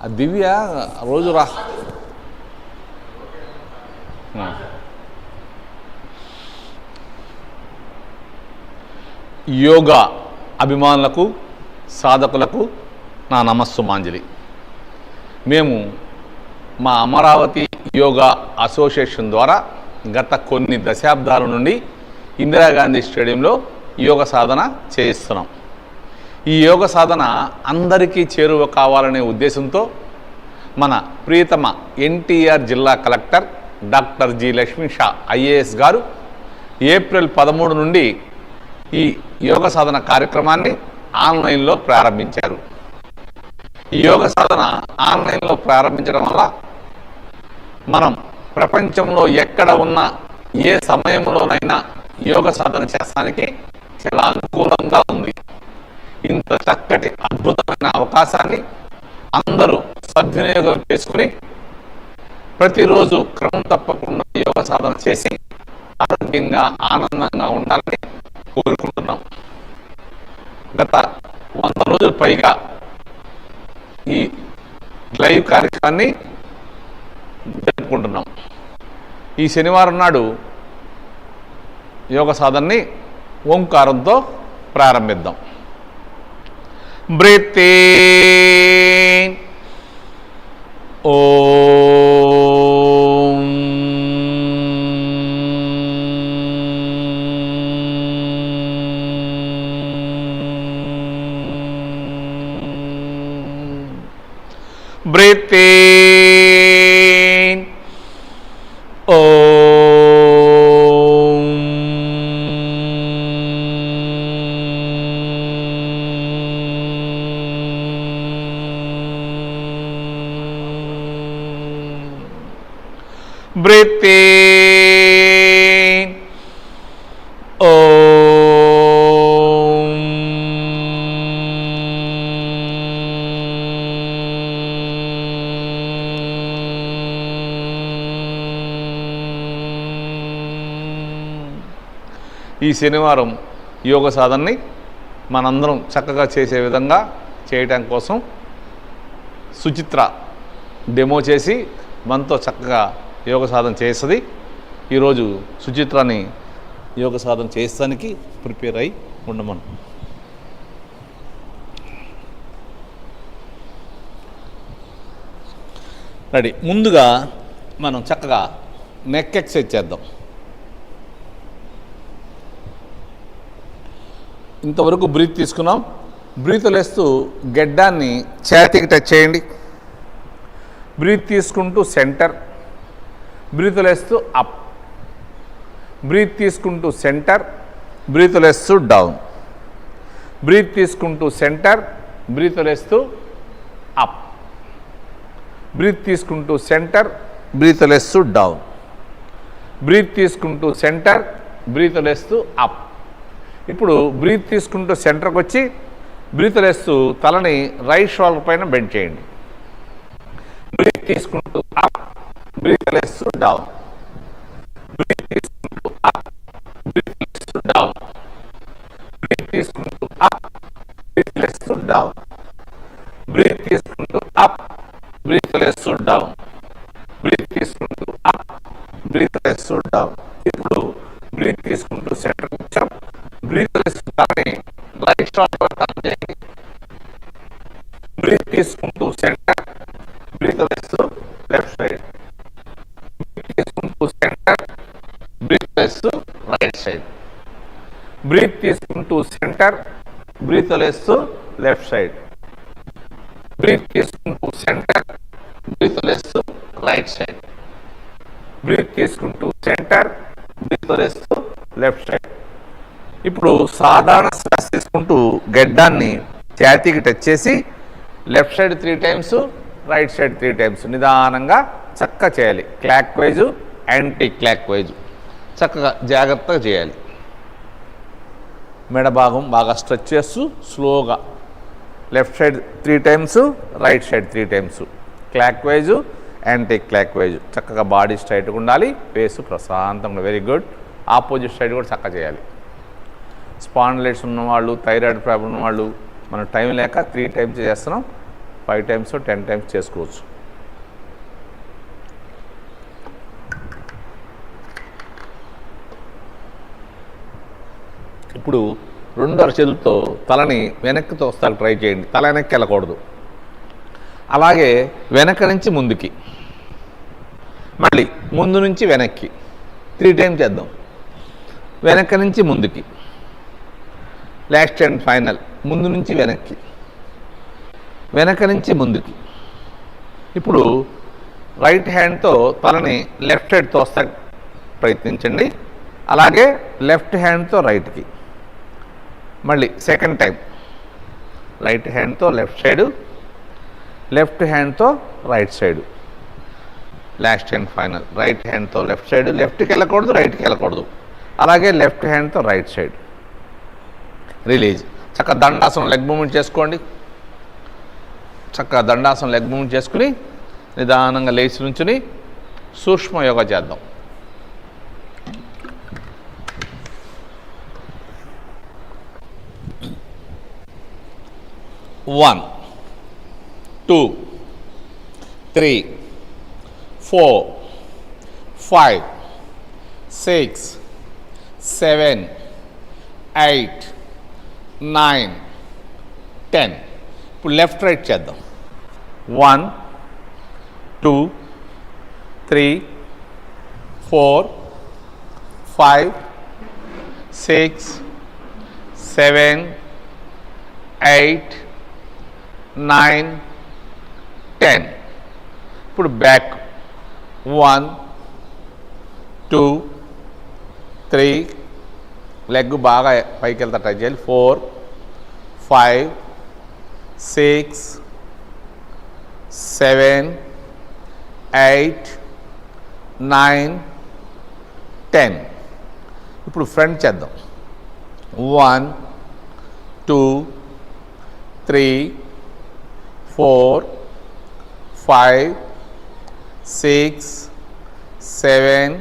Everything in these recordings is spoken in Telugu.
ఆ దివ్య రోజు రా. యోగా అభిమానులకు సాధకులకు నా నమస్సుమాంజలి. మేము మా అమరావతి యోగా అసోసియేషన్ ద్వారా గత కొన్ని దశాబ్దాల నుండి ఇందిరాగాంధీ స్టేడియంలో యోగ సాధన చేయిస్తున్నాం. ఈ యోగ సాధన అందరికీ చేరువ కావాలనే ఉద్దేశంతో మన ప్రియతమ ఎన్టీఆర్ జిల్లా collector doctor G Lakshmi Shah IAS గారు ఏప్రిల్ 13 నుండి ఈ యోగ సాధన కార్యక్రమాన్ని ఆన్లైన్లో ప్రారంభించారు. ఈ యోగ సాధన ఆన్లైన్లో ప్రారంభించడం వల్ల మనం ప్రపంచంలో ఎక్కడ ఉన్నా ఏ సమయంలోనైనా యోగ సాధన చేస్తానికి చాలా అనుకూలంగా ఉంది. ఇంత చక్కటి అద్భుతమైన అవకాశాన్ని అందరూ సద్వినియోగం చేసుకుని ప్రతిరోజు క్రమం తప్పకుండా యోగ సాధన చేసి ఆరోగ్యంగా ఆనందంగా ఉండాలని కోరుకుంటున్నాం. గత 100 రోజులు పైగా ఈ లైవ్ కార్యక్రమాన్ని జరుపుకుంటున్నాం. ఈ శనివారం నాడు యోగ సాధనని ఓంకారంతో ప్రారంభిద్దాం. బ్రీత్ ఇన్, ఓం, బ్రీత్ ఇన్, ఓం, బ్రీత్ ఇన్, ఓం, ఈ శనివారం యోగ సాధనని మనందరం చక్కగా చేసే విధంగా చేయటం కోసం సుచిత్ర డెమో చేసి మనతో చక్కగా యోగ సాధన చేస్తుంది. ఈరోజు సుచిత్రాన్ని యోగ సాధన చేస్తానికి ప్రిపేర్ అయి ఉండమను. రెడీ. ముందుగా మనం చక్కగా నెక్ ఎక్సర్సైజ్ చేద్దాం. ఇంతవరకు బ్రీత్ తీసుకున్నాం. బ్రీత్ లేస్తూ గెడ్డాన్ని ఛాతీకి టచ్ చేయండి. బ్రీత్ తీసుకుంటూ సెంటర్, బ్రీత్ లేస్తూ అప్, బ్రీత్ తీసుకుంటూ సెంటర్, బ్రీత్ లేస్తూ డౌన్, బ్రీత్ తీసుకుంటూ సెంటర్, బ్రీత్ లేస్తూ అప్, బ్రీత్ తీసుకుంటూ సెంటర్, బ్రీత్ లేస్తూ డౌన్, బ్రీత్ తీసుకుంటూ సెంటర్, బ్రీత్ లేస్తూ అప్. ఇప్పుడు బ్రీత్ తీసుకుంటూ సెంటర్కి వచ్చి బ్రీత్ లేస్తూ తలని రైట్ షోల్డర్ పైన బెండ్ చేయండి. బ్రీత్ తీసుకుంటూ అప్, బ్రీత్ లేస్తూ డౌన్, బ్రీత్ తీసుకుంటూ అప్, బ్రీత్ లేస్తూ డౌన్, బ్రీత్ తీసుకుంటూ అప్, బ్రీత్ లేస్తూ డౌన్, బ్రీత్ తీసుకుంటూ అప్, బ్రీత్ లేస్తూ డౌన్, బ్రీత్ తీసుకుంటూ అప్, బ్రీత్ లేస్తూ డౌన్. ఇప్పుడు బ్రీత్ తీసుకుంటూ సెంటర్ వచ్చాం. బ్రీత్ లేస్తూ తలని రైట్ షోల్డర్ టర్న్ చేయండి. బ్రీత్ తీసుకుంటూ సెంటర్, బ్రీత్ లేస్తూ లెఫ్ట్ సైడ్, బ్రీత్ తీసుకుంటూ సెంటర్, బ్రీత్ లేస్తూ రైట్ సైడ్, బ్రీత్ తీసుకుంటూ సెంటర్, బ్రీత్ లేస్తూ లెఫ్ట్ సైడ్, బ్రీత్ తీసుకుంటూ సెంటర్, బ్రీత్ లేస్తూ రైట్ సైడ్, బ్రీత్ తీసుకుంటూ సెంటర్, బ్రీత్ లేస్తూ లెఫ్ట్ సైడ్. ఇప్పుడు సాధారణ శ్వాస తీసుకుంటూ గెడ్డాన్ని ఛాతీకి టచ్ చేసి left side 3 times, right side 3 times నిదానంగా చక్కగా చేయాలి. Clock wise, anti clock wise చక్కగా జాగ్రత్తగా చేయాలి. మెడ భాగం బాగా స్ట్రెచ్ చేస్తూ స్లోగా left side 3 times, right side 3 times, clock wise, anti clock wise. చక్కగా బాడీ స్ట్రైట్గా ఉండాలి, ఫేసు ప్రశాంతంగా. Very good. ఆపోజిట్ సైడ్ కూడా చక్కగా చేయాలి. స్పాండిలైటిస్ ఉన్నవాళ్ళు, థైరాయిడ్ ప్రాబ్లం ఉన్నవాళ్ళు, మనం టైం లేక 3 టైమ్స్ చేస్తున్నాం. 5 టైమ్స్ 10 టైమ్స్ చేసుకోవచ్చు. ఇప్పుడు 2 అరచేతులతో తలని వెనక్కి తోస్తాకు ట్రై చేయండి. తల వెనక్కి వెళ్ళకూడదు. అలాగే వెనక నుంచి ముందుకి, మళ్ళీ ముందు నుంచి వెనక్కి 3 టైమ్స్ చేద్దాం. వెనక నుంచి ముందుకి, లాస్ట్ అండ్ ఫైనల్. ముందు నుంచి వెనక్కి, వెనక నుంచి ముందుకి. ఇప్పుడు రైట్ హ్యాండ్తో తలని లెఫ్ట్ సైడ్ తోస్తా ప్రయత్నించండి. అలాగే లెఫ్ట్ హ్యాండ్తో రైట్కి. మళ్ళీ సెకండ్ టైం రైట్ హ్యాండ్తో లెఫ్ట్ సైడు, లెఫ్ట్ హ్యాండ్తో right side. Last and final. Right హ్యాండ్తో లెఫ్ట్ సైడ్, లెఫ్ట్కి వెళ్ళకూడదు, రైట్కి వెళ్ళకూడదు. అలాగే లెఫ్ట్ హ్యాండ్తో రైట్ సైడ్. రిలీజ్. చక్కగా దండాసనం లెగ్ మూమెంట్ చేసుకోండి. చక్కగా దండాసనం లెగ్ మూమెంట్ చేసుకుని నిదానంగా లేచి నుంచుని సూక్ష్మ యోగా చేద్దాం. 1 2 3 4 5 6 7 8 9 10. ఇప్పుడు లెఫ్ట్ రైట్ చేద్దాం. 1 2 3 4 5 6 7 8 9 10. ఇప్పుడు బ్యాక్. 1 2 3 లెగ్ బాగా పైకి వెళ్తా ట్రై చేయాలి. 4 5 6 7 8 9 10. ఇప్పుడు ఫ్రంట్ చేద్దాం. 1 2 3 4 5 6 7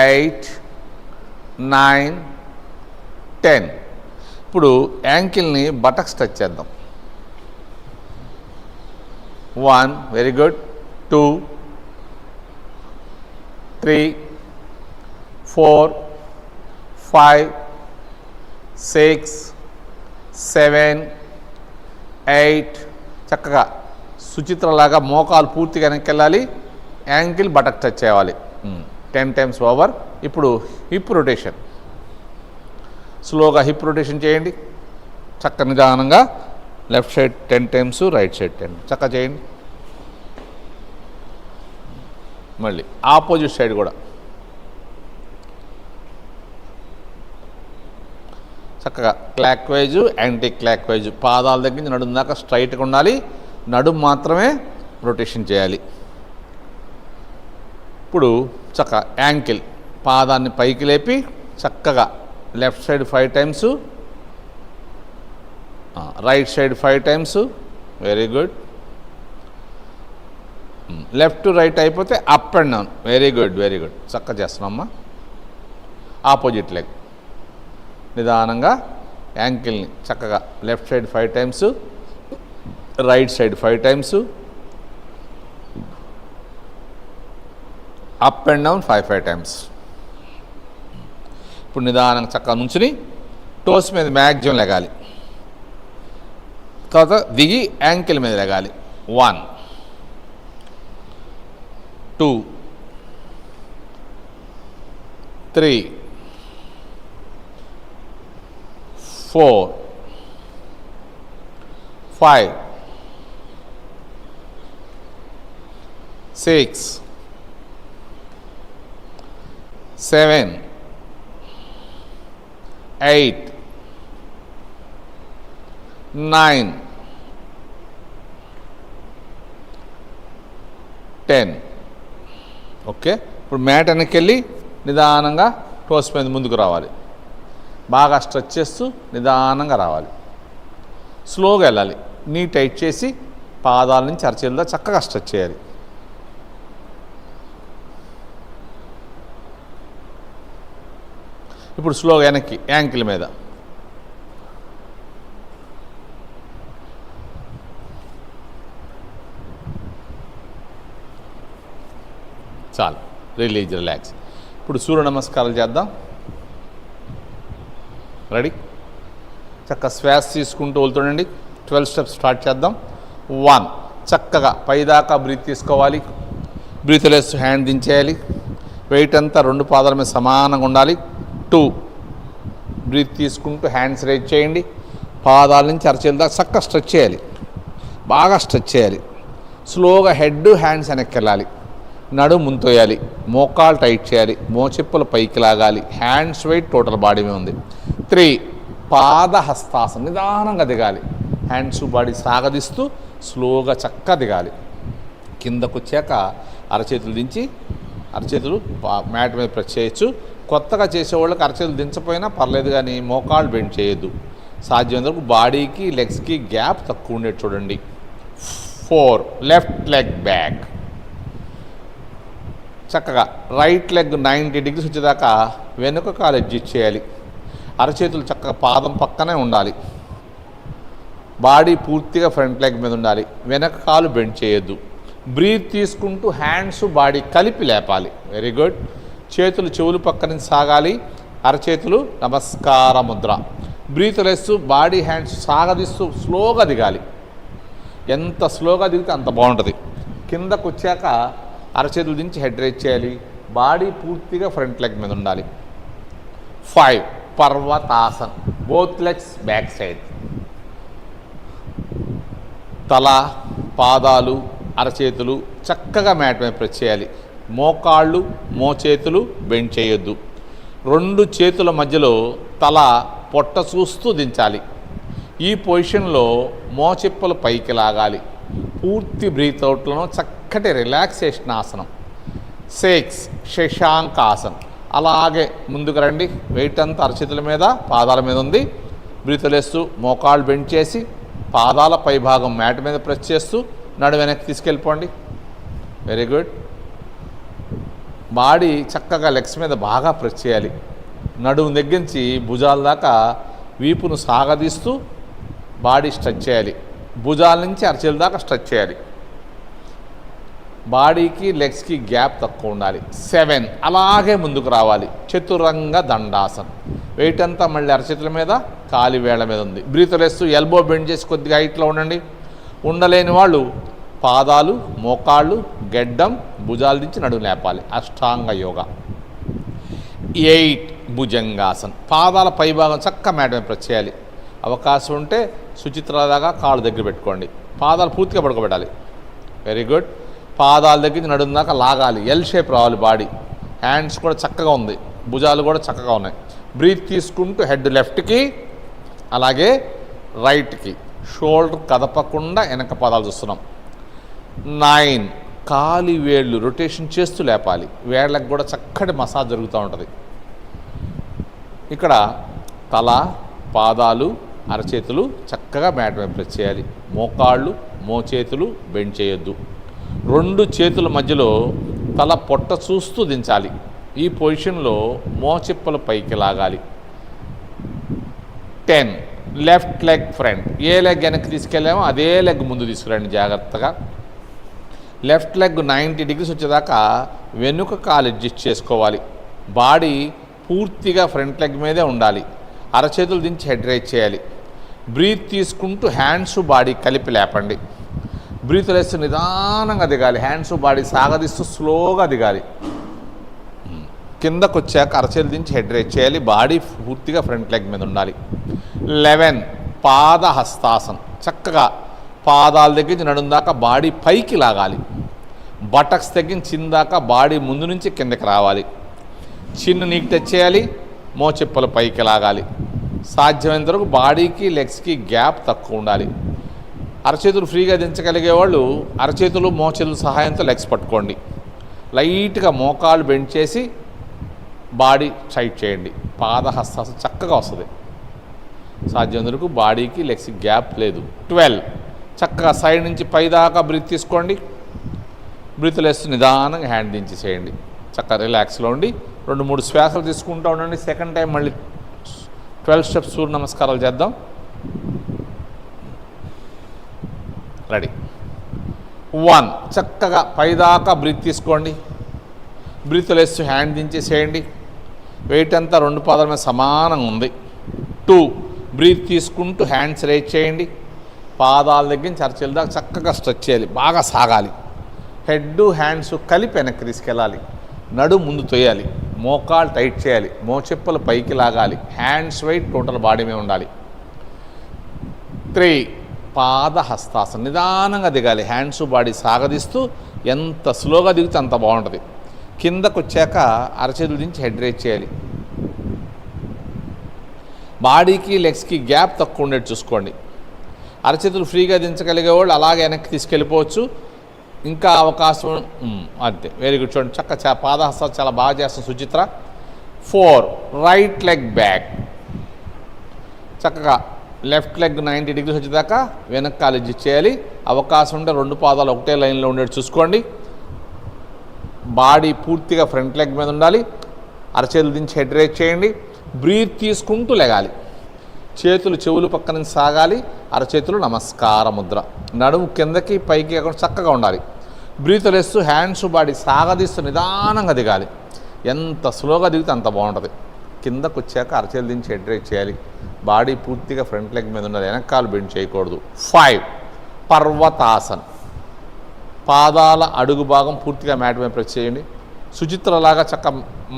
8 9 10. ఇప్పుడు యాంకిల్ని బటక్స్ టచ్ చేద్దాం. 1 వెరీ గుడ్. 2 3 4 5 6 7 8. చక్కగా సుచిత్రలాగా మోకాలు పూర్తిగా వెనక్కి వెళ్ళాలి. యాంకిల్ బటక్ టచ్ చేయాలి. 10 టైమ్స్ ఓవర్. ఇప్పుడు హిప్ రొటేషన్. స్లోగా హిప్ రొటేషన్ చేయండి. చక్క నిదానంగా left side 10 times, right side 10. చక్కగా చేయండి. మళ్ళీ ఆపోజిట్ సైడ్ కూడా చక్కగా clock wise, anti clock wise. పాదాల దగ్గర నుంచి నడుము దాకా స్ట్రైట్గా ఉండాలి. నడుము మాత్రమే రొటేషన్ చేయాలి. ఇప్పుడు చక్కగా యాంకిల్ పాదాన్ని పైకి లేపి చక్కగా left side 5 times, right side 5 times. Very good. Left to right అయిపోతే up and down. Very good, very good. చక్కగా చేస్తున్నామ్మా. ఆపోజిట్ లెగ్ నిదానంగా యాంకిల్ని చక్కగా left side 5 times, right side 5 times, up and down 5 times. ఇప్పుడు నిదానంగా చక్కగా నుంచుని టోస్ మీద మ్యాక్సిమం లెగాలి. తర్వాత దిగి యాంకిల్ మీద లెగాలి. 1 2 3 4 5 6 7 8 9 10. ఓకే. ఇప్పుడు మ్యాట్ వెనక్కి వెళ్ళి నిదానంగా టోస్ మీద ముందుకు రావాలి. బాగా స్ట్రెచ్ చేస్తూ నిదానంగా రావాలి. స్లోగా వెళ్ళాలి. నీ టైట్ చేసి పాదాల నుంచి అరచేతులతో చక్కగా స్ట్రెచ్ చేయాలి. ఇప్పుడు స్లోగా వెనక్కి యాంకిల్ మీద. చాలు, రిలాక్స్. ఇప్పుడు సూర్య నమస్కారాలు చేద్దాం. రెడీ? చక్కగా శ్వాస తీసుకుంటూ వెళ్తుండండి. 12 స్టెప్స్ స్టార్ట్ చేద్దాం. 1, చక్కగా పైదాకా బ్రీత్ తీసుకోవాలి. బ్రీత్ వదిలేస్తూ హ్యాండ్ దించేయాలి. వెయిట్ అంతా 2 పాదాల మీద సమానంగా ఉండాలి. 2, బ్రీత్ తీసుకుంటూ హ్యాండ్స్ రైజ్ చేయండి. పాదాల నుంచి అరచేతుల దాకా చక్కగా స్ట్రెచ్ చేయాలి, బాగా స్ట్రెచ్ చేయాలి. స్లోగా హెడ్ హ్యాండ్స్ వెనక్కి వెళ్ళాలి. నడుము ముంతోయాలి, మోకాలు టైట్ చేయాలి, మోచెప్పులు పైకి లాగాలి. హ్యాండ్స్ వెయిట్ టోటల్ బాడీ మీద ఉంది. 3, పాదహస్తాసనం, నిదానంగా దిగాలి. హ్యాండ్స్ బాడీ సాగదిస్తూ స్లోగా చక్కగా దిగాలి. కిందకు వచ్చాక అరచేతులు దించి అరచేతులు మ్యాట్ మీద ప్రెస్ చేయొచ్చు. కొత్తగా చేసేవాళ్ళకి అరచేతులు దించపోయినా పర్లేదు, కానీ మోకాళ్ళు బెండ్ చేయొద్దు. సాధ్యమైనంత వరకు బాడీకి లెగ్స్కి గ్యాప్ తక్కువ ఉండేది చూడండి. 4, లెఫ్ట్ లెగ్ బ్యాక్. చక్కగా రైట్ లెగ్ 90 డిగ్రీస్ వచ్చేదాకా వెనుక కాలు అడ్జస్ట్ చేయాలి. అరచేతులు చక్కగా పాదం పక్కనే ఉండాలి. బాడీ పూర్తిగా ఫ్రంట్ లెగ్ మీద ఉండాలి. వెనక కాలు బెండ్ చేయొద్దు. బ్రీత్ తీసుకుంటూ హ్యాండ్స్ బాడీ కలిపి లేపాలి. Very good. చేతులు చెవులు పక్క నుంచి సాగాలి. అరచేతులు నమస్కార ముద్ర. బ్రీత్ వదిలేస్తూ బాడీ హ్యాండ్స్ సాగదీస్తూ స్లోగా దిగాలి. ఎంత స్లోగా దిగితే అంత బాగుంటుంది. కిందకు వచ్చాక అరచేతులు దించి హెడ్ రైజ్ చేయాలి. బాడీ పూర్తిగా ఫ్రంట్ లెగ్ మీద ఉండాలి. 5, పర్వతాసన్. Both legs back side. తల, పాదాలు, అరచేతులు చక్కగా మ్యాట్ మీద ప్రెస్ చేయాలి. మోకాళ్ళు, మోచేతులు బెండ్ చేయొద్దు. 2 చేతుల మధ్యలో తల పొట్ట చూస్తూ దించాలి. ఈ పొజిషన్లో మోచెప్పులు పైకి లాగాలి. పూర్తి బ్రీత్ అవుట్లను చక్కటి రిలాక్సేషన్ ఆసనం. 6, శశాంకాసన్. అలాగే ముందుకు రండి. వెయిట్ అంతా అరచేతుల మీద పాదాల మీద ఉంది. బ్రీత్ వదిలేస్తూ మోకాళ్ళు బెండ్ చేసి పాదాల పై భాగం మ్యాట్ మీద ప్రెస్ చేస్తూ నడు వెనక్కి తీసుకెళ్ళిపోండి. Very good. బాడీ చక్కగా లెగ్స్ మీద బాగా ప్రెస్ చేయాలి. నడుము దగ్గర నుంచి భుజాల దాకా వీపును సాగదీస్తూ బాడీ స్ట్రెచ్ చేయాలి. భుజాల నుంచి అరచేతుల దాకా స్ట్రెచ్ చేయాలి. బాడీకి లెగ్స్కి గ్యాప్ తక్కువ ఉండాలి. 7, అలాగే ముందుకు రావాలి. చతురంగ దండాసన్. వెయిట్ అంతా మళ్ళీ అరచేతుల మీద, కాలి వేళ్ల మీద ఉంది. బ్రీత్ వదిలేస్తూ ఎల్బో బెండ్ చేసి కొద్దిగా హైట్లో ఉండండి. ఉండలేని వాళ్ళు పాదాలు, మోకాళ్ళు, గెడ్డం, భుజాల నుంచి నడుము లేపాలి. అష్టాంగ యోగా. 8, భుజంగాసన్. పాదాల పై భాగం చక్క మ్యాట్ మీద ప్రెస్ చేయాలి. అవకాశం ఉంటే సుచిత్రలాగా కాళ్ళు దగ్గర పెట్టుకోండి. పాదాలు పూర్తిగా పడుకోబెట్టాలి. Very good. పాదాల దగ్గర నుంచి నడుము దాకా లాగాలి. ఎల్ షేప్ రావాలి బాడీ. హ్యాండ్స్ కూడా చక్కగా ఉంది, భుజాలు కూడా చక్కగా ఉన్నాయి. బ్రీత్ తీసుకుంటూ హెడ్ లెఫ్ట్కి, అలాగే రైట్కి. షోల్డర్ కదపకుండా వెనక పాదాలు చూస్తున్నాం. 9, కాలి వేళ్ళు రొటేషన్ చేస్తూ లేపాలి. వేళ్ళకి కూడా చక్కటి మసాజ్ జరుగుతూ ఉంటుంది. ఇక్కడ తల, పాదాలు, అరచేతులు చక్కగా మ్యాట్ మీద ప్రెస్ చేయాలి. మోకాళ్ళు, మోచేతులు బెండ్ చేయొద్దు. 2 చేతుల మధ్యలో తల పొట్ట చూస్తూ దించాలి. ఈ పొజిషన్లో మోచెప్పలు పైకి లాగాలి. 10, లెఫ్ట్ లెగ్ ఫ్రంట్. ఏ లెగ్ వెనక్కి తీసుకెళ్ళామో అదే లెగ్ ముందు తీసుకురండి జాగ్రత్తగా. లెఫ్ట్ లెగ్ 90 డిగ్రీస్ వచ్చేదాకా వెనుక కాలు అడ్జస్ట్ చేసుకోవాలి. బాడీ పూర్తిగా ఫ్రంట్ లెగ్ మీదే ఉండాలి. అరచేతులు దించి హెడ్ రైజ్ చేయాలి. బ్రీత్ తీసుకుంటూ హ్యాండ్స్ బాడీ కలిపి లేపండి. బ్రీత్ వదిలేస్తూ నిదానంగా దిగాలి. హ్యాండ్స్ బాడీ సాగదీస్తూ స్లోగా దిగాలి. కిందకు వచ్చాక అరచేతులు దించి హెడ్ రైజ్ చేయాలి. బాడీ పూర్తిగా ఫ్రంట్ లెగ్ మీద ఉండాలి. 11, పాదహస్తాసన్. చక్కగా పాదాల దగ్గర నుంచి నడుము దాకా బాడీ పైకి లాగాలి. బటక్స్ దగ్గర చిందాకా బాడీ ముందు నుంచి కిందకి రావాలి. చిన్ను నీకు టచ్ చేయాలి. మోచెప్పలు పైకి లాగాలి. సాధ్యమైనంత వరకు బాడీకి లెగ్స్కి గ్యాప్ తక్కువ ఉండాలి. అరచేతులు ఫ్రీగా దించగలిగే వాళ్ళు అరచేతులు, మోచేతుల సహాయంతో లెగ్స్ పట్టుకోండి. లైట్గా మోకాలు బెండ్ చేసి బాడీ టైట్ చేయండి. పాదహస్తాసనం చక్కగా వస్తుంది. సాధ్యమైనంత వరకు బాడీకి లెగ్స్కి గ్యాప్ లేదు. 12, చక్కగా సైడ్ నుంచి పైదాకా బ్రీత్ తీసుకోండి. బ్రీత్ లేస్తూ నిదానంగా హ్యాండ్ దించేసేయండి. చక్కగా రిలాక్స్లో ఉండి 2-3 శ్వాసలు తీసుకుంటూ ఉండండి. సెకండ్ టైం మళ్ళీ 12 స్టెప్స్ సూర్య నమస్కారాలు చేద్దాం. రెడీ. 1, చక్కగా పైదాకా బ్రీత్ తీసుకోండి. బ్రీత్ వదిలేస్తూ హ్యాండ్ దించేసేయండి. వెయిట్ అంతా 2 పాదాల మీద సమానంగా ఉంది. 2 బ్రీత్ తీసుకుంటూ హ్యాండ్స్ రేజ్ చేయండి. పాదాల దగ్గర నుంచి అరచేల దాకా చక్కగా స్ట్రెచ్ చేయాలి, బాగా సాగాలి. హెడ్ హ్యాండ్స్ కలిపి వెనక్కి తీసుకెళ్ళాలి. నడు ముందు తొయ్యాలి, మోకాలు టైట్ చేయాలి, మోచెప్పలు పైకి లాగాలి. హ్యాండ్స్ వెయిట్ టోటల్ బాడీ మీద ఉండాలి. 3 పాద హస్తాసనం, నిదానంగా దిగాలి. హ్యాండ్స్ బాడీ సాగదీస్తూ ఎంత స్లోగా దిగితే అంత బాగుంటుంది. కిందకు వచ్చాక అరచేతుల నుంచి హెడ్ రేజ్ చేయాలి. బాడీకి లెగ్స్కి గ్యాప్ తక్కువ ఉండేది చూసుకోండి. అరచేతులు ఫ్రీగా దించగలిగే వాళ్ళు అలాగే వెనక్కి తీసుకెళ్ళిపోవచ్చు. ఇంకా అవకాశం అంతే. Very good. చూడండి చక్క పాదహస్తాలు చాలా బాగా చేస్తాం సుచిత్ర. 4 రైట్ లెగ్ బ్యాక్, చక్కగా లెఫ్ట్ లెగ్ 90 డిగ్రీస్ వచ్చేదాకా వెనక్కి కాలు అడ్జస్ట్ చేయాలి. అవకాశం ఉంటే 2 పాదాలు ఒకటే లైన్లో ఉండేది చూసుకోండి. బాడీ పూర్తిగా ఫ్రంట్ లెగ్ మీద ఉండాలి. అరచేతులు దించి హెడ్ రేజ్ చేయండి. బ్రీత్ తీసుకుంటూ లెగాలి. చేతులు చెవులు పక్క నుంచి సాగాలి. అరచేతులు నమస్కార ముద్ర. నడుము కిందకి పైకి కాకుండా చక్కగా ఉండాలి. బ్రీత్ వదిలేస్తూ హ్యాండ్స్ బాడీ సాగదీస్తూ నిదానంగా దిగాలి. ఎంత స్లోగా దిగితే అంత బాగుంటుంది. కిందకు వచ్చాక అరచేతులు దించి హెడ్ రేజ్ చేయాలి. బాడీ పూర్తిగా ఫ్రంట్ లెగ్ మీద ఉండాలి, వెనకాలు బెండ్ చేయకూడదు. 5 పర్వతాసన్, పాదాల అడుగు భాగం పూర్తిగా మ్యాట్ మీద ప్రెస్ చేయండి. సుచిత్రలాగా చక్క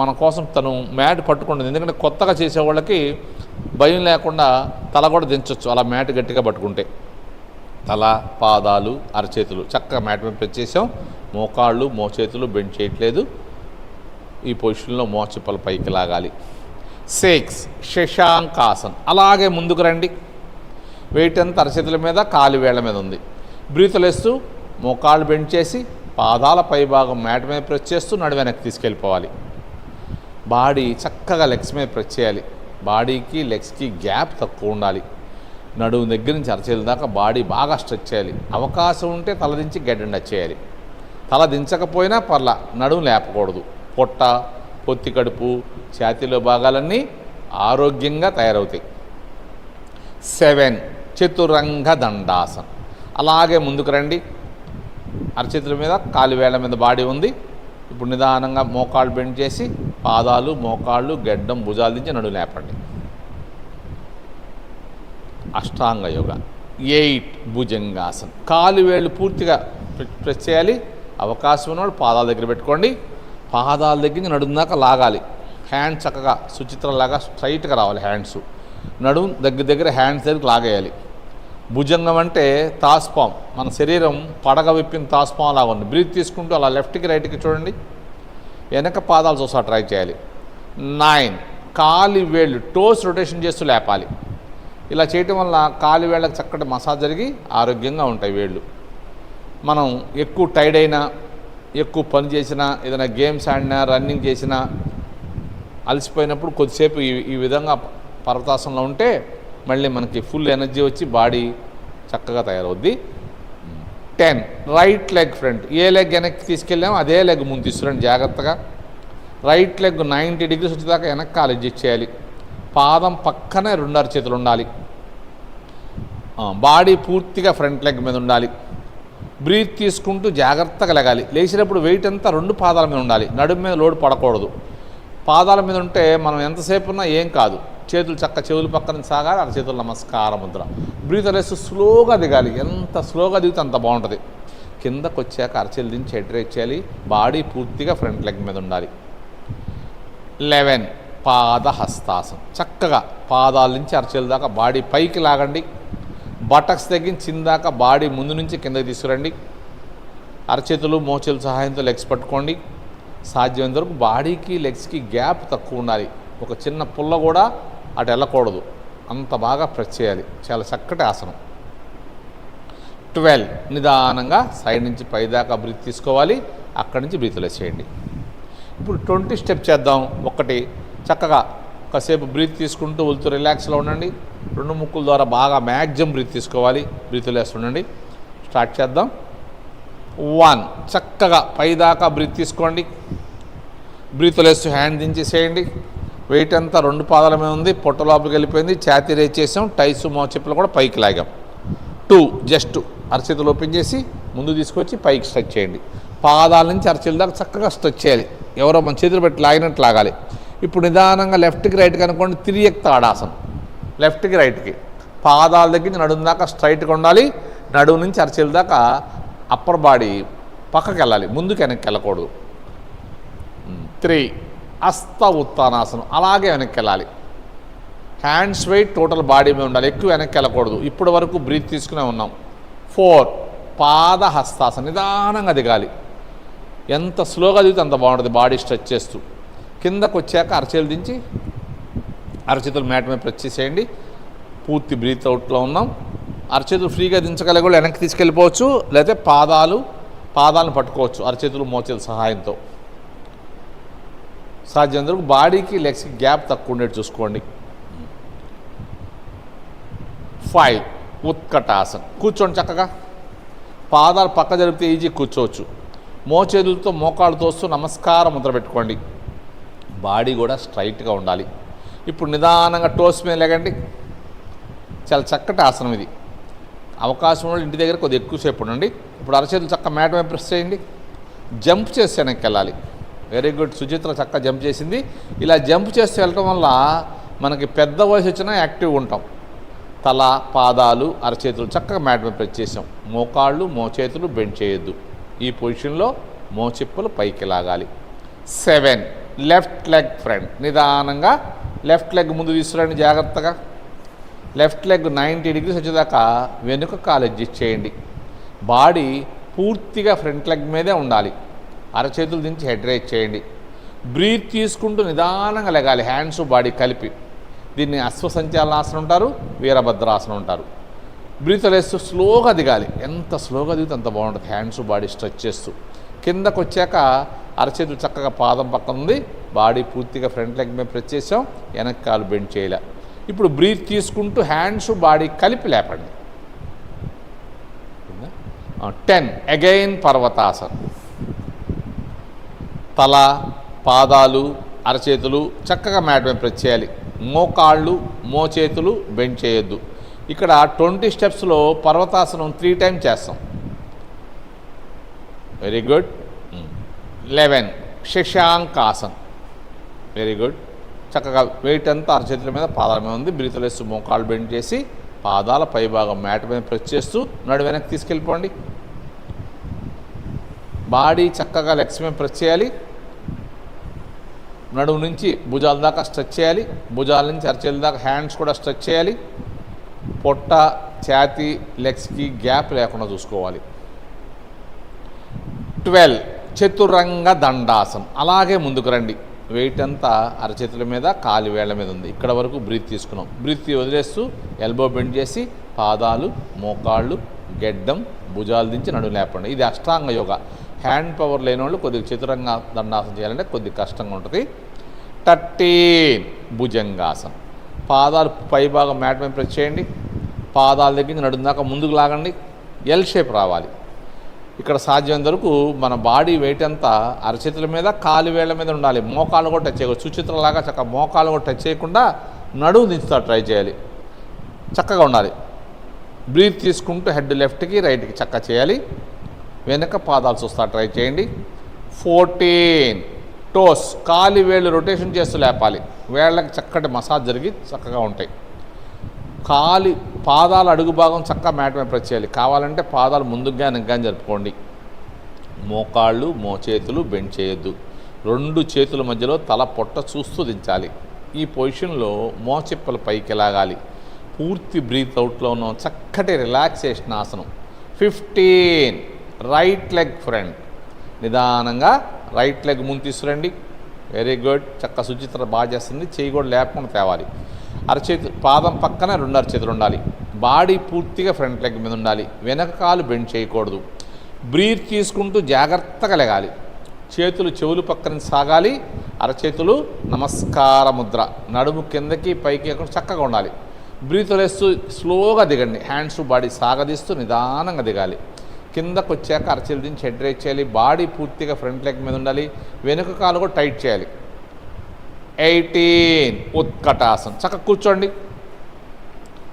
మన కోసం తను మ్యాట్ పట్టుకుంటుంది. ఎందుకంటే కొత్తగా చేసేవాళ్ళకి భయం లేకుండా తల కూడా దించవచ్చు అలా మ్యాట్ గట్టిగా పట్టుకుంటే. తల, పాదాలు, అరచేతులు చక్కగా మ్యాట్ మీద ప్రెస్ చేసాం. మోకాళ్ళు మోచేతులు బెండ్ చేయట్లేదు. ఈ పొజిషన్లో మోచిప్పలు పైకి లాగాలి. 6 శశాంకాసన్, అలాగే ముందుకు రండి. వెయిట్ అంతా అరచేతుల మీద, కాలు వేళ్ల మీద ఉంది. బ్రీత్ వదిలేస్తూ మోకాళ్ళు బెండ్ చేసి పాదాల పై భాగం మ్యాట్ మీద ప్రెస్ చేస్తూ నడు వెనక్కి తీసుకెళ్ళిపోవాలి. బాడీ చక్కగా లెగ్స్ మీద ప్రెస్ చేయాలి. బాడీకి లెగ్స్కి గ్యాప్ తక్కువ ఉండాలి. నడుము దగ్గర నుంచి అరచేతుల దాకా బాడీ బాగా స్ట్రెచ్ చేయాలి. అవకాశం ఉంటే తల దించి గడ్డండి చేయాలి. తల దించకపోయినా పర్లా, నడుము లేపకూడదు. పొట్ట, పొత్తి కడుపు, ఛాతీలో భాగాలన్నీ ఆరోగ్యంగా తయారవుతాయి. 7 చతురంగ దండాసన్, అలాగే ముందుకు రండి. అరచేతుల మీద, కాలు వేళ్ల మీద బాడీ ఉంది. ఇప్పుడు నిదానంగా మోకాళ్ళు బెండ్ చేసి పాదాలు, మోకాళ్ళు, గెడ్డం, భుజాలు దించి నడు లేపండి. అష్టాంగ యోగ. 8 భుజంగాసన్, కాలు వేళ్ళు పూర్తిగా ప్రెస్ చేయాలి. అవకాశం ఉన్నవాడు పాదాల దగ్గర పెట్టుకోండి. పాదాల దగ్గర నుంచి నడుము దాకా లాగాలి. హ్యాండ్స్ చక్కగా సుచిత్రలాగా స్ట్రైట్గా రావాలి. హ్యాండ్స్ నడుము దగ్గర హ్యాండ్స్ దగ్గరికి లాగేయాలి. భుజంగం అంటే తాస్పాం, మన శరీరం పడగ విప్పిన తాస్పాం లాగా ఉంది. బ్రీత్ తీసుకుంటూ అలా లెఫ్ట్కి రైట్కి చూడండి. వెనక పాదాలు చూసా ట్రై చేయాలి. 9 కాలి వేళ్ళు టోస్ రొటేషన్ చేస్తూ లేపాలి. ఇలా చేయటం వల్ల కాలి వేళ్ళకి చక్కటి మసాజ్ జరిగి ఆరోగ్యంగా ఉంటాయి వేళ్ళు. మనం ఎక్కువ టైర్డ్ అయినా, ఎక్కువ పని చేసినా, ఏదైనా గేమ్స్ ఆడినా, రన్నింగ్ చేసినా అలసిపోయినప్పుడు కొద్దిసేపు ఈ విధంగా పర్వతాసనంలో ఉంటే మళ్ళీ మనకి ఫుల్ ఎనర్జీ వచ్చి బాడీ చక్కగా తయారవుద్ది. 10 రైట్ లెగ్ ఫ్రంట్, ఏ లెగ్ వెనక్కి తీసుకెళ్ళామో అదే లెగ్ ముందు తీసుకురండి జాగ్రత్తగా. రైట్ లెగ్ 90 డిగ్రీస్ వచ్చేదాకా వెనక్కి కాలు అడ్జస్ట్ చేయాలి. పాదం పక్కనే 2 అరచేతులు ఉండాలి. బాడీ పూర్తిగా ఫ్రంట్ లెగ్ మీద ఉండాలి. బ్రీత్ తీసుకుంటూ జాగ్రత్తగా లెగాలి. లేచినప్పుడు వెయిట్ అంతా 2 పాదాల మీద ఉండాలి. నడుము మీద లోడ్ పడకూడదు. పాదాల మీద ఉంటే మనం ఎంతసేపు ఉన్నా ఏం కాదు. చేతులు చక్క చెవులు పక్కన సాగాలి. అరచేతులు నమస్కార ముద్ర. బ్రీత్ వదిలేస్తూ స్లోగా దిగాలి. ఎంత స్లోగా దిగితే అంత బాగుంటుంది. కిందకు వచ్చాక అరచేతులు దించి హెడ్ రేజ్ చేయాలి. బాడీ పూర్తిగా ఫ్రంట్ లెగ్ మీద ఉండాలి. 11 పాద హస్తాసనం, చక్కగా పాదాల నుంచి అరచేతుల దాకా బాడీ పైకి లాగండి. బటక్స్ తగ్గించి చిందాక బాడీ ముందు నుంచి కిందకి తీసుకురండి. అరచేతులు మోచేతుల సహాయంతో లెగ్స్ పట్టుకోండి. సాధ్యమైనంత వరకు బాడీకి లెగ్స్కి గ్యాప్ తక్కువ ఉండాలి. ఒక చిన్న పుల్ల కూడా అటు వెళ్ళకూడదు. అంత బాగా ప్రెస్ చేయాలి. చాలా చక్కటి ఆసనం. 12 నిదానంగా సైడ్ నుంచి పైదాకా బ్రీత్ తీసుకోవాలి. అక్కడి నుంచి బ్రీత్ వదిలేసేయండి. ఇప్పుడు 20 స్టెప్ చేద్దాం. 1 చక్కగా కాసేపు బ్రీత్ తీసుకుంటూ వదులుతూ రిలాక్స్లో ఉండండి. 2 ముక్కుల ద్వారా బాగా మ్యాక్సిమం బ్రీత్ తీసుకోవాలి. బ్రీత్ వదిలేస్తుండండి. స్టార్ట్ చేద్దాం. 1 చక్కగా పైదాకా బ్రీత్ తీసుకోండి. బ్రీత్ వదిలేస్తూ హ్యాండ్ దించేసేయండి. వెయిట్ అంతా 2 పాదాల మీద ఉంది. పొట్ట లోపలికి వెళ్ళిపోయింది. ఛాతీ రేజ్ చేసాం. టైస్ మోచెప్పులు కూడా పైకి లాగాం. 2 జస్ట్ అరచేతులు ఓపెన్ చేసి ముందు తీసుకొచ్చి పైకి స్ట్రెచ్ చేయండి. పాదాల నుంచి అరచేతుల దాకా చక్కగా స్ట్రెచ్ చేయాలి. ఎవరో మన చేతులు పెట్టి లాగినట్టు లాగాలి. ఇప్పుడు నిదానంగా లెఫ్ట్కి రైట్కి అనుకోండి, తిరియక్ తాడాసనం. లెఫ్ట్కి రైట్కి పాదాల దగ్గర నుంచి నడుము దాకా స్ట్రైట్గా ఉండాలి. నడుము నుంచి అరచేల దాకా అప్పర్ బాడీ పక్కకి వెళ్ళాలి, ముందుకు వెనక్కి వెళ్ళకూడదు. 3 హస్త ఉత్తానాసనం, అలాగే వెనక్కి వెళ్ళాలి. హ్యాండ్స్ వెయిట్ టోటల్ బాడీ మీద ఉండాలి, ఎక్కువ వెనక్కి వెళ్ళకూడదు. ఇప్పటి వరకు బ్రీత్ తీసుకునే ఉన్నాం. 4 పాద హస్తాసనం, నిదానంగా దిగాలి. ఎంత స్లోగా దిగితే అంత బాగుంటుంది, బాడీ స్ట్రెచ్ చేస్తూ. కిందకు వచ్చాక అరచేలు దించి అరచేతులు మ్యాట్ మీద ప్రెస్ చేసేయండి. పూర్తి బ్రీత్ అవుట్లో ఉన్నాం. అరచేతులు ఫ్రీగా దించగలిగే కూడా వెనక్కి తీసుకెళ్ళిపోవచ్చు, లేకపోతే పాదాలను పట్టుకోవచ్చు అరచేతులు మోచేతుల సహాయంతో. సాధ్యమంతవరకు బాడీకి లెగ్స్కి గ్యాప్ తక్కువ ఉండేది చూసుకోండి. 5 ఉత్కటాసనం, కూర్చోండి చక్కగా. పాదాలు పక్క జరిపితే ఈజీ కూర్చోవచ్చు. మోచేతులతో మోకాళ్ళు తోస్తూ నమస్కారం ముద్ర పెట్టుకోండి. బాడీ కూడా స్ట్రైట్గా ఉండాలి. ఇప్పుడు నిదానంగా టోస్ మీద లేకండి. చాలా చక్కటి ఆసనం ఇది. అవకాశం ఉన్న ఇంటి దగ్గర కొద్దిగా ఎక్కువసేపు ఉండండి. ఇప్పుడు అరచేతులు చక్క మ్యాట్ మీద ప్రెస్ చేయండి. జంప్ చేసి వెనక్కి వెళ్ళాలి. వెరీ గుడ్, సుచిత్ర చక్క జంప్ చేసింది. ఇలా జంప్ చేసి వెళ్ళటం వల్ల మనకి పెద్ద వయసు వచ్చినా యాక్టివ్గా ఉంటాం. తల, పాదాలు, అరచేతులు చక్కగా మ్యాట్ మీద ప్రెస్ చేసాం. మోకాళ్ళు మోచేతులు బెండ్ చేయొద్దు. ఈ పొజిషన్లో మోచిప్పలు పైకి లాగాలి. 7 లెఫ్ట్ లెగ్ ఫ్రంట్, నిదానంగా లెఫ్ట్ లెగ్ ముందు తీసుకురండి జాగ్రత్తగా. లెఫ్ట్ లెగ్ 90 డిగ్రీస్ వచ్చేదాకా వెనుక కాలు అడ్జస్ట్ చేయండి. బాడీ పూర్తిగా ఫ్రంట్ లెగ్ మీదే ఉండాలి. అరచేతులు దించి హెడ్ రైజ్ చేయండి. బ్రీత్ తీసుకుంటూ నిదానంగా లెగాలి, హ్యాండ్స్ బాడీ కలిపి. దీన్ని అశ్వసంచాలనాసనం అంటారు, వీరభద్రాసనం అంటారు. బ్రీత్ వేస్తూ స్లోగా దిగాలి. ఎంత స్లోగా దిగితే అంత బాగుంటుంది, హ్యాండ్స్ బాడీ స్ట్రెచ్ చేస్తూ. కిందకు వచ్చాక అరచేతులు చక్కగా పాదం పక్కన ఉంది, బాడీ పూర్తిగా ఫ్రంట్ లెగ్ మీద ప్రెస్ చేసాం, వెనక్కి కాలు బెండ్ చేయలే. ఇప్పుడు బ్రీత్ తీసుకుంటూ హ్యాండ్స్ బాడీ కలిపి లేపండి. 10 అగైన్ పర్వతాసనం. తల, పాదాలు, అరచేతులు చక్కగా మ్యాట్ మీద ప్రెస్ చేయాలి. మోకాళ్ళు మోచేతులు బెండ్ చేయొద్దు. ఇక్కడ 20 స్టెప్స్లో పర్వతాసనం 3 టైమ్స్ చేస్తాం. Very good. 11 శశాంకాసనం. Very good. చక్కగా వెయిట్ అంతా అరచేతుల మీద పాదాల మీద ఉంది. బ్రీత్ వేస్తూ మోకాళ్ళు బెండ్ చేసి పాదాల పైభాగం మ్యాట్ మీద ప్రెస్ చేస్తూ నడు వెనక్కి తీసుకెళ్ళిపోండి. బాడీ చక్కగా లెగ్స్ మీద ప్రెస్ చేయాలి. నడుము నుంచి భుజాల దాకా స్ట్రెచ్ చేయాలి. భుజాల నుంచి అరచేతుల దాకా హ్యాండ్స్ కూడా స్ట్రెచ్ చేయాలి. పొట్ట, ఛాతీ, లెగ్స్కి గ్యాప్ లేకుండా చూసుకోవాలి. 12 చతురంగ దండాసనం. అలాగే ముందుకు రండి. వెయిట్ అంతా అరచేతుల మీద, కాలి వేళ్ల మీద ఉంది. ఇక్కడ వరకు బ్రీత్ తీసుకున్నాం. బ్రీత్ వదిలేస్తూ ఎల్బో బెండ్ చేసి పాదాలు, మోకాళ్ళు, గెడ్డం, భుజాలు దించి నడుము లేపండి. ఇది అష్టాంగ యోగా. హ్యాండ్ పవర్ లేని వాళ్ళు కొద్దిగా చతురంగ దండాసనం చేయాలంటే కొద్దిగా కష్టంగా ఉంటుంది. 13 భుజంగాసనం. పాదాలు పైభాగం మ్యాట్ మీద ప్రెస్ చేయండి. పాదాల దగ్గర నడుము దాకా ముందుకు లాగండి. ఎల్ షేప్ రావాలి. ఇక్కడ సాధ్యమైనంత వరకు మన బాడీ వెయిట్ అంతా అరచేతుల మీద, కాలు వేళ్ల మీద ఉండాలి. మోకాళ్ళు కూడా టచ్ చేయకూడదు. సుచిత్రలాగా చక్కగా మోకాళ్ళు కూడా టచ్ చేయకుండా నడుము దించుతా ట్రై చేయాలి. చక్కగా ఉండాలి. బ్రీత్ తీసుకుంటూ హెడ్ లెఫ్ట్కి రైట్కి చక్కగా చేయాలి. వెనక పాదాలు చూస్తా ట్రై చేయండి. 14 టోస్, కాలి వేళ్ళు రొటేషన్ చేస్తూ లేపాలి. వేళ్ళకి చక్కటి మసాజ్ జరిగి చక్కగా ఉంటాయి. పాదాల అడుగు భాగం చక్కగా మ్యాట్ మీద ప్రెస్ చేయాలి. కావాలంటే పాదాలు ముందుగా వెనక్గా జరుపుకోండి. మోకాళ్ళు మోచేతులు బెండ్ చేయొద్దు. 2 చేతుల మధ్యలో తల పొట్ట చూస్తూ దించాలి. ఈ పొజిషన్లో మోచిప్పలు పైకి లాగాలి. పూర్తి బ్రీత్ అవుట్లో ఉన్న చక్కటి రిలాక్సేషన్ ఆసనం. 15 రైట్ లెగ్ ఫ్రంట్. నిదానంగా రైట్ లెగ్ ముందు తీసుకురండి. Very good. చక్క సుచిత్ర బాగా చేస్తుంది. చేయి కూడా లేకుండా తేవాలి. అరచేతు పాదం పక్కన 2 అరచేతులు ఉండాలి. బాడీ పూర్తిగా ఫ్రంట్ లెగ్ మీద ఉండాలి. వెనక కాలు బెండ్ చేయకూడదు. బ్రీత్ తీసుకుంటూ జాగ్రత్తగా లెగాలి. చేతులు చెవులు పక్కన సాగాలి. అరచేతులు నమస్కార ముద్ర. నడుము కిందకి పైకి చక్కగా ఉండాలి. బ్రీత్ వదిలేస్తూ స్లోగా దిగండి. హ్యాండ్స్ బాడీ సాగదీస్తూ నిదానంగా దిగాలి. కిందకు వచ్చాక అరచేతులు దించి హెడ్ రైజ్ చేయాలి. బాడీ పూర్తిగా ఫ్రంట్ లెగ్ మీద ఉండాలి. వెనుక కాలు కూడా టైట్ చేయాలి. 18 ఉత్కటాసనం. చక్కగా కూర్చోండి.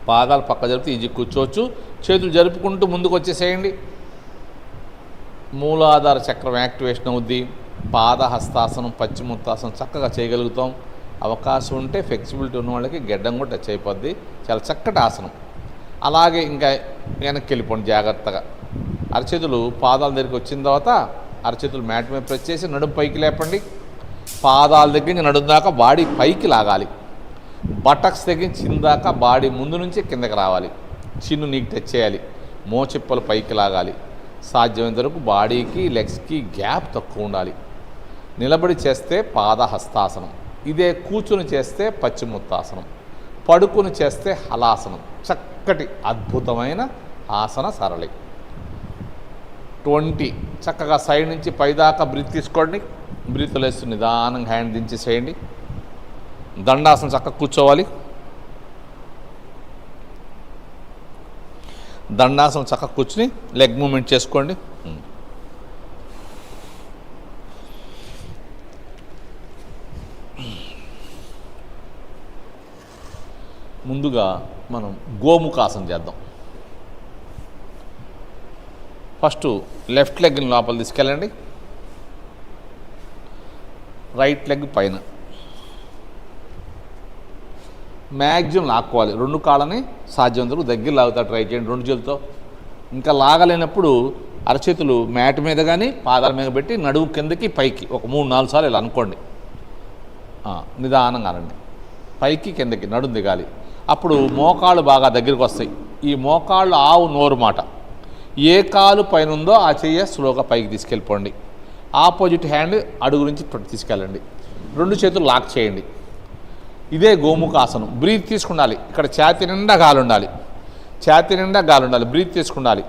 పాదాలు పక్క జరిపితే ఈజీ కూర్చోవచ్చు. చేతులు జరుపుకుంటూ ముందుకు వచ్చేసేయండి. మూలాధార చక్రం యాక్టివేషన్ అవుద్ది. పాద హస్తాసనం, పశ్చిమోత్తాసనం చక్కగా చేయగలుగుతాం. అవకాశం ఉంటే ఫ్లెక్సిబిలిటీ ఉన్న వాళ్ళకి గెడ్డం కూడా టచ్ అయిపోద్ది. చాలా చక్కటి ఆసనం. అలాగే ఇంకా వెనక్కి వెళ్ళిపోండి జాగ్రత్తగా. అరచేతులు పాదాల దగ్గరికి వచ్చిన తర్వాత అరచేతులు మ్యాట్ మీద ప్రెస్ చేసి నడుము పైకి లేపండి. పాదాల దగ్గర నుంచి నడుము దాకా బాడీ పైకి లాగాలి. బటక్స్ దగ్గర చిందాక బాడీ ముందు నుంచి కిందకి రావాలి. చిన్ను నీకు టచ్ చేయాలి. మోచెప్పలు పైకి లాగాలి. సాధ్యమైనంత వరకు బాడీకి లెగ్స్కి గ్యాప్ తక్కువ ఉండాలి. నిలబడి చేస్తే పాద హస్తాసనం, ఇదే కూర్చుని చేస్తే పశ్చిమోత్తాసనం, పడుకుని చేస్తే హలాసనం. చక్కటి అద్భుతమైన ఆసన సరళి. 20 చక్కగా సైడ్ నుంచి పైదాకా బ్రీత్ తీసుకోండి. బ్రీత్ లేస్తూ నిదానంగా హ్యాండ్ దించేసేయండి. దండాసనం చక్కగా కూర్చోవాలి. దండాసనం చక్కగా కూర్చుని లెగ్ మూమెంట్ చేసుకోండి. ముందుగా మనం గోముఖాసనం చేద్దాం. ఫస్ట్ లెఫ్ట్ లెగ్ని లోపల తీసుకెళ్ళండి. రైట్ లెగ్ పైన మ్యాక్సిమం లాక్కోవాలి. 2 కాళ్ళని సాధ్యమంతకు దగ్గర లాగుతా ట్రై చేయండి 2 చేతులతో. ఇంకా లాగలేనప్పుడు అరచేతులు మ్యాట్ మీద కానీ పాదాల మీద పెట్టి నడుము కిందకి పైకి ఒక 3-4 సార్లు ఇలా అనుకోండి. నిదానంగా అనండి. పైకి కిందకి నడుము దిగాలి. అప్పుడు మోకాళ్ళు బాగా దగ్గరికి వస్తాయి. ఈ మోకాళ్ళు ఆవు నోరు మాట. ఏ కాలు పైన ఉందో ఆ చెయ్య స్లోగా పైకి తీసుకెళ్ళిపోండి. ఆపోజిట్ హ్యాండ్ అడుగు నుంచి తీసుకెళ్ళండి. 2 చేతులు లాక్ చేయండి. ఇదే గోముఖాసనం. బ్రీత్ తీసుకుండాలి. ఇక్కడ ఛాతీ నిండా గాలి ఉండాలి. ఛాతీ నిండా గాలి ఉండాలి. బ్రీత్ తీసుకుండాలి.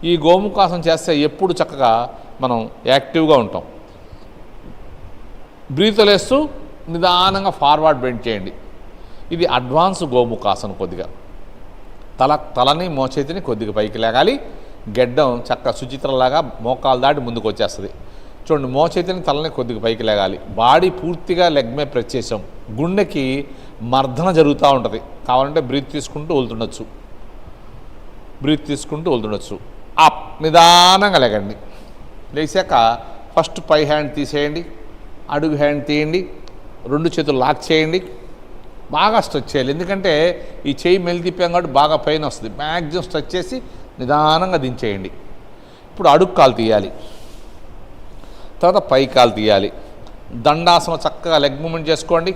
ఈ గోముఖాసనం చేస్తే ఎప్పుడు చక్కగా మనం యాక్టివ్గా ఉంటాం. బ్రీత్ లేస్తూ నిదానంగా ఫార్వర్డ్ బెండ్ చేయండి. ఇది అడ్వాన్స్ గోముఖాసనం. కొద్దిగా తలని మోచేతిని కొద్దిగా పైకి లేగాలి. గెడ్డం చక్క సుచిత్రలాగా మోకాలు దాటి ముందుకు వచ్చేస్తుంది. చూడండి, మోచేతిని తలని కొద్దిగా పైకి లేగాలి. బాడీ పూర్తిగా లెగ్ మీద ప్రెస్ చేసాం. గుండెకి మర్దన జరుగుతూ ఉంటుంది. కావాలంటే బ్రీత్ తీసుకుంటూ వదులుతుండొచ్చు. బ్రీత్ తీసుకుంటూ వదులుతుండొచ్చు. అప్ నిదానంగా లేగండి. లేచాక ఫస్ట్ పై హ్యాండ్ తీసేయండి. అడుగు హ్యాండ్ తీయండి. 2 చేతులు లాక్ చేయండి. బాగా స్ట్రెచ్ చేయాలి. ఎందుకంటే ఈ చెయ్యి మెల్లి తిప్పాం కాబట్టి బాగా పెయిన్ వస్తుంది. మ్యాక్సిమం స్ట్రెచ్ చేసి నిదానంగా దించేయండి. ఇప్పుడు అడుగు కాలు తీయాలి. తర్వాత పై కాలు తీయాలి. దండాసనం చక్కగా లెగ్ మూమెంట్ చేసుకోండి.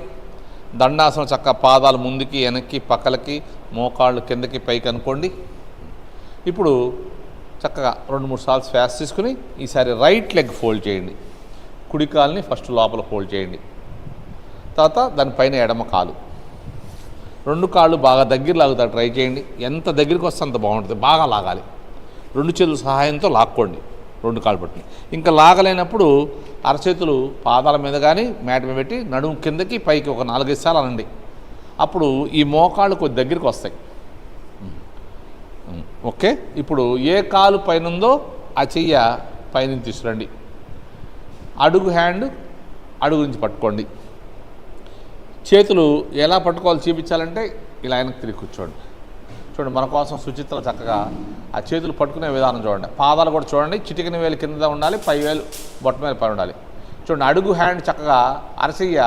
దండాసనం చక్కగా పాదాలు ముందుకి వెనక్కి పక్కలకి మోకాళ్ళు కిందకి పైకి అనుకోండి. ఇప్పుడు చక్కగా 2-3 సార్లు శ్వాస తీసుకుని ఈసారి రైట్ లెగ్ ఫోల్డ్ చేయండి. కుడి కాలుని ఫస్ట్ లోపల ఫోల్డ్ చేయండి. తర్వాత దానిపైన ఎడమ కాలు. 2 కాళ్ళు బాగా దగ్గర లాగుతా ట్రై చేయండి. ఎంత దగ్గరికి వస్తే అంత బాగుంటుంది. బాగా లాగాలి. 2 చేతుల సహాయంతో లాక్కోండి 2 కాళ్ళు పట్టుని. ఇంకా లాగలేనప్పుడు అరచేతులు పాదాల మీద కానీ మ్యాట్ మీద పెట్టి నడుము కిందకి పైకి ఒక 4-5 సార్లు అనండి. అప్పుడు ఈ మోకాళ్ళు కొద్ది దగ్గరికి వస్తాయి. ఓకే. ఇప్పుడు ఏ కాలు పైన ఉందో ఆ చెయ్య పైన తీసుకురండి. అడుగు హ్యాండ్ అడుగు నుంచి పట్టుకోండి. చేతులు ఎలా పట్టుకోవాలి చూపించాలంటే ఇలా ఆయనకు తిరిగి కూర్చోండి. చూడండి, మన కోసం సుచిత్ర చక్కగా ఆ చేతులు పట్టుకునే విధానం చూడండి. పాదాలు కూడా చూడండి. చిటికిన వేలు కింద ఉండాలి, పై వేలు బొట్ట మీద పై ఉండాలి. చూడండి, అడుగు హ్యాండ్ చక్కగా అరచెయ్య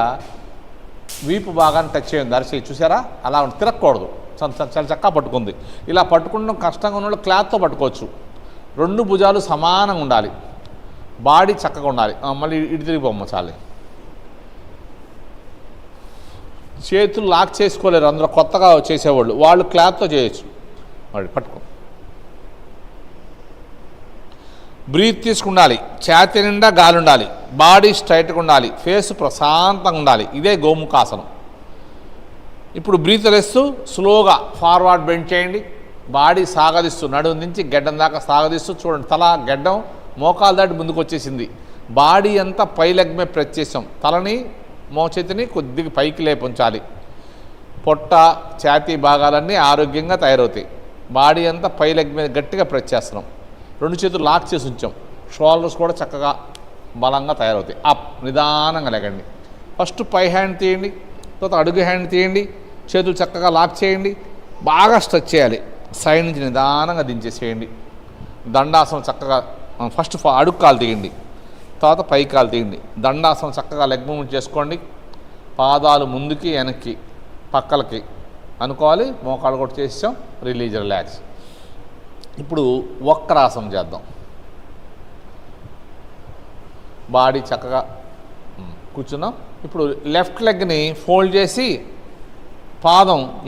వీపు భాగాన్ని టచ్ చేయండి. అరచెయ్యి చూసారా, అలా తిరగకూడదు. చాలా చక్కగా పట్టుకుంది. ఇలా పట్టుకుంటాం కష్టంగా ఉన్న వాళ్ళు క్లాత్తో పట్టుకోవచ్చు. 2 భుజాలు సమానంగా ఉండాలి. బాడీ చక్కగా ఉండాలి. మళ్ళీ ఇటు తిరిగిపోమ్మ చాలే. చేతులు లాక్ చేసుకోలేరు అందరూ కొత్తగా చేసేవాళ్ళు. వాళ్ళు క్లాత్తో చేయొచ్చు. మరి పట్టుకో. బ్రీత్ తీసుకుండాలి. ఛాతీ నిండా గాలి ఉండాలి. బాడీ స్ట్రైట్గా ఉండాలి. ఫేస్ ప్రశాంతంగా ఉండాలి. ఇదే గోముఖాసనం. ఇప్పుడు బ్రీత్ వేస్తూ స్లోగా ఫార్వర్డ్ బెండ్ చేయండి. బాడీ సాగదిస్తూ నడుము నుంచి గెడ్డం దాకా సాగదిస్తూ చూడండి. తల గెడ్డం మోకాలు దాటి ముందుకు వచ్చేసింది. బాడీ అంతా పై లెగ్ మీద ప్రెస్ చేసాం. తలని మోచేతిని కొద్దిగా పైకి లేపుంచాలి. పొట్ట ఛాతీ భాగాలన్నీ ఆరోగ్యంగా తయారవుతాయి. బాడీ అంతా పై లెగ్ మీద గట్టిగా ప్రెస్ చేస్తున్నాం. 2 చేతులు లాక్ చేసి ఉంచాం. షోల్డర్స్ కూడా చక్కగా బలంగా తయారవుతాయి. అప్ నిదానంగా లేకండి. ఫస్ట్ పై హ్యాండ్ తీయండి. తర్వాత అడుగు హ్యాండ్ తీయండి. చేతులు చక్కగా లాక్ చేయండి. బాగా స్ట్రెచ్ చేయాలి. సైడ్ నుంచి నిదానంగా దించేసేయండి. దండాసనం చక్కగా ఫస్ట్ అడుగు కాలు తీయండి. తర్వాత పైకాలు తీయండి. దండాసనం చక్కగా లెగ్ మూమెంట్ చేసుకోండి. పాదాలు ముందుకి వెనక్కి పక్కలకి అనుకోవాలి. మోకాలు కూడా చేసాం. Release, relax. ఇప్పుడు వక్రాసనం చేద్దాం. బాడీ చక్కగా కూర్చున్నాం. ఇప్పుడు లెఫ్ట్ లెగ్ని ఫోల్డ్ చేసి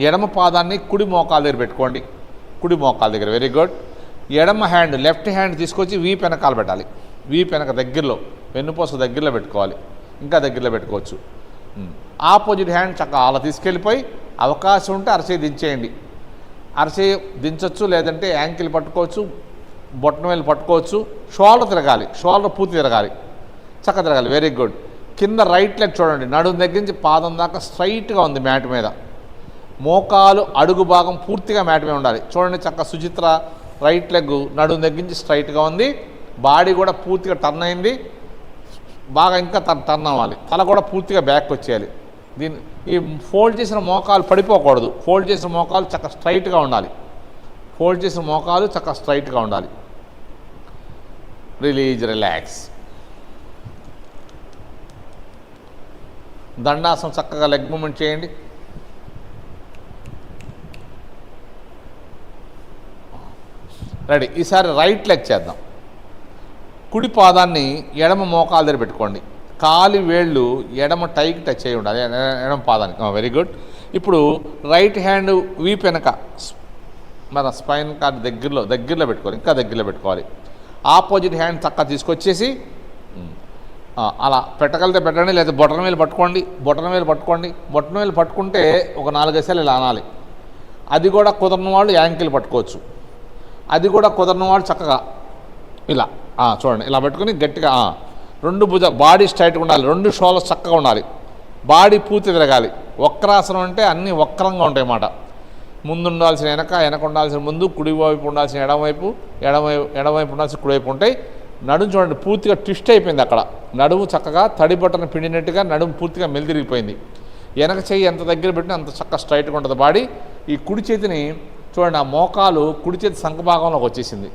ఎడమ పాదాన్ని కుడి మోకాల దగ్గర పెట్టుకోండి. కుడి మోకాల దగ్గర, వెరీ గుడ్. ఎడమ హ్యాండ్, లెఫ్ట్ హ్యాండ్ తీసుకొచ్చి వీపు వెనకాల పెట్టాలి. వీపు వెనక దగ్గరలో, వెన్నుపూస దగ్గరలో పెట్టుకోవాలి. ఇంకా దగ్గరలో పెట్టుకోవచ్చు. ఆపోజిట్ హ్యాండ్ చక్కగా అలా తీసుకెళ్ళిపోయి అవకాశం ఉంటే అరచేయి దించేయండి. అరచేయి దించవచ్చు, లేదంటే యాంకిల్ పట్టుకోవచ్చు, బొట్టనవేలు పట్టుకోవచ్చు. షోల్డర్ తిరగాలి, షోల్డర్ పూర్తి తిరగాలి, చక్కగా తిరగాలి. Very good. కింద రైట్ లెగ్ చూడండి, నడుము దగ్గర నుంచి పాదం దాకా స్ట్రైట్గా ఉంది మ్యాట్ మీద. మోకాలు అడుగు భాగం పూర్తిగా మ్యాట్ మీద ఉండాలి. చూడండి చక్కగా సుచిత్ర రైట్ లెగ్ నడుము దగ్గర నుంచి స్ట్రైట్గా ఉంది. బాడీ కూడా పూర్తిగా టర్న్ అయింది. బాగా ఇంకా టర్న్ అవ్వాలి. తల కూడా పూర్తిగా బ్యాక్ వచ్చేయాలి. ఈ ఫోల్డ్ చేసిన మోకాలు పడిపోకూడదు. ఫోల్డ్ చేసిన మోకాలు చక్కగా స్ట్రైట్గా ఉండాలి. ఫోల్డ్ చేసిన మోకాలు చక్కగా స్ట్రైట్గా ఉండాలి. Release, relax. దండాసనం చక్కగా లెగ్ మూమెంట్ చేయండి. రెడీ. ఈసారి రైట్ లెగ్ చేద్దాం. కుడి పాదాన్ని ఎడమ మోకాల దగ్గర పెట్టుకోండి. కాలి వేళ్ళు ఎడమ టైకి టచ్ అయ్యి ఉండాలి, ఎడమ పాదానికి. Very good. ఇప్పుడు రైట్ హ్యాండ్ వీపు వెనక మన స్పైన్ కార్డ్ దగ్గరలో పెట్టుకోవాలి. ఇంకా దగ్గరలో పెట్టుకోవాలి. ఆపోజిట్ హ్యాండ్ చక్కగా తీసుకొచ్చేసి అలా పెట్టగలితే పెట్టండి, లేదా బొటనవేలు పట్టుకోండి. బొటనవేలు పట్టుకుంటే ఒక 4-5 సార్లు ఇలా అనాలి. అది కూడా కుదరని వాళ్ళు యాంకిల్ పట్టుకోవచ్చు. అది కూడా కుదరని వాళ్ళు చక్కగా ఇలా చూడండి, ఇలా పెట్టుకుని గట్టిగా 2 భుజాలు, బాడీ స్ట్రైట్గా ఉండాలి. 2 షోల్డర్స్ చక్కగా ఉండాలి. బాడీ పూర్తి తిరగాలి. వక్రాసనం అంటే అన్నీ వక్రంగా ఉంటాయి అన్నమాట. ముందు ఉండాల్సిన వెనక ఉండాల్సిన ముందు, కుడివైపు ఉండాల్సిన ఎడమవైపు ఉండాల్సిన కుడివైపు ఉంటాయి. నడుము చూడండి పూర్తిగా ట్విస్ట్ అయిపోయింది. అక్కడ నడుము చక్కగా తడి బట్టను పిండినట్టుగా నడుము పూర్తిగా మెలితిరిగిపోయింది. వెనక చెయ్యి ఎంత దగ్గర పెట్టినా అంత చక్కగా స్ట్రైట్గా ఉంటుంది బాడీ. ఈ కుడి చేతిని చూడండి, ఆ మోకాలు కుడి చేతి సంఖభాగంలోకి వచ్చేసింది.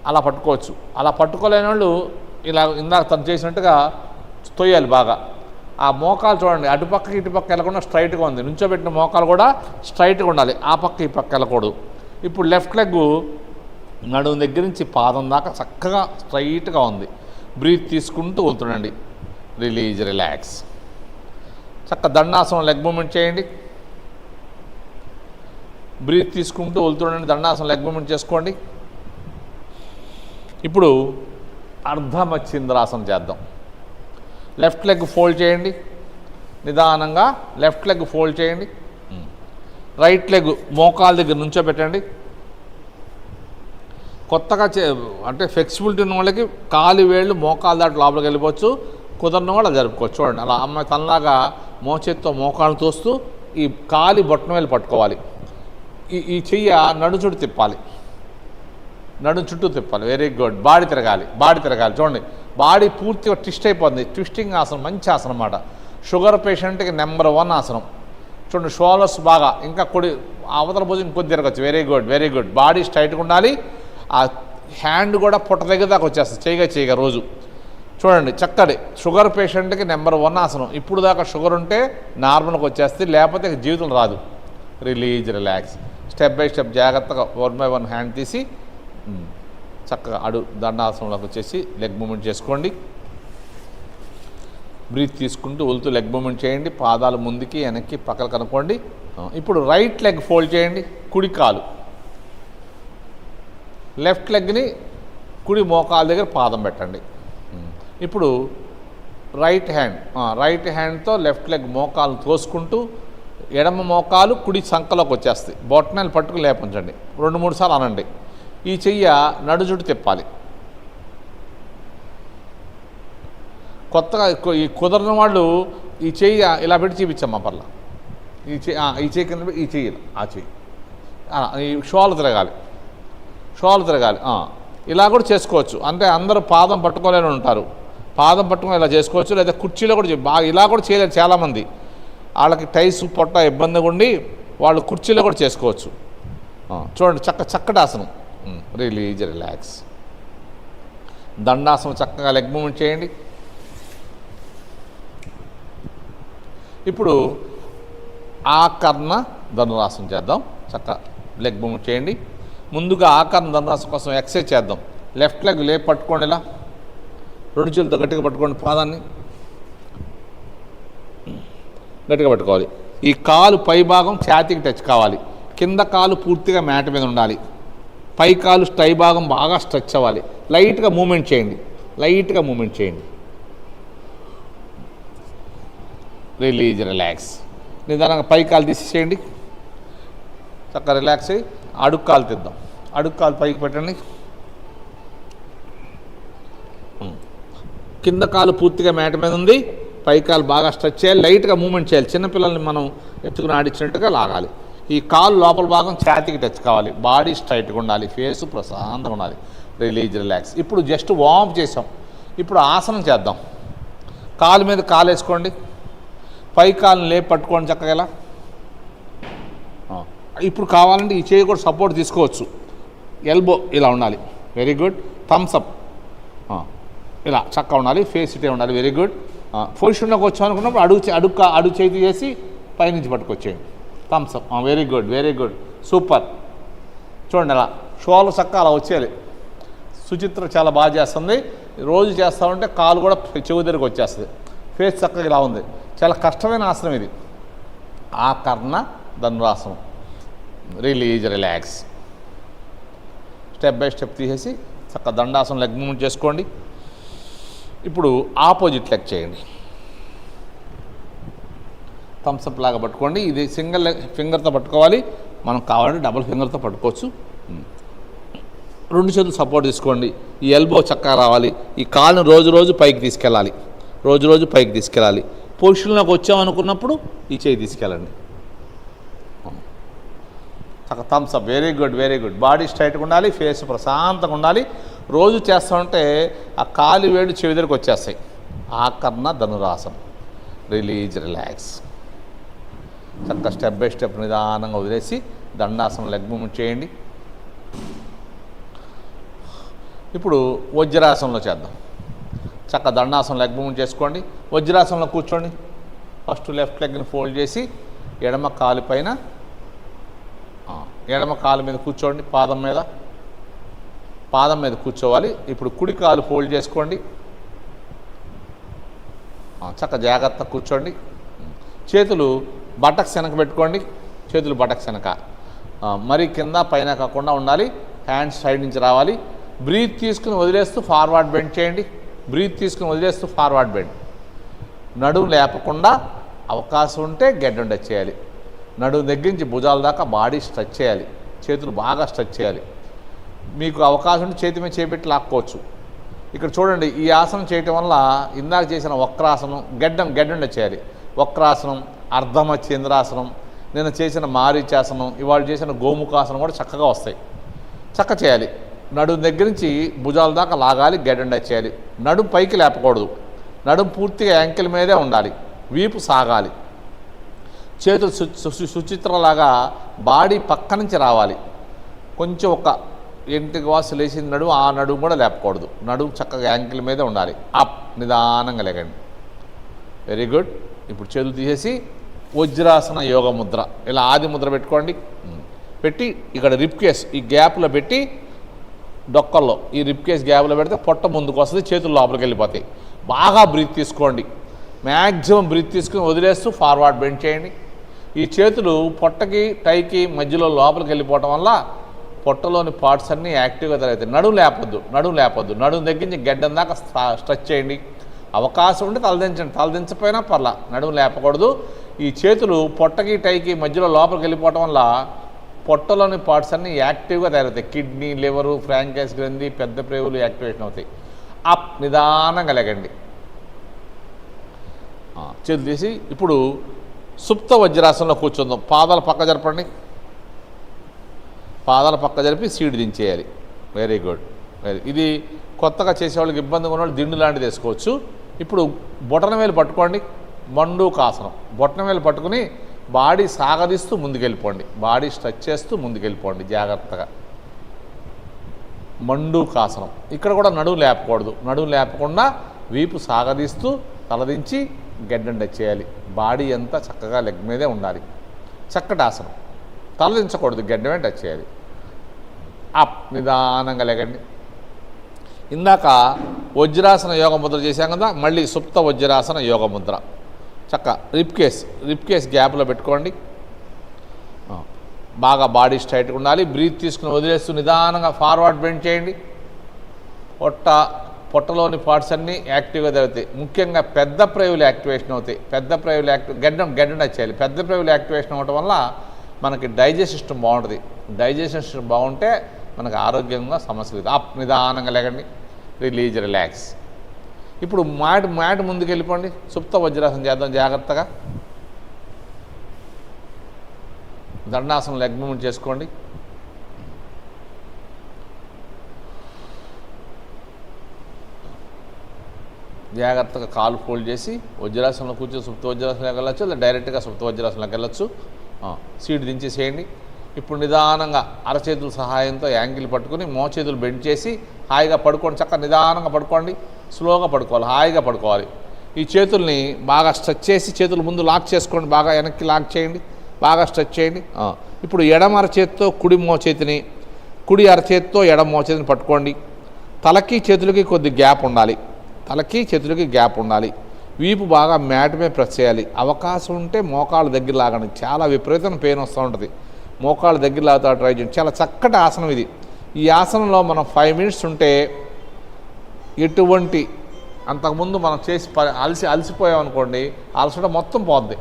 అలా పట్టుకోవచ్చు. అలా పట్టుకోలేని వాళ్ళు ఇలా ఇందాక తను చేసినట్టుగా తొయ్యాలి బాగా. ఆ మోకాలు చూడండి అటుపక్కకి ఇటుపక్క వెళ్ళకుండా స్ట్రైట్గా ఉంది. నుంచోబెట్టిన మోకాలు కూడా స్ట్రైట్గా ఉండాలి, ఆ పక్క ఈ పక్క వెళ్ళకూడదు. ఇప్పుడు లెఫ్ట్ లెగ్ నడుము దగ్గర నుంచి పాదం దాకా చక్కగా స్ట్రైట్గా ఉంది. బ్రీత్ తీసుకుంటూ వదులుతుండండి. Release, relax. చక్కగా దండాసనం లెగ్ మూమెంట్ చేయండి. బ్రీత్ తీసుకుంటూ వదులుతుండండి. దండాసనం లెగ్ మూమెంట్ చేసుకోండి. ఇప్పుడు అర్ధమచ్చింద్రాసనం చేద్దాం. లెఫ్ట్ లెగ్ ఫోల్డ్ చేయండి. నిదానంగా లెఫ్ట్ లెగ్ ఫోల్డ్ చేయండి. రైట్ లెగ్ మోకాల దగ్గర నుంచోబెట్టండి. కొత్తగా అంటే ఫ్లెక్సిబిలిటీ ఉన్న వాళ్ళకి కాలి వేళ్ళు మోకాలు దాటి లోపలికి వెళ్ళిపోవచ్చు. కుదరని వాళ్ళు జరుపుకోవచ్చు. చూడండి అలా అమ్మాయి తనలాగా మోచేత్తో మోకాలు తోస్తూ ఈ కాలి బొట్టనవేలు పట్టుకోవాలి. ఈ చెయ్య నడు చుట్టూ తిప్పాలి. Very good. బాడీ తిరగాలి. చూడండి బాడీ పూర్తిగా ట్విస్ట్ అయిపోతుంది. ట్విస్టింగ్ ఆసనం మంచి ఆసనం అన్నమాట. షుగర్ పేషెంట్కి నెంబర్ 1 ఆసనం. చూడండి షోల్డర్స్ బాగా, ఇంకా అవతల భుజం ఇంకొద్ది తిరగచ్చు. Very good. బాడీ స్ట్రైట్గా ఉండాలి. ఆ హ్యాండ్ కూడా పొట్ట దగ్గర దాకా వచ్చేస్తుంది చేయగా రోజు. చూడండి చక్కటి షుగర్ పేషెంట్కి నెంబర్ 1 ఆసనం. ఇప్పుడు దాకా షుగర్ ఉంటే నార్మల్గా వచ్చేస్తుంది, లేకపోతే జీవితం రాదు. Release, relax. Step by step జాగ్రత్తగా 1 by 1 హ్యాండ్ తీసి చక్కగా దండాసనంలోకి వచ్చేసి లెగ్ మూమెంట్ చేసుకోండి. బ్రీత్ తీసుకుంటూ వదులుతూ లెగ్ మూమెంట్ చేయండి. పాదాలు ముందుకి వెనక్కి పక్కలకు అనుకోండి. ఇప్పుడు రైట్ లెగ్ ఫోల్డ్ చేయండి. కుడి కాలు లెఫ్ట్ లెగ్ని కుడి మోకాల దగ్గర పాదం పెట్టండి. ఇప్పుడు రైట్ హ్యాండ్తో లెఫ్ట్ లెగ్ మోకాలు తోసుకుంటూ ఎడమ మోకాలు కుడి సంకలోకి వచ్చేస్తాయి. బొట్టనవేలు పట్టుకుని లేపించండి. 2-3 సార్లు అనండి. ఈ చెయ్య నడు చుట్టూ తిప్పాలి. కొత్తగా ఈ కుదరని వాళ్ళు ఈ చెయ్యి ఇలా పెట్టి చూపించమ్మా పర్లా. ఈ చెయ్యి కింద ఈ చెయ్యి ఈ షోలు తిరగాలి. ఇలా కూడా చేసుకోవచ్చు. అంటే అందరూ పాదం పట్టుకోలేని ఉంటారు. పాదం పట్టుకొని ఇలా చేసుకోవచ్చు. లేదా కుర్చీలో కూడా బాగా ఇలా కూడా చేయలేరు చాలామంది. వాళ్ళకి టైస్ పొట్ట ఇబ్బందిగా ఉండి వాళ్ళు కుర్చీలో కూడా చేసుకోవచ్చు. చూడండి చక్కటి ఆసనం. Release, relax. దండాసనం చక్కగా లెగ్ మూమెంట్ చేయండి. ఇప్పుడు ఆకర్ణ ధనురాసనం చేద్దాం. చక్కగా లెగ్ మూవ్ చేయండి. ముందుగా ఆకర్ణ ధనురాసనం కోసం ఎక్సర్సైజ్ చేద్దాం. లెఫ్ట్ లెగ్ లేపి పట్టుకోండి, ఇలా 2 చేతులతో గట్టిగా పట్టుకోండి. పాదాన్ని గట్టిగా పట్టుకోవాలి. ఈ కాలు పై భాగం ఛాతీకి టచ్ కావాలి. కింద కాలు పూర్తిగా మ్యాట్ మీద ఉండాలి. పై కాలు టై భాగం బాగా స్ట్రెచ్ అవ్వాలి. లైట్గా మూమెంట్ చేయండి, లైట్గా మూమెంట్ చేయండి. Release, relax. నిదానంగా పై కాలు తీసేసేయండి. చక్కగా రిలాక్స్ అయ్యి అడుగు కాలు తీద్దాం. అడుగు కాలు పైకి పెట్టండి. కింద కాలు పూర్తిగా మ్యాట్ మీద ఉంది. పై కాలు బాగా స్ట్రెచ్ చేయాలి. లైట్గా మూమెంట్ చేయాలి. చిన్నపిల్లల్ని మనం ఎత్తుకుని ఆడించినట్టుగా లాగాలి. ఈ కాలు లోపల భాగం ఛాతీకి టచ్ కావాలి. బాడీ స్ట్రైట్గా ఉండాలి. ఫేసు ప్రశాంతంగా ఉండాలి. Release, relax. ఇప్పుడు జస్ట్ వార్మ్ చేసాం. ఇప్పుడు ఆసనం చేద్దాం. కాలు మీద కాలు వేసుకోండి. పై కాలుని లేపి పట్టుకోండి చక్కగా ఇలా. ఇప్పుడు కావాలంటే ఈ చేయి కూడా సపోర్ట్ తీసుకోవచ్చు. ఎల్బో ఇలా ఉండాలి. Very good. థమ్స్ అప్ ఇలా చక్కగా ఉండాలి. ఫేస్ ఇటే ఉండాలి. Very good. పొజిషన్లోకి వచ్చాం అనుకున్నప్పుడు అడుగు చేతి చేసి పైనుంచి పట్టుకొచ్చేయండి. Thumbs up. Very good, very good, super. చూడండి అలా షోలు చక్కగా అలా వచ్చేయాలి. సుచిత్ర చాలా బాగా చేస్తుంది. రోజు చేస్తూ ఉంటే కాలు కూడా చెవు దగ్గరికి వచ్చేస్తుంది. ఫేస్ చక్కగా ఇలా ఉంది. చాలా కష్టమైన ఆసనం ఇది. ఆకర్ణ ధనురాసనం. Release, relax. Step by step తీసేసి చక్కగా దండాసనం లెగ్ మూవ్మెంట్ చేసుకోండి. ఇప్పుడు ఆపోజిట్ లెగ్ చేయండి. థమ్స్అప్ లాగా పట్టుకోండి. ఇది సింగిల్ ఫింగర్తో పట్టుకోవాలి. మనం కావాలంటే డబుల్ ఫింగర్తో పట్టుకోవచ్చు. 2 చేతులు సపోర్ట్ తీసుకోండి. ఈ ఎల్బో చక్కగా రావాలి. ఈ కాలును రోజు పైకి తీసుకెళ్ళాలి. రోజు పైకి తీసుకెళ్ళాలి. పొజిషన్లోకి వచ్చామనుకున్నప్పుడు ఈ చేయి తీసుకెళ్ళండి. చక్కగా Thums Up. Very good, very good. Body స్ట్రైట్గా ఉండాలి. ఫేస్ ప్రశాంతంగా ఉండాలి. రోజు చేస్తూ ఉంటే ఆ కాలు వేడి చెవి దగ్గరికి వచ్చేస్తాయి. ఆకర్ణ ధనురాసనం. Release, relax. చక్కగా స్టెప్ బై స్టెప్ నిదానంగా వదిలేసి దండాసనం లెగ్ మూవ్మెంట్ చేయండి. ఇప్పుడు వజ్రాసనంలో చేద్దాం. చక్కగా దండాసనం లెగ్ మూవ్మెంట్ చేసుకోండి. వజ్రాసనంలో కూర్చోండి. ఫస్ట్ లెఫ్ట్ లెగ్ని ఫోల్డ్ చేసి ఎడమ కాలు పైన ఎడమ కాలు మీద కూర్చోండి. పాదం మీద కూర్చోవాలి. ఇప్పుడు కుడి కాలు ఫోల్డ్ చేసుకోండి. చక్కగా జాగ్రత్తగా కూర్చోండి. చేతులు బటక్స్ వెనక పెట్టుకోండి. చేతులు బటక్స్ వెనక మరి కింద పైన కాకుండా ఉండాలి. హ్యాండ్స్ సైడ్ నుంచి రావాలి. బ్రీత్ తీసుకుని వదిలేస్తూ ఫార్వర్డ్ బెండ్ చేయండి. బ్రీత్ తీసుకుని వదిలేస్తూ ఫార్వర్డ్ బెండ్. నడుము లేపకుండా అవకాశం ఉంటే గెడ్డం టచ్ చేయాలి. నడుము దగ్గర నుంచి భుజాల దాకా బాడీ స్ట్రెచ్ చేయాలి. చేతులు బాగా స్ట్రెచ్ చేయాలి. మీకు అవకాశం ఉంటే చేతి మీద చేపెట్టి లాక్కోవచ్చు. ఇక్కడ చూడండి, ఈ ఆసనం చేయటం వల్ల ఇందాక చేసిన వక్రాసనం గెడ్డం టచ్ చేయాలి. వక్రాసనం, అర్ధమచ్చేంద్రాసనం, నేను చేసిన మారీచాసనం, ఇవాళ చేసిన గోముఖాసనం కూడా చక్కగా వస్తాయి. చక్క చేయాలి. నడుము దగ్గర నుంచి భుజాల దాకా లాగాలి. గెడ్డం టచ్ చేయాలి. నడుము పైకి లేపకూడదు. నడుము పూర్తిగా యాంకిల్ మీదే ఉండాలి. వీపు సాగాలి. చేతులు సుచిత్రలాగా బాడీ పక్క నుంచి రావాలి. కొంచెం ఒక ఎంటికి వాసు లేచిన నడుము, ఆ నడుము కూడా లేపకూడదు. నడుము చక్కగా యాంకిల్ మీదే ఉండాలి. అప్, నిదానంగా లేకండి. Very good. ఇప్పుడు చేతులు తీసేసి వజ్రాసన యోగ ముద్ర, ఇలా ఆది ముద్ర పెట్టుకోండి. పెట్టి ఇక్కడ రిప్ కేస్ ఈ గ్యాప్లో పెట్టి డొక్కల్లో ఈ రిప్ కేస్ గ్యాప్లో పెడితే పొట్ట ముందుకు వస్తుంది. చేతులు లోపలికి వెళ్ళిపోతాయి. బాగా బ్రీత్ తీసుకోండి. మ్యాక్సిమం బ్రీత్ తీసుకుని వదిలేస్తూ ఫార్వర్డ్ బెండ్ చేయండి. ఈ చేతులు పొట్టకి టైకి మధ్యలో లోపలికి వెళ్ళిపోవటం వల్ల పొట్టలోని పార్ట్స్ అన్నీ యాక్టివ్గా తయారవుతాయి. నడుము లేపొద్దు. నడుము దగ్గర నుంచి గెడ్డం దాకా స్ట్రెచ్ చేయండి. అవకాశం ఉంటే తలదించండి. తలదించపోయినా పర్లా, నడుము లేపకూడదు. ఈ చేతులు పొట్టకి టైకి మధ్యలో లోపలికి వెళ్ళిపోవటం వల్ల పొట్టలోని పార్ట్స్ అన్నీ యాక్టివ్గా తయారవుతాయి. కిడ్నీ, లివరు, ఫ్రాంకైస్ గ్రంథి, పెద్ద ప్రేవులు యాక్టివేషన్ అవుతాయి. అప్, నిదానంగా లేకండి. చేతులు తీసి ఇప్పుడు సుప్త వజ్రాసనంలో కూర్చుందాం. పాదాలు పక్క జరపండి. పాదాల పక్క జరిపి సీడ్ దించేయాలి. Very good. ఇది కొత్తగా చేసేవాళ్ళకి ఇబ్బందిగా ఉన్నవాళ్ళు దిండు లాంటిది వేసుకోవచ్చు. ఇప్పుడు బొటనవేలు పట్టుకోండి. మండూకాసనం. బొటనవేలు పట్టుకుని బాడీ సాగదీస్తూ ముందుకెళ్ళిపోండి. బాడీ స్ట్రెచ్ చేస్తూ ముందుకెళ్ళిపోండి జాగ్రత్తగా. మండూకాసనం. ఇక్కడ కూడా నడుము లేపకూడదు. నడుము లేపకుండా వీపు సాగదీస్తూ తలదించి గెడ్డం టచ్ చేయాలి. బాడీ అంతా చక్కగా లెగ్ మీదే ఉండాలి. చక్కటి ఆసనం. తలదించకూడదు, గెడ్డమే టచ్ చేయాలి. అప్, నిదానంగా లేకండి. ఇందాక వజ్రాసన యోగ ముద్ర చేశాం కదా, మళ్ళీ సుప్త వజ్రాసన యోగ ముద్ర. చక్క రిప్ కేస్ గ్యాప్లో పెట్టుకోండి. బాగా బాడీ స్ట్రైట్గా ఉండాలి. బ్రీత్ తీసుకుని వదిలేస్తూ నిదానంగా ఫార్వర్డ్ బెండ్ చేయండి. పొట్టలోని పార్ట్స్ అన్నీ యాక్టివ్గా జరుగుతాయి. ముఖ్యంగా పెద్ద ప్రేవులు యాక్టివేషన్ అవుతాయి. పెద్ద ప్రేవులు గెడ్డం టచ్ చేయాలి. పెద్ద ప్రేవులు యాక్టివేషన్ అవ్వడం వల్ల మనకి డైజెస్ట్ సిస్టమ్ బాగుంటుంది. డైజెషన్ సిస్టమ్ బాగుంటే మనకు ఆరోగ్యంగా సమస్య లేదు. అప్, నిదానంగా లేకండి. Release, relax. ఇప్పుడు మ్యాట్ ముందుకు వెళ్ళిపోండి. సుప్త వజ్రాసనం చేద్దాం జాగ్రత్తగా. దండాసనం లెగ్ మూవ్మెంట్ చేసుకోండి. జాగ్రత్తగా కాలు ఫోల్డ్ చేసి వజ్రాసనంలో కూర్చొని సుప్త వజ్రాసనంలోకి వెళ్ళచ్చు, లేదా డైరెక్ట్గా సుప్త వజ్రాసనంలోకి వెళ్ళచ్చు. సీట్ దించేసేయండి. ఇప్పుడు నిదానంగా అరచేతుల సహాయంతో యాంగిల్ పట్టుకుని మోచేతులు బెండ్ చేసి హాయిగా పడుకోండి. చక్కగా నిదానంగా పడుకోండి. స్లోగా పడుకోవాలి, హాయిగా పడుకోవాలి. ఈ చేతుల్ని బాగా స్ట్రెచ్ చేసి చేతులు ముందు లాక్ చేసుకోండి. బాగా వెనక్కి లాక్ చేయండి, బాగా స్ట్రెచ్ చేయండి. ఇప్పుడు ఎడమ అరచేతితో కుడి మోచేతిని, కుడి అరచేతితో ఎడమ మోచేతిని పట్టుకోండి. తలకి చేతులకి కొద్ది గ్యాప్ ఉండాలి. తలకి చేతులకి గ్యాప్ ఉండాలి. వీపు బాగా మ్యాట్ మీద ప్రెస్ చేయాలి. అవకాశం ఉంటే మోకాళ్ళ దగ్గర లాగండి. చాలా విపరీతమైన పెయిన్ వస్తూ ఉంటుంది. మోకాళ్ళ దగ్గర లాగుతా ట్రై చేయండి. చాలా చక్కటి ఆసనం ఇది. ఈ ఆసనంలో మనం 5 మినిట్స్ ఉంటే ఎటువంటి అంతకుముందు మనం చేసి అలసిపోయామనుకోండి, అలసట మొత్తం పోద్ది.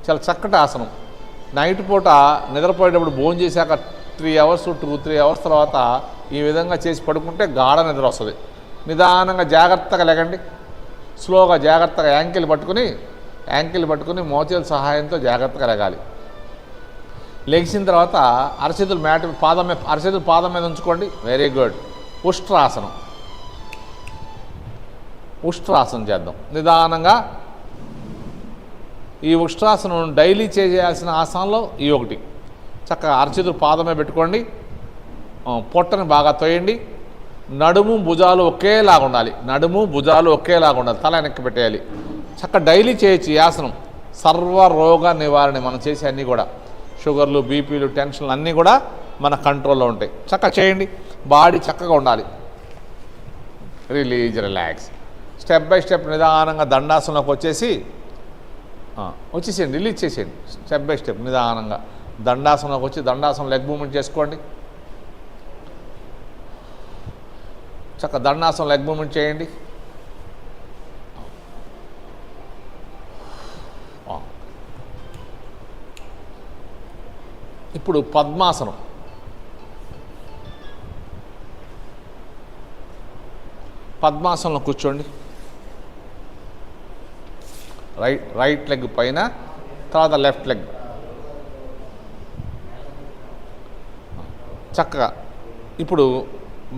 చాలా చక్కటి ఆసనం. నైట్ పూట నిద్రపోయేటప్పుడు భోజనం చేశాక 3 అవర్స్ 2-3 అవర్స్ తర్వాత ఈ విధంగా చేసి పడుకుంటే గాఢ నిద్ర వస్తుంది. నిదానంగా జాగ్రత్తగా లేకండి. స్లోగా జాగ్రత్తగా యాంకిల్ పట్టుకుని మోచేతుల సహాయంతో జాగ్రత్తగా లేగాలి. లెగిసిన తర్వాత అరచేతులు అరచేతులు పాదం మీద ఉంచుకోండి. Very good. ఉష్ట్రాసనం చేద్దాం నిదానంగా. ఈ ఉష్ట్రాసనం డైలీ చేయాల్సిన ఆసనంలో ఈ ఒకటి. చక్కగా అరచేతులు పాదమే పెట్టుకోండి. పొట్టని బాగా తోయండి. నడుము భుజాలు ఒకేలాగా ఉండాలి. తల వెనక్కి పెట్టేయాలి. చక్కగా డైలీ చేయొచ్చు ఈ ఆసనం. సర్వరోగ నివారణ మనం చేసే అన్నీ కూడా, షుగర్లు, బీపీలు, టెన్షన్లు అన్నీ కూడా మన కంట్రోల్లో ఉంటాయి. చక్కగా చేయండి. బాడీ చక్కగా ఉండాలి. Release, relax. Step by step నిదానంగా దండాసనంలోకి వచ్చేసేయండి. రిలీజ్ చేసేయండి. స్టెప్ బై స్టెప్ నిదానంగా దండాసనంలోకి వచ్చి దండాసనం లెగ్ మూవ్మెంట్ చేసుకోండి. చక్కగా దండాసనం లెగ్ మూవ్మెంట్ చేయండి. ఇప్పుడు పద్మాసనం. పద్మాసనంలో కూర్చోండి. రైట్ లెగ్ పైన, తర్వాత లెఫ్ట్ లెగ్. చక్కగా ఇప్పుడు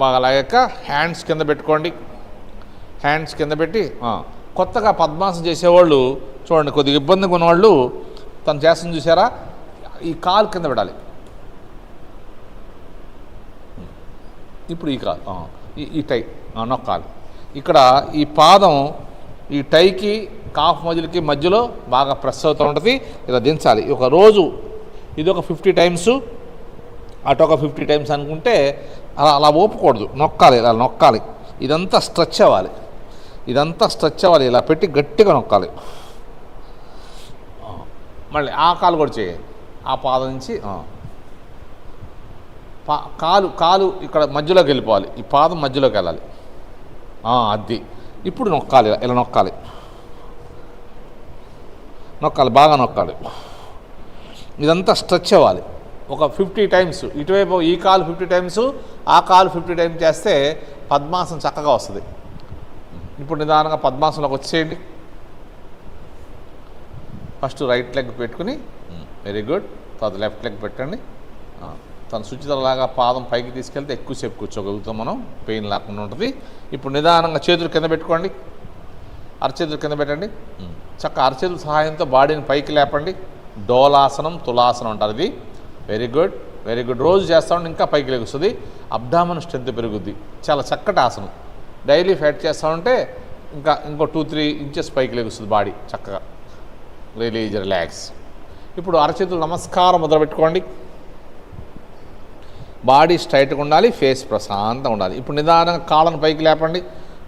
బాగా లాగాక హ్యాండ్స్ కింద పెట్టుకోండి. హ్యాండ్స్ కింద పెట్టి కొత్తగా పద్మాసనం చేసేవాళ్ళు చూడండి, కొద్దిగా ఇబ్బందిగా ఉన్నవాళ్ళు తను చేస్తుంది చూసారా, ఈ కాలు కింద పెట్టాలి. ఇప్పుడు ఈ కాలు ఈ టై నొక్కాలి. ఇక్కడ ఈ పాదం ఈ టైకి కాఫ్ మజిల్కి మధ్యలో బాగా ప్రెస్ అవుతూ ఉంటుంది. ఇలా దించాలి. ఒక రోజు ఇది ఒక 50 టైమ్స్, అటు ఒక 50 టైమ్స్ అనుకుంటే అలా ఓపకూడదు. నొక్కాలి, ఇలా నొక్కాలి. ఇదంతా స్ట్రెచ్ అవ్వాలి. ఇలా పెట్టి గట్టిగా నొక్కాలి. మళ్ళీ ఆ కాలు కూడా చేయాలి. ఆ పాదం నుంచి కాలు ఇక్కడ మధ్యలోకి వెళ్ళిపోవాలి. ఈ పాదం మధ్యలోకి వెళ్ళాలి. అది ఇప్పుడు నొక్కాలి. ఇలా నొక్కాలి, బాగా నొక్కాలి. ఇదంతా స్ట్రెచ్ అవ్వాలి. ఒక 50 టైమ్స్ ఇటువైపు ఈ కాలు 50 టైమ్స్, ఆ కాలు 50 టైమ్స్ చేస్తే పద్మాసనం చక్కగా వస్తుంది. ఇప్పుడు నిదానంగా పద్మాసనంలోకి వచ్చేయండి. ఫస్ట్ రైట్ లెగ్ పెట్టుకుని, వెరీ గుడ్. తర్వాత లెఫ్ట్ లెగ్ పెట్టండి. తను సుచితలాగా పాదం పైకి తీసుకెళ్తే ఎక్కువసేపు కూర్చోగలుగుతాం మనం, పెయిన్ లేకుండా ఉంటుంది. ఇప్పుడు నిదానంగా చేతులు కింద పెట్టుకోండి. అరచేతులు కింద పెట్టండి. చక్కగా అరచేతుల సహాయంతో బాడీని పైకి లేపండి. డోలాసనం, తులాసనం అంటారు ఇది. Very good, very good. రోజు చేస్తూ ఉంటే ఇంకా పైకి లెగుస్తుంది. అబ్డామన్ స్ట్రెంత్ పెరుగుద్ది. చాలా చక్కటి ఆసనం. డైలీ ఫ్యాట్ చేస్తూ ఉంటే ఇంకో 2-3 ఇంచెస్ పైకి లెగుస్తుంది బాడీ చక్కగా. Release, relax. ఇప్పుడు అరచేతులు నమస్కారం ముద్ర పెట్టుకోండి. బాడీ స్ట్రైట్గా ఉండాలి, ఫేస్ ప్రశాంతంగా ఉండాలి. ఇప్పుడు నిదానంగా కాళ్ళను పైకి లేపండి.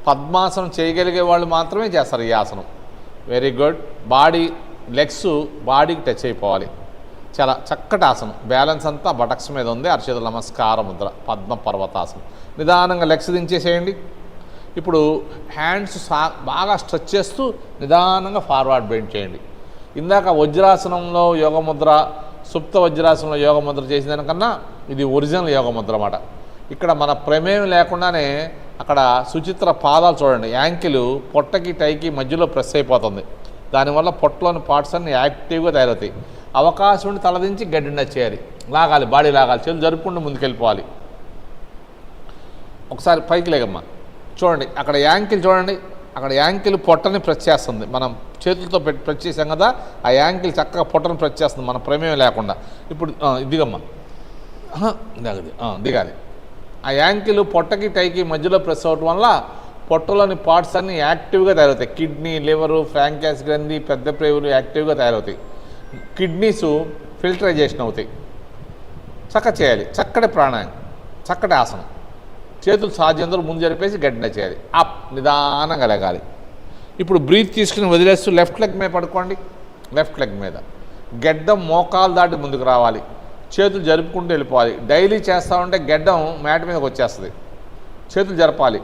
పద్మాసనం చేయగలిగే వాళ్ళు మాత్రమే చేస్తారు ఈ ఆసనం. Very good. బాడీ లెగ్స్ బాడీకి టచ్ అయిపోవాలి. చాలా చక్కటి ఆసనం. బ్యాలెన్స్ అంతా బటక్స్ మీద ఉంది. అరచేతుల నమస్కార ముద్ర, పద్మ పర్వతాసనం. నిదానంగా లెగ్స్ దించేసేయండి. ఇప్పుడు హ్యాండ్స్ బాగా స్ట్రెచ్ చేస్తూ నిదానంగా ఫార్వర్డ్ బెండ్ చేయండి. ఇందాక వజ్రాసనంలో యోగముద్ర, సుప్త వజ్రాసనంలో యోగముద్ర చేసిన దానికన్నా ఇది ఒరిజినల్ యోగముద్ర అన్నమాట. ఇక్కడ మన ప్రమేయం లేకుండానే అక్కడ సుచిత్ర పాదాలు చూడండి. యాంకిల్ పొట్టకి టైకి మధ్యలో ప్రెస్ అయిపోతుంది. దానివల్ల పొట్టలోని పార్ట్స్ అన్ని యాక్టివ్గా తయారవుతాయి. అవకాశం ఉండి తలదించి గడ్డి చేయాలి, లాగాలి, బాడీ లాగాలి, చేతులు జరుపుకుంటూ ముందుకెళ్ళిపోవాలి. ఒకసారి పైకి లేగమ్మా. చూడండి అక్కడ యాంకిల్ చూడండి, అక్కడ యాంకిల్ పొట్టని ప్రెస్ చేస్తుంది. మనం చేతులతో ప్రెస్ చేసాం కదా, ఆ యాంకిల్ చక్కగా పొట్టను ప్రెస్ చేస్తుంది మన ప్రమేయం లేకుండా. ఇప్పుడు దిగమ్మా, దిగాలి. ఆ యాంకిల్ పొట్టకి టైకి మధ్యలో ప్రెస్ అవ్వటం వల్ల పొట్టలోని పార్ట్స్ అన్నీ యాక్టివ్గా తయారవుతాయి. కిడ్నీ, లివరు, ఫ్రాంకాస్ గ్రంథి, పెద్ద ప్రేవులు యాక్టివ్గా తయారవుతాయి. కిడ్నీసు ఫిల్టరైజేషన్ అవుతాయి. చేయాలి చక్కటి ప్రాణాయామం, చక్కటి ఆసనం. చేతులు సాధ్యంతో ముందు జరిపేసి గడ్డిన చేయాలి. అప్, నిదానంగా లెగాలి. ఇప్పుడు బ్రీత్ తీసుకుని వదిలేస్తూ లెఫ్ట్ లెగ్ మీద పడుకోండి. లెఫ్ట్ లెగ్ మీద గెడ్డం మోకాలు దాటి ముందుకు రావాలి. చేతులు జరుపుకుంటూ వెళ్ళిపోవాలి. డైలీ చేస్తూ ఉంటే గెడ్డం మ్యాట్ మీదకి వచ్చేస్తుంది. చేతులు జరపాలి,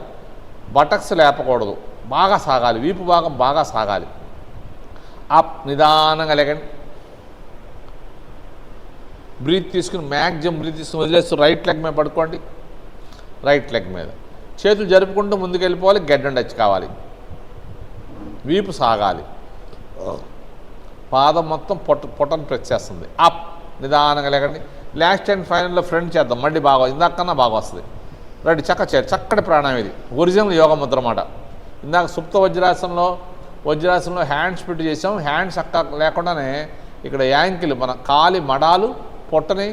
బటక్స్ లేపకూడదు, బాగా సాగాలి, వీపు భాగం బాగా సాగాలి. అప్, నిదానంగా లెగండి. బ్రీత్ తీసుకుని మ్యాక్సిమం బ్రీత్ తీసుకుని వదిలేస్తూ రైట్ లెగ్ మీద పడుకోండి. రైట్ లెగ్ మీద చేతులు జరుపుకుంటూ ముందుకు వెళ్ళిపోవాలి. గెడ్డం టచ్ కావాలి, వీపు సాగాలి, పాదం మొత్తం పొట్టను ప్రెస్ చేస్తుంది. అప్, నిదానంగా లేకండి. లాస్ట్ అండ్ ఫైనల్లో ఫ్రంట్ చేద్దాం. మళ్ళీ బాగా ఇందాకన్నా బాగా వస్తుంది. రైట్, చక్కటి ప్రాణాయం ఇది. ఒరిజినల్ యోగ ముద్ర అన్నమాట. ఇందాక సుప్త వజ్రాసనంలో హ్యాండ్స్ పెట్టి చేసాం. హ్యాండ్స్ అక్క లేకుండానే ఇక్కడ యాంకిల్ మన కాలి మడాలు పొట్టని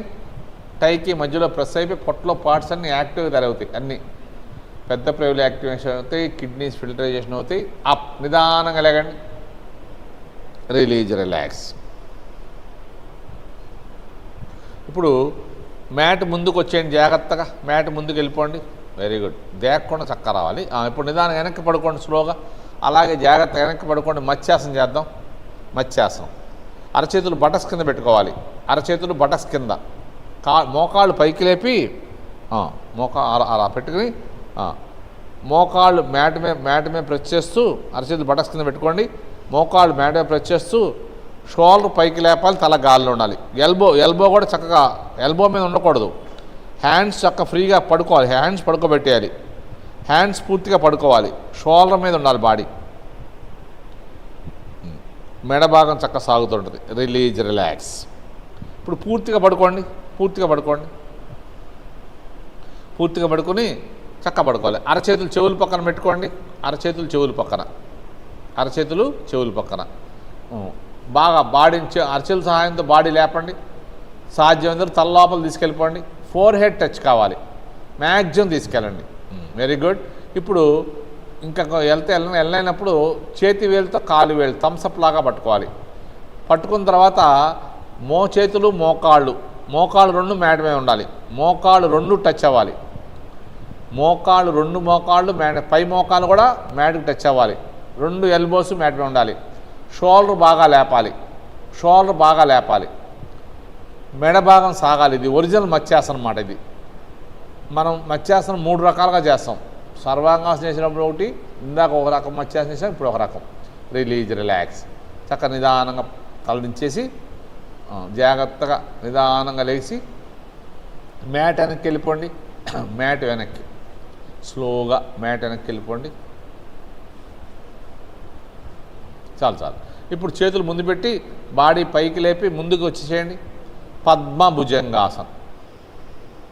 టైకి మధ్యలో ప్రెస్ అయిపోయి పొట్టలో పార్ట్స్ అన్నీ యాక్టివ్గా తయారవుతాయి. అన్నీ పెద్ద ప్రేవులు యాక్టివేషన్ అవుతాయి, కిడ్నీస్ ఫిల్టరైజేషన్ అవుతాయి. అప్, నిదానంగా లేకండి. Release, relax. ఇప్పుడు మ్యాట్ ముందుకు వచ్చేయండి. జాగ్రత్తగా మ్యాట్ ముందుకు వెళ్ళిపోండి. Very good. దేకకుండా చక్క రావాలి. ఇప్పుడు నిదానంగా వెనక్కి పడుకోండి స్లోగా. అలాగే జాగ్రత్తగా వెనక్కి పడుకోండి. మత్స్యాసనం చేద్దాం. మత్స్యాసనం. అరచేతులు బటక్స్ కింద పెట్టుకోవాలి. అరచేతులు బటక్స్ కింద, మోకాళ్ళు పైకి లేపి అలా పెట్టుకుని మోకాళ్ళు మ్యాట్ మీద ప్రెస్ చేస్తూ అరచేతులు బటక్స్ కింద పెట్టుకోండి. మోకాళ్ళు మ్యాట్ మీద ప్రెస్ చేస్తూ షోల్డర్ పైకి లేపాలి, తల గాల్లో ఉండాలి. ఎల్బో కూడా చక్కగా ఎల్బో మీద ఉండకూడదు. హ్యాండ్స్ చక్కగా ఫ్రీగా పడుకోవాలి. హ్యాండ్స్ పడుకోబెట్టేయాలి. హ్యాండ్స్ పూర్తిగా పడుకోవాలి. షోల్డర్ మీద ఉండాలి బాడీ. మెడ భాగం చక్కగా సాగుతుంటుంది. Release, relax. ఇప్పుడు పూర్తిగా పడుకోండి. పూర్తిగా పడుకొని చక్క పడుకోవాలి. అరచేతులు చెవుల పక్కన పెట్టుకోండి. అరచేతులు చెవుల పక్కన బాగా బాడీని అరచేతుల సహాయంతో బాడీ లేపండి. సాధ్యమైనంత తల లోపల తీసుకెళ్ళిపోండి. ఫోర్ హెడ్ టచ్ కావాలి, మ్యాక్సిమం తీసుకెళ్ళండి. Very good. ఇప్పుడు ఇంకా వెళ్ళినప్పుడు చేతి వేలుతో కాలు వేలు థమ్సప్ లాగా పట్టుకోవాలి. పట్టుకున్న తర్వాత చేతులు మోకాళ్ళు రెండు మ్యాట్ మీద ఉండాలి. మోకాళ్ళు రెండు టచ్ అవ్వాలి. మోకాళ్ళు పై మోకాలు కూడా మ్యాట్కి టచ్ అవ్వాలి. రెండు ఎల్బోస్ మ్యాట్ మీద ఉండాలి. షోల్డర్ బాగా లేపాలి. మెడ భాగం సాగాలి. ఇది ఒరిజినల్ మత్స్యాసనం అన్నమాట. ఇది మనం మత్స్యాసనం 3 రకాలుగా చేస్తాం. సర్వాంగాసనం చేసినప్పుడు ఒకటి, ఇందాక ఒక రకం మత్స్యాసనం చేసాం, ఇప్పుడు ఒక రకం. Release, relax. చక్కగా నిదానంగా తలదించేసి జాగ్రత్తగా నిదానంగా లేచి మ్యాట్ వెనక్కి వెళ్ళిపోండి. మ్యాట్ వెనక్కి స్లోగా మ్యాట్ వెనక్కి వెళ్ళిపోండి. చాలు. ఇప్పుడు చేతులు ముందు పెట్టి బాడీ పైకి లేపి ముందుకు వచ్చేసేయండి. Padma bhujangasana.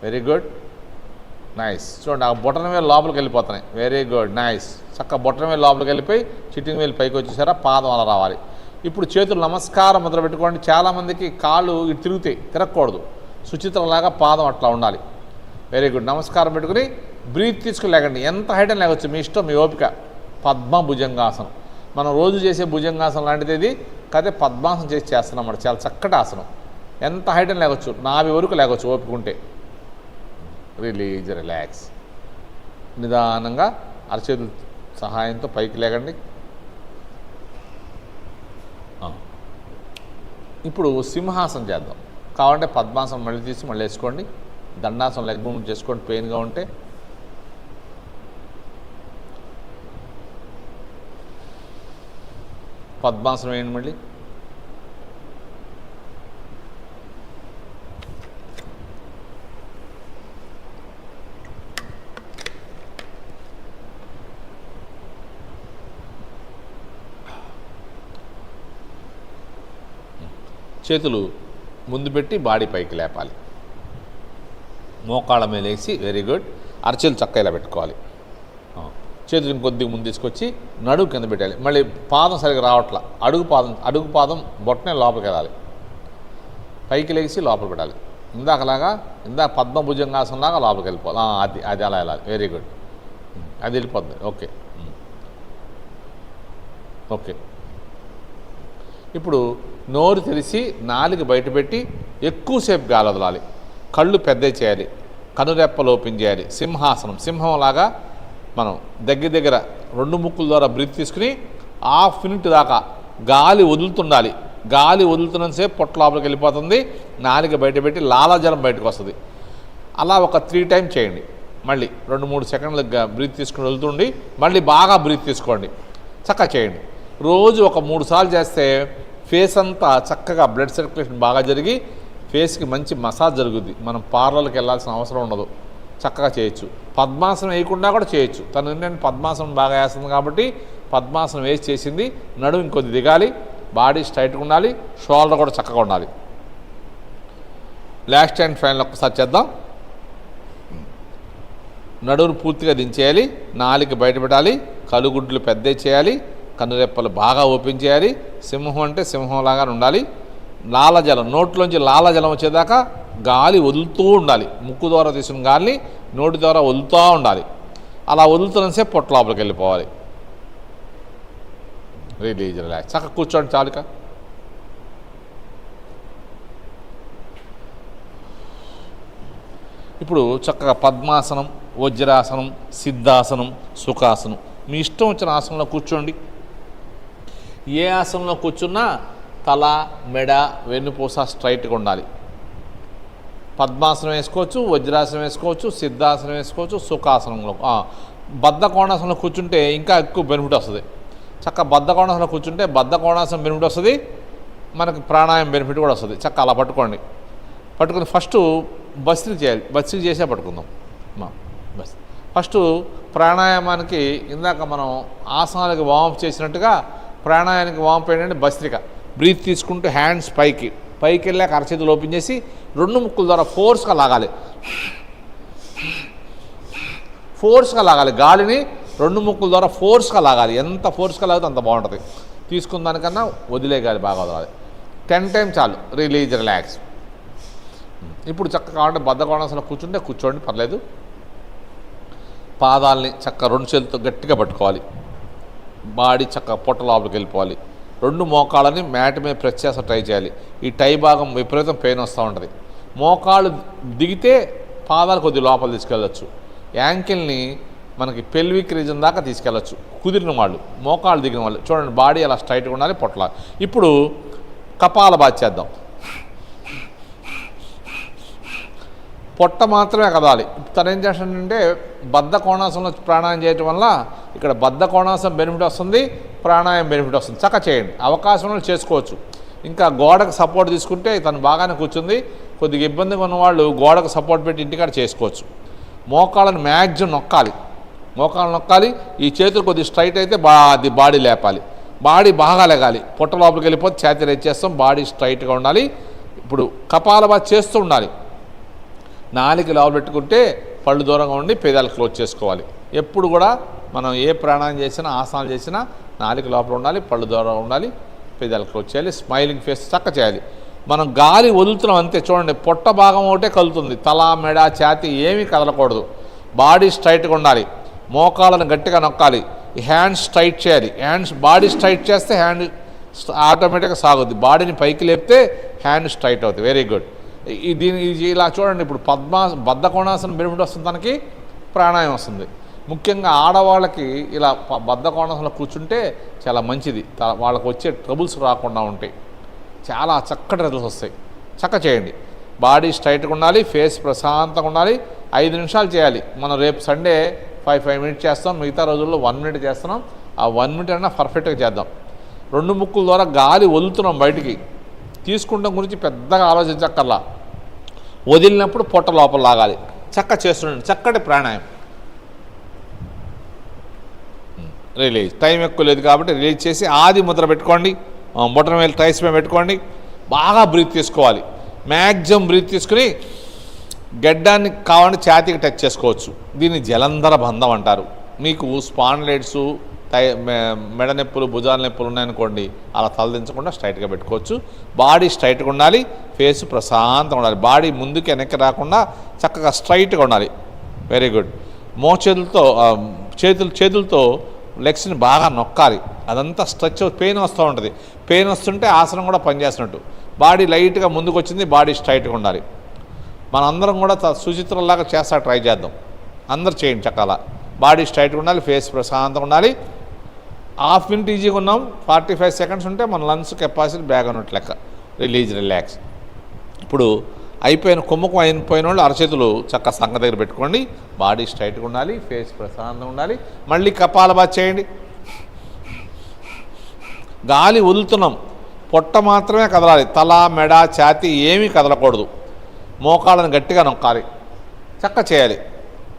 Very good, nice. చూడండి ఆ బొటన వేలు లోపలికి వెళ్ళిపోతున్నాయి. Very good, nice. చక్కగా బొటన వేలు లోపలికి వెళ్ళిపోయి చిటింగ్ వేలు పైకి వచ్చేసారా, పాదం అలా రావాలి. ఇప్పుడు చేతులు నమస్కారం ముద్ర పెట్టుకోండి. చాలామందికి కాళ్ళు ఇటు తిరగకూడదు. సుచిత్రలాగా పాదం అట్లా ఉండాలి. Very good. నమస్కారం పెట్టుకుని బ్రీత్ తీసుకుని లేకండి. ఎంత హైట్ అని లేవచ్చు, మీ ఇష్టం, మీ ఓపిక. పద్మ భుజంగాసనం. మనం రోజు చేసే భుజంగాసనం లాంటిది ఇది, కాదే పద్మాసనం చేస్తున్నాం అన్నమాట. చాలా చక్కటి ఆసనం. ఎంత హైట్ అని లేగొచ్చు, నాభి వరకు లేగొచ్చు ఓపికంటే. రిలాక్స్. నిదానంగా అరచేతుల సహాయంతో పైకి లేగండి. ఇప్పుడు సింహాసనం చేద్దాం. కావాలంటే పద్మాసనం మళ్ళీ తీసి మళ్ళీ వేసుకోండి. దండాసనం లెగ్ మూవ్మెంట్ చేసుకోండి పెయిన్గా ఉంటే. పద్మాసనం వేయండి మళ్ళీ. చేతులు ముందు పెట్టి బాడీ పైకి లేపాలి. మోకాళ్ళ మీద వేసి, వెరీ గుడ్. అరచేతులు చక్క ఇలా పెట్టుకోవాలి. చేతులు ఇంకొద్దిగా ముందు తీసుకొచ్చి నడుము కింద పెట్టాలి. మళ్ళీ పాదం సరిగ్గా రావట్లా, అడుగు పాదం బొట్టనే లోపలికి వెళ్ళాలి. పైకి లేచి లోపల పెట్టాలి. ఇందాక పద్మభుజంగాసంలాగా లోపలికి వెళ్ళిపోవాలి. అది అలా వెళ్ళాలి. Very good. అది వెళ్ళిపోతుంది. ఓకే. ఓకే. ఇప్పుడు నోరు తెరిచి నాలుగు బయటపెట్టి ఎక్కువసేపు గాలి వదలాలి. కళ్ళు పెద్దవి చేయాలి. కనురెప్పలు ఓపెన్ చేయాలి. సింహాసనం, సింహంలాగా మనం దగ్గర 2 ముక్కుల ద్వారా బ్రీత్ తీసుకుని హాఫ్ మినిట్ దాకా గాలి వదులుతుండాలి. గాలి వదులుతున్నంతసేపు పొట్ట లోపలికి వెళ్ళిపోతుంది. నాలుగు బయటపెట్టి లాలాజలం బయటకు వస్తుంది. అలా ఒక 3 టైమ్స్ చేయండి. మళ్ళీ 2-3 సెకండ్లు బ్రీత్ తీసుకుని వదులుతుండి మళ్ళీ బాగా బ్రీత్ తీసుకోండి. చక్కగా చేయండి. రోజు ఒక 3 సార్లు చేస్తే ఫేస్ అంతా చక్కగా బ్లడ్ సర్క్యులేషన్ బాగా జరిగి ఫేస్కి మంచి మసాజ్ జరుగుద్ది. మనం పార్లర్కి వెళ్ళాల్సిన అవసరం ఉండదు. చక్కగా చేయొచ్చు. పద్మాసనం వేయకుండా కూడా చేయొచ్చు. తను ఏంటంటే పద్మాసనం బాగా వేస్తుంది కాబట్టి పద్మాసనం వేసి చేసింది. నడుము ఇంకొద్ది దిగాలి. బాడీ స్ట్రైట్గా ఉండాలి. షోల్డర్ కూడా చక్కగా ఉండాలి. లాస్ట్ హ్యాండ్ ఫ్యాన్లో ఒక్కసారి చేద్దాం. నడువును పూర్తిగా దించేయాలి. నాలుగు బయట పెట్టాలి. కలుగుడ్లు పెద్దవి చేయాలి. కనురెప్పలు బాగా ఓపెన్ చేయాలి. సింహం అంటే సింహంలాగా ఉండాలి. లాలజలం, నోట్లోంచి లాలజలం వచ్చేదాకా గాలి వదులుతూ ఉండాలి. ముక్కు ద్వారా తీసుకున్న గాలిని నోటి ద్వారా వదులుతూ ఉండాలి. అలా వదులుతున్నంతసేపు పొట్ట లోపలికి వెళ్ళిపోవాలి. రిలాక్స్. చక్కగా కూర్చోండి చాలుక. ఇప్పుడు చక్కగా పద్మాసనం, వజ్రాసనం, సిద్ధాసనం, సుఖాసనం, మీ ఇష్టం వచ్చిన ఆసనంలో కూర్చోండి. ఏ ఆసనంలో కూర్చున్నా తల, మెడ, వెన్నుపూస స్ట్రైట్గా ఉండాలి. పద్మాసనం వేసుకోవచ్చు, వజ్రాసనం వేసుకోవచ్చు, సిద్ధాసనం వేసుకోవచ్చు, సుఖాసనంలో. బద్ధకోణాసనంలో కూర్చుంటే ఇంకా ఎక్కువ బెనిఫిట్ వస్తుంది. చక్క బద్ధకోణాసనంలో కూర్చుంటే బద్ధకోణాసనం బెనిఫిట్ వస్తుంది, మనకి ప్రాణాయామం బెనిఫిట్ కూడా వస్తుంది. చక్క అలా పట్టుకోండి. పట్టుకుని ఫస్ట్ బస్త్రీ చేయాలి. బస్త్రీ చేసే పట్టుకుందాం. బస్ ఫస్ట్ ప్రాణాయామానికి ఇందాక మనం ఆసనాలకి వార్మప్ చేసినట్టుగా ప్రాణాయామానికి వార్మప్ ఏంటంటే భస్త్రిక. బ్రీత్ తీసుకుంటూ హ్యాండ్స్ పైకి వెళ్ళాక అరచేతులు ఓపెన్ చేసి 2 ముక్కుల ద్వారా ఫోర్స్గా లాగాలి. గాలిని 2 ముక్కుల ద్వారా ఫోర్స్గా లాగాలి. ఎంత ఫోర్స్గా లాగితే అంత బాగుంటుంది. తీసుకున్న దానికన్నా వదిలే గాలి బాగా వదలాలి. 10 టైమ్స్ చాలు. రిలాక్స్. ఇప్పుడు చక్కగా కావాలంటే బద్ధకోణాసనంలో కూర్చుంటే కూర్చోండి, పర్లేదు. పాదాలని చక్క 2 చేతులతో గట్టిగా పట్టుకోవాలి. బాడీ చక్క పొట్ట లోపలికి వెళ్ళిపోవాలి. 2 మోకాళ్ళని మ్యాట్ మీద ప్రెస్ చేస్తా ట్రై చేయాలి. ఈ టై భాగం విపరీతం పెయిన్ వస్తూ ఉంటుంది. మోకాళ్ళు దిగితే పాదాలు కొద్ది లోపల తీసుకెళ్ళచ్చు. యాంకిల్ని మనకి పెల్విక్ రీజన్ దాకా తీసుకెళ్ళచ్చు కుదిరిన వాళ్ళు. మోకాళ్ళు దిగిన వాళ్ళు చూడండి, బాడీ అలా స్ట్రైట్గా ఉండాలి. పొట్ల. ఇప్పుడు కపాలభాతి చేద్దాం. పొట్ట మాత్రమే కదాలి. తను ఏం చేస్తాడంటే బద్ధకోణాసనంలో ప్రాణాయామం చేయటం వల్ల ఇక్కడ బద్ధకోణాసనం బెనిఫిట్ వస్తుంది, ప్రాణాయామం బెనిఫిట్ వస్తుంది. చక్కగా చేయండి. అవకాశంలో చేసుకోవచ్చు. ఇంకా గోడకు సపోర్ట్ తీసుకుంటే తను బాగానే కూర్చుంది. కొద్దిగా ఇబ్బందిగా ఉన్నవాళ్ళు గోడకు సపోర్ట్ పెట్టి ఇంటికాడ చేసుకోవచ్చు. మోకాళ్ళని మ్యాక్సిమం నొక్కాలి. ఈ చేతులు కొద్దిగా స్ట్రైట్ అయితే బాడీ లేపాలి. బాడీ బాగా లేగాలి. పొట్ట లోపలికి వెళ్ళిపోతే ఛాతీ రేట్ చేస్తాం. బాడీ స్ట్రైట్గా ఉండాలి. ఇప్పుడు కపాలభాతి చేస్తూ ఉండాలి. నాలుక లోపల పెట్టుకుంటే పళ్ళు దూరంగా ఉండి పేదాలు క్లోజ్ చేసుకోవాలి. ఎప్పుడు కూడా మనం ఏ ప్రాణాయామం చేసినా ఆసనాలు చేసినా నాలుక లోపల ఉండాలి, పళ్ళు దూరంగా ఉండాలి, పేదాలు క్లోజ్ చేయాలి. స్మైలింగ్ ఫేస్ చక్క చేయాలి. మనం గాలి వదులుతున్నాం అంతే. చూడండి, పొట్ట భాగం ఒకటే కదులుతుంది. తల, మెడ, ఛాతీ ఏమీ కదలకూడదు. బాడీ స్ట్రైట్గా ఉండాలి. మోకాళ్ళను గట్టిగా నొక్కాలి. ఈ హ్యాండ్స్ టైట్ చేయాలి. బాడీ స్ట్రైట్ చేస్తే హ్యాండ్ ఆటోమేటిక్గా సాగుద్ది. బాడీని పైకి లేపితే హ్యాండ్ స్ట్రైట్ అవుతుంది. Very good. ఇలా చూడండి. ఇప్పుడు బద్ధకోణాసనం బెనిఫిట్ వస్తుంది, తనకి ప్రాణాయామం వస్తుంది. ముఖ్యంగా ఆడవాళ్ళకి ఇలా బద్ధకోణాసనంలో కూర్చుంటే చాలా మంచిది. వాళ్ళకు వచ్చే ట్రబుల్స్ రాకుండా ఉంటాయి. చాలా చక్కటి రిజల్ట్స్ వస్తాయి. చేయండి. బాడీ స్ట్రైట్గా ఉండాలి, ఫేస్ ప్రశాంతంగా ఉండాలి. 5 నిమిషాలు చేయాలి. మనం రేపు సండే 5 మినిట్స్ చేస్తాం, మిగతా రోజుల్లో 1 మినిట్ చేస్తున్నాం. ఆ 1 మినిట్ అయినా పర్ఫెక్ట్గా చేద్దాం. 2 ముక్కుల ద్వారా గాలి వదులుతున్నాం బయటికి. తీసుకుంటాం గురించి పెద్దగా ఆలోచించక్కర్లా. వదిలినప్పుడు పొట్ట లోపల లాగాలి. చేస్తుండండి. చక్కటి ప్రాణాయామం. రిలీజ్. టైం ఎక్కువ లేదు కాబట్టి రిలీజ్ చేసి ఆది ముద్ర పెట్టుకోండి. బొటన వేలు ట్రైస్ మీద పెట్టుకోండి. బాగా బ్రీత్ తీసుకోవాలి. మ్యాక్సిమం బ్రీత్ తీసుకుని గడ్డాన్ని కావాలంటే ఛాతీకి టచ్ చేసుకోవచ్చు. దీన్ని జలంధర బంధం అంటారు. మీకు స్పాండిలైటిస్, మెడ నొప్పులు, భుజాల నొప్పులు ఉన్నాయనుకోండి, అలా తలదించకుండా స్ట్రైట్గా పెట్టుకోవచ్చు. బాడీ స్ట్రైట్గా ఉండాలి, ఫేస్ ప్రశాంతంగా ఉండాలి. బాడీ ముందుకి వెనక్కి రాకుండా చక్కగా స్ట్రైట్గా ఉండాలి. Very good. చేతులతో లెగ్స్ని బాగా నొక్కాలి. అదంతా స్ట్రెచ్. పెయిన్ వస్తూ ఉంటుంది. పెయిన్ వస్తుంటే ఆసనం కూడా పనిచేస్తున్నట్టు. బాడీ లైట్గా ముందుకు వచ్చింది, బాడీ స్ట్రైట్గా ఉండాలి. మనందరం కూడా సుచిత్రలాగా చేస్తా ట్రై చేద్దాం. అందరు చేయండి చక్కగా. బాడీ స్ట్రైట్గా ఉండాలి, ఫేస్ ప్రశాంతంగా ఉండాలి. 1/2 మినిట్ ఈజీగా ఉన్నాం. 45 సెకండ్స్ ఉంటే మన లంగ్స్ కెపాసిటీ బ్యాగ్ అన్నట్టు లెక్క. Release, relax. ఇప్పుడు కుంభకం అయిపోయిన వాళ్ళు అరచేతులు చక్క సంఖ దగ్గర పెట్టుకోండి. బాడీ స్ట్రైట్గా ఉండాలి, ఫేస్ ప్రశాంతంగా ఉండాలి. మళ్ళీ కపాలభాతి చేయండి. గాలి వదులుతున్నాం, పొట్ట మాత్రమే కదలాలి. తల, మెడ, ఛాతీ ఏమీ కదలకూడదు. మోకాళ్ళను గట్టిగా నొక్కాలి. చేయాలి.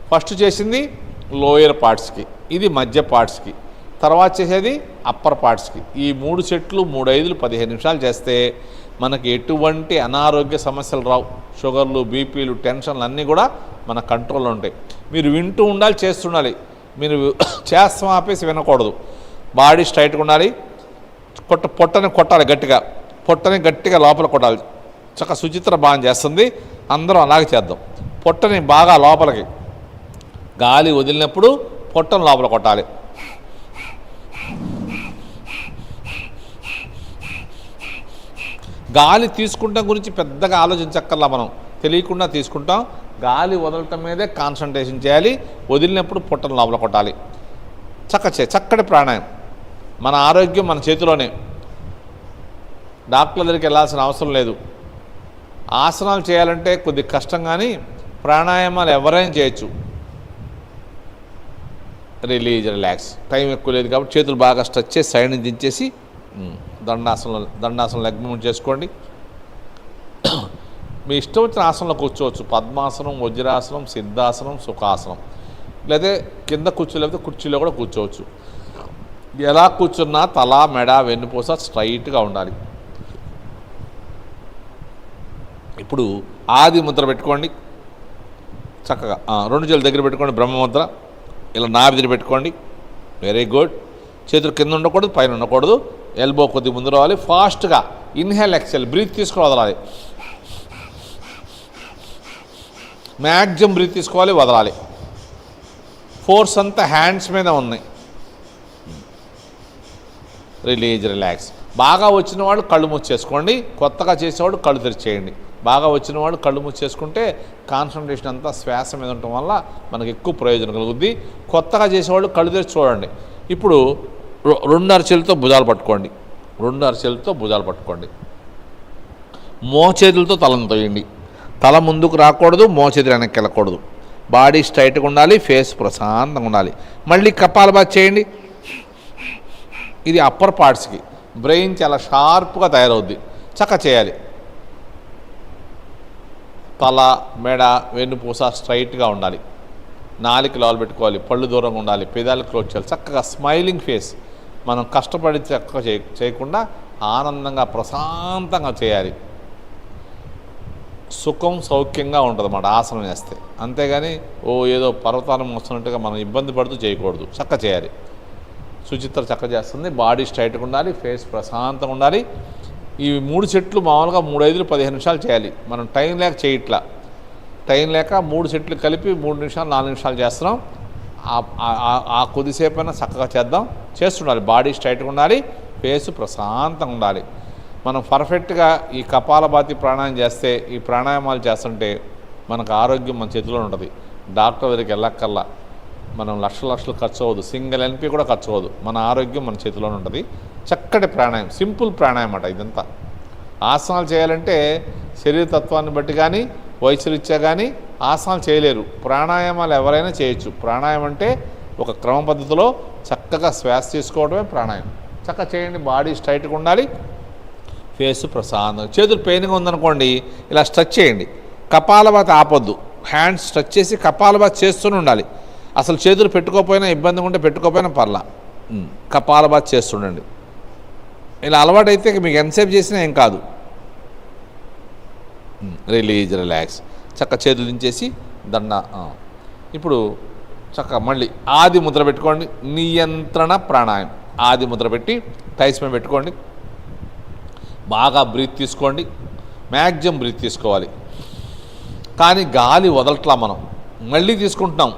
ఫస్ట్ చేసింది లోయర్ పార్ట్స్కి, ఇది మధ్య పార్ట్స్కి, తర్వాత చేసేది అప్పర్ పార్ట్స్కి. ఈ 3 సెట్లు 3, 5, 15 నిమిషాలు చేస్తే మనకి ఎటువంటి అనారోగ్య సమస్యలు రావు. షుగర్లు, బీపీలు, టెన్షన్లు అన్నీ కూడా మన కంట్రోల్లో ఉంటాయి. మీరు వింటూ ఉండాలి, చేస్తుండాలి. మీరు చేస్తాం ఆపేసి వినకూడదు. బాడీ స్ట్రైట్గా ఉండాలి. పొట్టని కొట్టాలి గట్టిగా. పొట్టని గట్టిగా లోపల కొట్టాలి. సుచిత్ర బాగా చేస్తుంది. అందరం అలాగే చేద్దాం. పొట్టని బాగా లోపలికి, గాలి వదిలినప్పుడు పొట్టను లోపల కొట్టాలి. గాలి తీసుకుంటాం గురించి పెద్దగా ఆలోచించక్కర్లా. మనం తెలియకుండా తీసుకుంటాం. గాలి వదలటం మీదే కాన్సన్ట్రేషన్ చేయాలి. వదిలినప్పుడు పొట్టను లోపల కొట్టాలి. చక్కటి ప్రాణాయామం. మన ఆరోగ్యం మన చేతిలోనే. డాక్టర్ల దగ్గరికి వెళ్ళాల్సిన అవసరం లేదు. ఆసనాలు చేయాలంటే కొద్ది కష్టం, కానీ ప్రాణాయామాలు ఎవరైనా చేయొచ్చు. Release, relax. టైం ఎక్కువ లేదు కాబట్టి చేతులు బాగా స్ట్రెచ్ చేసి సైడ్ని దించేసి దండాసనం లెగ్ మూవ్మెంట్ చేసుకోండి. మీ ఇష్టం వచ్చిన ఆసనంలో కూర్చోవచ్చు. పద్మాసనం, వజ్రాసనం, సిద్ధాసనం, సుఖాసనం, లేదా కింద లేకపోతే కుర్చీలో కూడా కూర్చోవచ్చు. ఎలా కూర్చున్నా తల, మెడ, వెన్నుపూస స్ట్రైట్గా ఉండాలి. ఇప్పుడు ఆది ముద్ర పెట్టుకోండి. చక్కగా 2 చేతులు దగ్గర పెట్టుకోండి. బ్రహ్మముద్ర. ఇలా నాభి దగ్గర పెట్టుకోండి. Very good. చేతులు కింద ఉండకూడదు, పైన ఉండకూడదు. ఎల్బో కొద్ది ముందు రావాలి. ఫాస్ట్గా ఇన్హేల్, ఎక్సెల్. బ్రీత్ తీసుకుని వదలాలి. మ్యాక్సిమం బ్రీత్ తీసుకోవాలి, వదలాలి. ఫోర్స్ అంతా హ్యాండ్స్ మీద ఉన్నాయి. Release, relax. బాగా వచ్చిన వాళ్ళు కళ్ళు మూసేసుకోండి. కొత్తగా చేసేవాళ్ళు కళ్ళు తెరిచేయండి. బాగా వచ్చిన వాళ్ళు కళ్ళు మూసేసుకుంటే కాన్సన్ట్రేషన్ అంతా శ్వాస మీద ఉండటం వల్ల మనకు ఎక్కువ ప్రయోజనం కలుగుద్ది. కొత్తగా చేసేవాళ్ళు కళ్ళు తెరిచి చూడండి. ఇప్పుడు 2 అరచేతులతో భుజాలు పట్టుకోండి. 2 అరచేతులతో భుజాలు పట్టుకోండి. మోచేతులతో తలను తోయండి. తల ముందుకు రాకూడదు, మోచేతులు వెనక్కి వెళ్ళకూడదు. బాడీ స్ట్రైట్గా ఉండాలి, ఫేస్ ప్రశాంతంగా ఉండాలి. మళ్ళీ కపాలభాతి చేయండి. ఇది అప్పర్ పార్ట్స్కి. బ్రెయిన్ చాలా షార్ప్గా తయారవుద్ది. చేయాలి. తల, మెడ, వెన్నుపూస స్ట్రైట్గా ఉండాలి. నాలిక లోపల పెట్టుకోవాలి. పళ్ళు దూరంగా ఉండాలి. పెదాలు క్లోజ్ చేయాలి. చక్కగా స్మైలింగ్ ఫేస్. మనం కష్టపడి చక్కగా చేయకుండా ఆనందంగా ప్రశాంతంగా చేయాలి. సుఖం, సౌఖ్యంగా ఉంటుంది అన్నమాట ఆసనం చేస్తే. అంతేగాని ఏదో పర్వతానం వస్తున్నట్టుగా మనం ఇబ్బంది పడుతూ చేయకూడదు. చేయాలి. సుచిత్ర చేస్తుంది. బాడీ స్ట్రైట్గా ఉండాలి, ఫేస్ ప్రశాంతంగా ఉండాలి. ఈ 3 సెట్లు మామూలుగా 3, 5, 15 నిమిషాలు చేయాలి. మనం టైం లేక చేయట్లా. టైం లేక 3 సెట్లు కలిపి 3 నిమిషాలు, 4 నిమిషాలు చేస్తున్నాం. ఆ కొద్దిసేపు అయినా చక్కగా చేద్దాం, చేస్తుండాలి. బాడీ స్ట్రైట్గా ఉండాలి, ఫేసు ప్రశాంతంగా ఉండాలి. మనం పర్ఫెక్ట్గా ఈ కపాలభాతి ప్రాణాయామం చేస్తే, ఈ ప్రాణాయామాలు చేస్తుంటే మనకు ఆరోగ్యం మన చేతిలో ఉంటుంది. డాక్టర్ దగ్గరికి వెళ్ళక్కల్లా, మనం లక్షలు ఖర్చు అవ్వదు, సింగిల్ ఎన్పి కూడా ఖర్చు అవ్వదు. మన ఆరోగ్యం మన చేతిలోనే ఉంటుంది. చక్కటి ప్రాణాయామం, సింపుల్ ప్రాణాయామం అట ఇదంతా. ఆసనాలు చేయాలంటే శరీరతత్వాన్ని బట్టి కానీ వయసురీత్యా కానీ ఆసనాలు చేయలేరు. ప్రాణాయామాలు ఎవరైనా చేయొచ్చు. ప్రాణాయామం అంటే ఒక క్రమ పద్ధతిలో చక్కగా శ్వాస తీసుకోవడమే ప్రాణాయామం. చక్కగా చేయండి. బాడీ స్ట్రైట్గా ఉండాలి, ఫేస్ ప్రశాంతంగా. చేతులు పెయిన్గా ఉందనుకోండి, ఇలా స్ట్రెచ్ చేయండి. కపాలభాతి ఆపొద్దు, హ్యాండ్స్ స్ట్రెచ్ చేసి కపాలభాతి చేస్తూనే ఉండాలి. అసలు చేతులు పెట్టుకోకపోయినా ఇబ్బందిగా ఉంటే పెట్టుకోకపోయినా పర్లా, కపాలభాతి చేస్తుండండి. ఇలా అలవాటైతే మీకు ఎంతసేపు చేసినా ఏం కాదు. రిలాక్స్. చక్క చేతులు దించేసి దండ. ఇప్పుడు చక్క మళ్ళీ ఆది ముద్ర పెట్టుకోండి. నియంత్రణ ప్రాణాయామం. ఆది ముద్ర పెట్టి టైస్ మీద పెట్టుకోండి. బాగా బ్రీత్ తీసుకోండి, మ్యాక్సిమం బ్రీత్ తీసుకోవాలి. కానీ గాలి వదలట్లా. మనం మళ్ళీ తీసుకుంటున్నాం,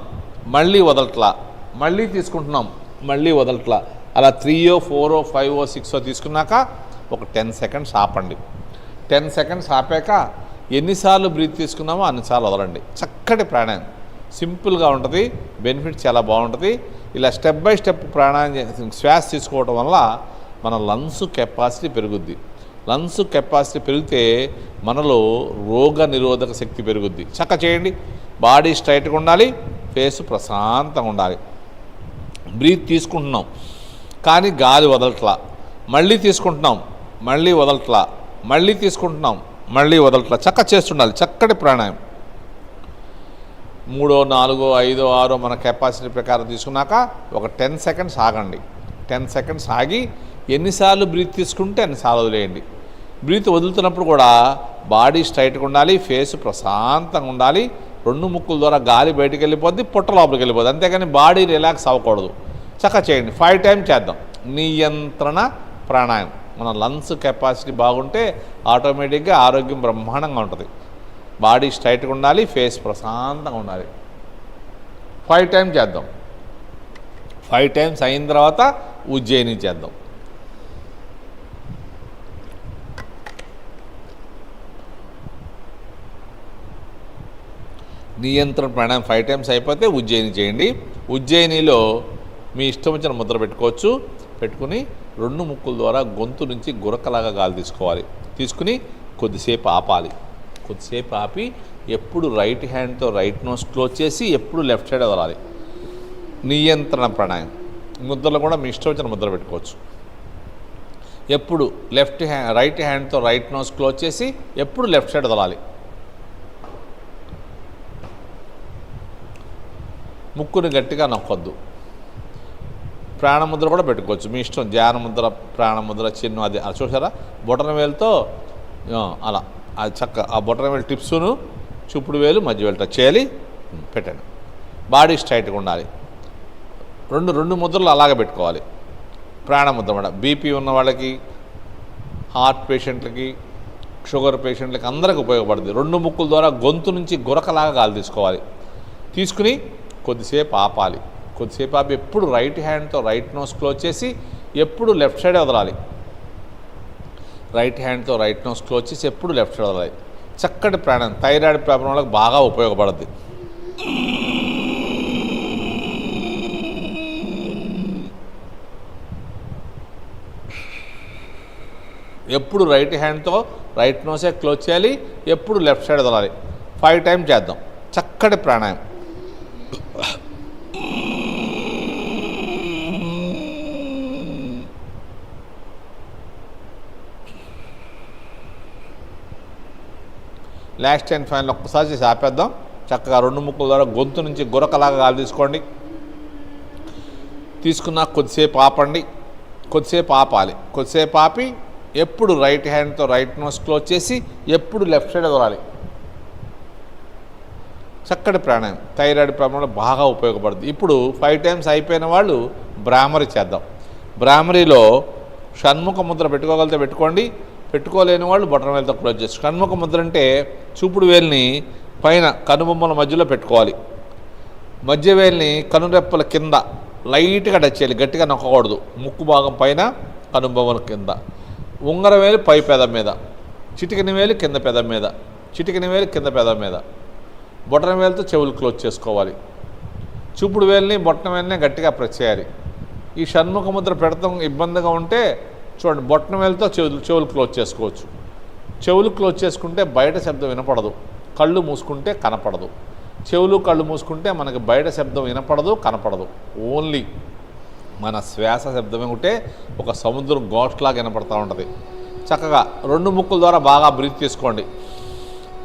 మళ్ళీ వదలట్లా, మళ్ళీ తీసుకుంటున్నాం, మళ్ళీ వదలట్లా. అలా 3, 4, 5, 6 తీసుకున్నాక ఒక 10 సెకండ్స్ ఆపండి. 10 సెకండ్స్ ఆపాక ఎన్నిసార్లు బ్రీత్ తీసుకున్నామో అన్నిసార్లు వదలండి. చక్కటి ప్రాణాయామం, సింపుల్గా ఉంటుంది, బెనిఫిట్ చాలా బాగుంటుంది. ఇలా స్టెప్ బై స్టెప్ ప్రాణాయామం శ్వాస తీసుకోవడం వల్ల మన లంగ్స్ కెపాసిటీ పెరుగుద్ది. లంగ్స్ కెపాసిటీ పెరిగితే మనలో రోగ నిరోధక శక్తి పెరుగుద్ది. చక్క చేయండి. బాడీ స్ట్రైట్గా ఉండాలి, ఫేస్ ప్రశాంతంగా ఉండాలి. బ్రీత్ తీసుకుంటున్నాం కానీ గాలి వదలట్లా, మళ్ళీ తీసుకుంటున్నాం, మళ్ళీ వదలట్లా, మళ్ళీ తీసుకుంటున్నాం, మళ్ళీ వదలట్లా. చక్క చేస్తుండాలి. చక్కటి ప్రాణాయామం. 3, 4, 5, 6 మన కెపాసిటీ ప్రకారం తీసుకున్నాక ఒక 10 సెకండ్స్ ఆగండి. 10 సెకండ్స్ ఆగి ఎన్నిసార్లు బ్రీత్ తీసుకుంటే అన్నిసార్లు వదిలేయండి. బ్రీత్ వదులుతున్నప్పుడు కూడా బాడీ స్ట్రైట్గా ఉండాలి, ఫేస్ ప్రశాంతంగా ఉండాలి. 2 ముక్కుల ద్వారా గాలి బయటికి వెళ్ళిపోద్ది, పొట్ట లోపలికి వెళ్ళిపోద్ది. అంతేగాని బాడీ రిలాక్స్ అవ్వకూడదు. చక్క చేయండి. 5 టైమ్స్ చేద్దాం. నియంత్రణ ప్రాణాయామం. మన లంగ్స్ కెపాసిటీ బాగుంటే ఆటోమేటిక్గా ఆరోగ్యం బ్రహ్మాండంగా ఉంటుంది. బాడీ స్ట్రైట్గా ఉండాలి, ఫేస్ ప్రశాంతంగా ఉండాలి. 5 టైమ్స్ చేద్దాం. 5 టైమ్స్ అయిన తర్వాత ఉజ్జయిని చేద్దాం. నియంత్రణ ప్రాణాయామం 5 టైమ్స్ అయిపోతే ఉజ్జయిని చేయండి. ఉజ్జయినిలో మీ ఇష్టం వచ్చిన ముద్ర పెట్టుకోవచ్చు. పెట్టుకుని 2 ముక్కుల ద్వారా గొంతు నుంచి గురకలాగా గాలి తీసుకోవాలి. తీసుకుని కొద్దిసేపు ఆపాలి. కొద్దిసేపు ఆపి ఎప్పుడు రైట్ హ్యాండ్తో రైట్ నోస్ క్లోజ్ చేసి ఎప్పుడు లెఫ్ట్ సైడ్ వదలాలి. నియంత్రణ ప్రాణాయామం. ముద్రలో కూడా మీ ఇష్టం వచ్చిన ముద్ర పెట్టుకోవచ్చు. ఎప్పుడు రైట్ హ్యాండ్తో రైట్ నోస్ క్లోజ్ చేసి ఎప్పుడు లెఫ్ట్ సైడ్ వదలాలి. ముక్కుని గట్టిగా నొక్కొద్దు. ప్రాణముద్ర కూడా పెట్టుకోవచ్చు మీ ఇష్టం. ధ్యానముద్ర, ప్రాణముద్ర, చిన్ను అది చూసారా, బొటన వేలుతో అలా అది చక్క ఆ బొటన వేలు టిప్స్ను చూపుడు వేలు మధ్య వేలు టచ్ చేయాలి. పెట్టండి. బాడీ స్ట్రైట్గా ఉండాలి. రెండు ముద్రలు అలాగే పెట్టుకోవాలి. ప్రాణముద్ర కూడా బీపీ ఉన్న వాళ్ళకి, హార్ట్ పేషెంట్లకి, షుగర్ పేషెంట్లకి అందరికి ఉపయోగపడుతుంది. 2 ముక్కుల ద్వారా గొంతు నుంచి గురకలాగా గాలి తీసుకోవాలి. తీసుకుని కొద్దిసేపు ఆపాలి. కొద్దిసేపు ఆపి ఎప్పుడు రైట్ హ్యాండ్తో రైట్ నోస్ క్లోజ్ చేసి ఎప్పుడు లెఫ్ట్ సైడ్ వదలాలి. రైట్ హ్యాండ్తో రైట్ నోస్ క్లోజ్ చేసి ఎప్పుడు లెఫ్ట్ సైడ్ వదలాలి. చక్కటి ప్రాణాయామం థైరాయిడ్ ప్రాబ్లం వాళ్ళకి బాగా ఉపయోగపడుద్ది. ఎప్పుడు రైట్ హ్యాండ్తో రైట్ నోసే క్లోజ్ చేయాలి, ఎప్పుడు లెఫ్ట్ సైడ్ వదలాలి. 5 టైమ్స్ చేద్దాం. చక్కటి ప్రాణాయామం. లాస్ట్ అండ్ ఫైనల్ ఒక్కసారి చేసి ఆపేద్దాం. చక్కగా 2 ముక్కుల ద్వారా గొంతు నుంచి గురకలాగా గాలి తీసుకోండి. తీసుకున్న కొద్దిసేపు ఆపండి. కొద్దిసేపు ఆపాలి. కొద్దిసేపు ఆపి ఎప్పుడు రైట్ హ్యాండ్తో రైట్ నోస్ క్లోజ్ చేసి ఎప్పుడు లెఫ్ట్ సైడ్ వదలాలి. చక్కటి ప్రాణాయామం థైరాయిడ్ ప్రాబ్లంలో బాగా ఉపయోగపడుతుంది. ఇప్పుడు 5 టైమ్స్ అయిపోయిన వాళ్ళు బ్రాహ్మరి చేద్దాం. బ్రాహ్మరిలో షణ్ముఖ ముద్ర పెట్టుకోగలిగితే పెట్టుకోండి. పెట్టుకోలేని వాళ్ళు బొటన వేలుతో క్లోజ్ చేస్తారు. షణ్ముఖ ముద్ర అంటే చూపుడు వేలుని పైన కనుబొమ్మల మధ్యలో పెట్టుకోవాలి. మధ్య వేలిని కనురెప్పల కింద లైట్గా టచ్ చేయాలి, గట్టిగా నొక్కకూడదు. ముక్కు భాగం పైన, కనుబొమ్మల కింద. ఉంగర వేలు పై పెదం మీద, చిటికిన వేలు కింద పెదం మీద, చిటికిన వేలు కింద పెదం మీద. బొటన వేలుతో చెవులు క్లోజ్ చేసుకోవాలి. చూపుడు వేలుని బొటన వేలుని గట్టిగా ప్రెస్ చేయాలి. ఈ షణ్ముఖ ముద్ర పెడతాం ఇబ్బందిగా ఉంటే చూడండి, బొటన వేలుతో చెవులు క్లోజ్ చేసుకోవచ్చు. చెవులు క్లోజ్ చేసుకుంటే బయట శబ్దం వినపడదు, కళ్ళు మూసుకుంటే కనపడదు. చెవులు కళ్ళు మూసుకుంటే మనకి బయట శబ్దం వినపడదు, కనపడదు. ఓన్లీ మన శ్వాస శబ్దమే ఉంటే ఒక సముద్రం గోష్లాగా వినపడుతూ ఉంటుంది. చక్కగా 2 ముక్కుల ద్వారా బాగా బ్రీత్ తీసుకోండి.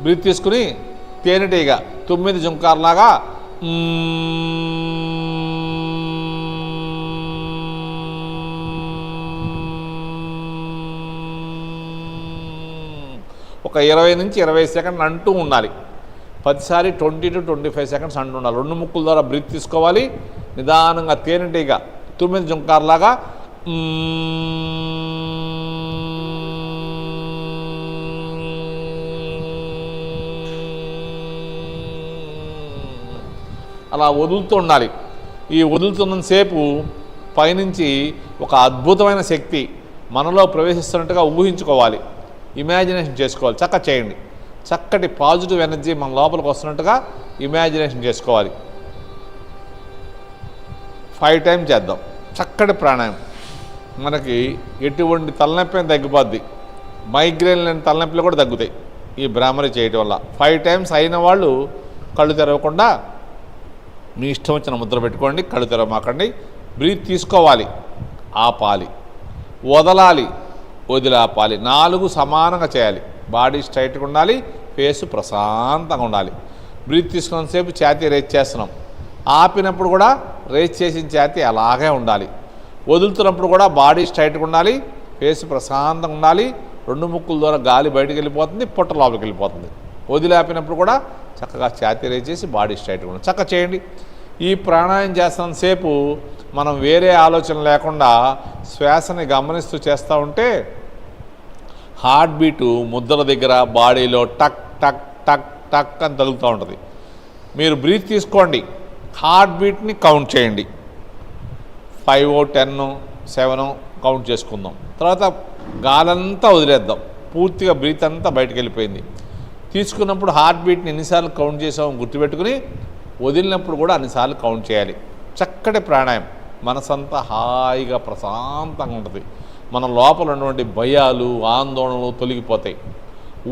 బ్రీత్ తీసుకుని తేనెటీగా 9 జుంకార్లాగా ఒక 20 నుంచి 25 సెకండ్లు అంటూ ఉండాలి. 10 సారి 20 to 25 సెకండ్స్ అంటూ ఉండాలి. 2 ముక్కుల ద్వారా బ్రీత్ తీసుకోవాలి. నిదానంగా తేనెటీగా 9 జుంకార్లాగా అలా వదులుతూ ఉండాలి. ఈ వదులుతున్నంతసేపు పైనుంచి ఒక అద్భుతమైన శక్తి మనలో ప్రవేశిస్తున్నట్టుగా ఊహించుకోవాలి, ఇమాజినేషన్ చేసుకోవాలి. చేయండి. చక్కటి పాజిటివ్ ఎనర్జీ మన లోపలికి వస్తున్నట్టుగా ఇమాజినేషన్ చేసుకోవాలి. 5 టైమ్స్ చేద్దాం. చక్కటి ప్రాణాయామం. మనకి ఎటువంటి తలనొప్పి తగ్గిపోద్ది, మైగ్రేన్ లేని తలనొప్పులు కూడా తగ్గుతాయి ఈ భ్రామరి చేయటం వల్ల. 5 టైమ్స్ అయిన వాళ్ళు కళ్ళు తెరవకుండా మీ ఇష్టం వచ్చిన ముద్ర పెట్టుకోండి, కళ్ళు తెరవమాకండి. బ్రీత్ తీసుకోవాలి, ఆపాలి, వదలాలి, వదిలాపాలి. 4 సమానంగా చేయాలి. బాడీ స్ట్రైట్గా ఉండాలి, ఫేస్ ప్రశాంతంగా ఉండాలి. బ్రీత్ తీసుకున్నంతసేపు ఛాతీ రేజ్ చేస్తున్నాం, ఆపినప్పుడు కూడా రేజ్ చేసిన ఛాతీ అలాగే ఉండాలి. వదులుతున్నప్పుడు కూడా బాడీ స్ట్రైట్గా ఉండాలి, ఫేస్ ప్రశాంతంగా ఉండాలి. 2 ముక్కుల ద్వారా గాలి బయటకు వెళ్ళిపోతుంది, పొట్ట లోపలికి వెళ్ళిపోతుంది. వదిలాపినప్పుడు కూడా చక్కగా ఛాతీ రేజ్ చేసి బాడీ స్ట్రైట్గా ఉండాలి. చక్కగా చేయండి. ఈ ప్రాణాయామం చేస్తున్నంతసేపు మనం వేరే ఆలోచన లేకుండా శ్వాసని గమనిస్తూ చేస్తూ ఉంటే హార్ట్ బీటు ముద్ర దగ్గర బాడీలో టక్ టక్ టక్ టక్ అని తగులుతూ ఉంటుంది. మీరు బ్రీత్ తీసుకోండి, హార్ట్ బీట్ని కౌంట్ చేయండి. 5, 10, 7 కౌంట్ చేసుకుందాం. తర్వాత గాలంతా వదిలేద్దాం. పూర్తిగా బ్రీత్ అంతా బయటకు వెళ్ళిపోయింది. తీసుకున్నప్పుడు హార్ట్ బీట్ని ఎన్నిసార్లు కౌంట్ చేసామో గుర్తుపెట్టుకుని వదిలినప్పుడు కూడా అన్నిసార్లు కౌంట్ చేయాలి. చక్కటి ప్రాణాయామం. మనసంతా హాయిగా ప్రశాంతంగా ఉంటుంది. మన లోపల ఉన్నటువంటి భయాలు, ఆందోళనలు తొలగిపోతాయి.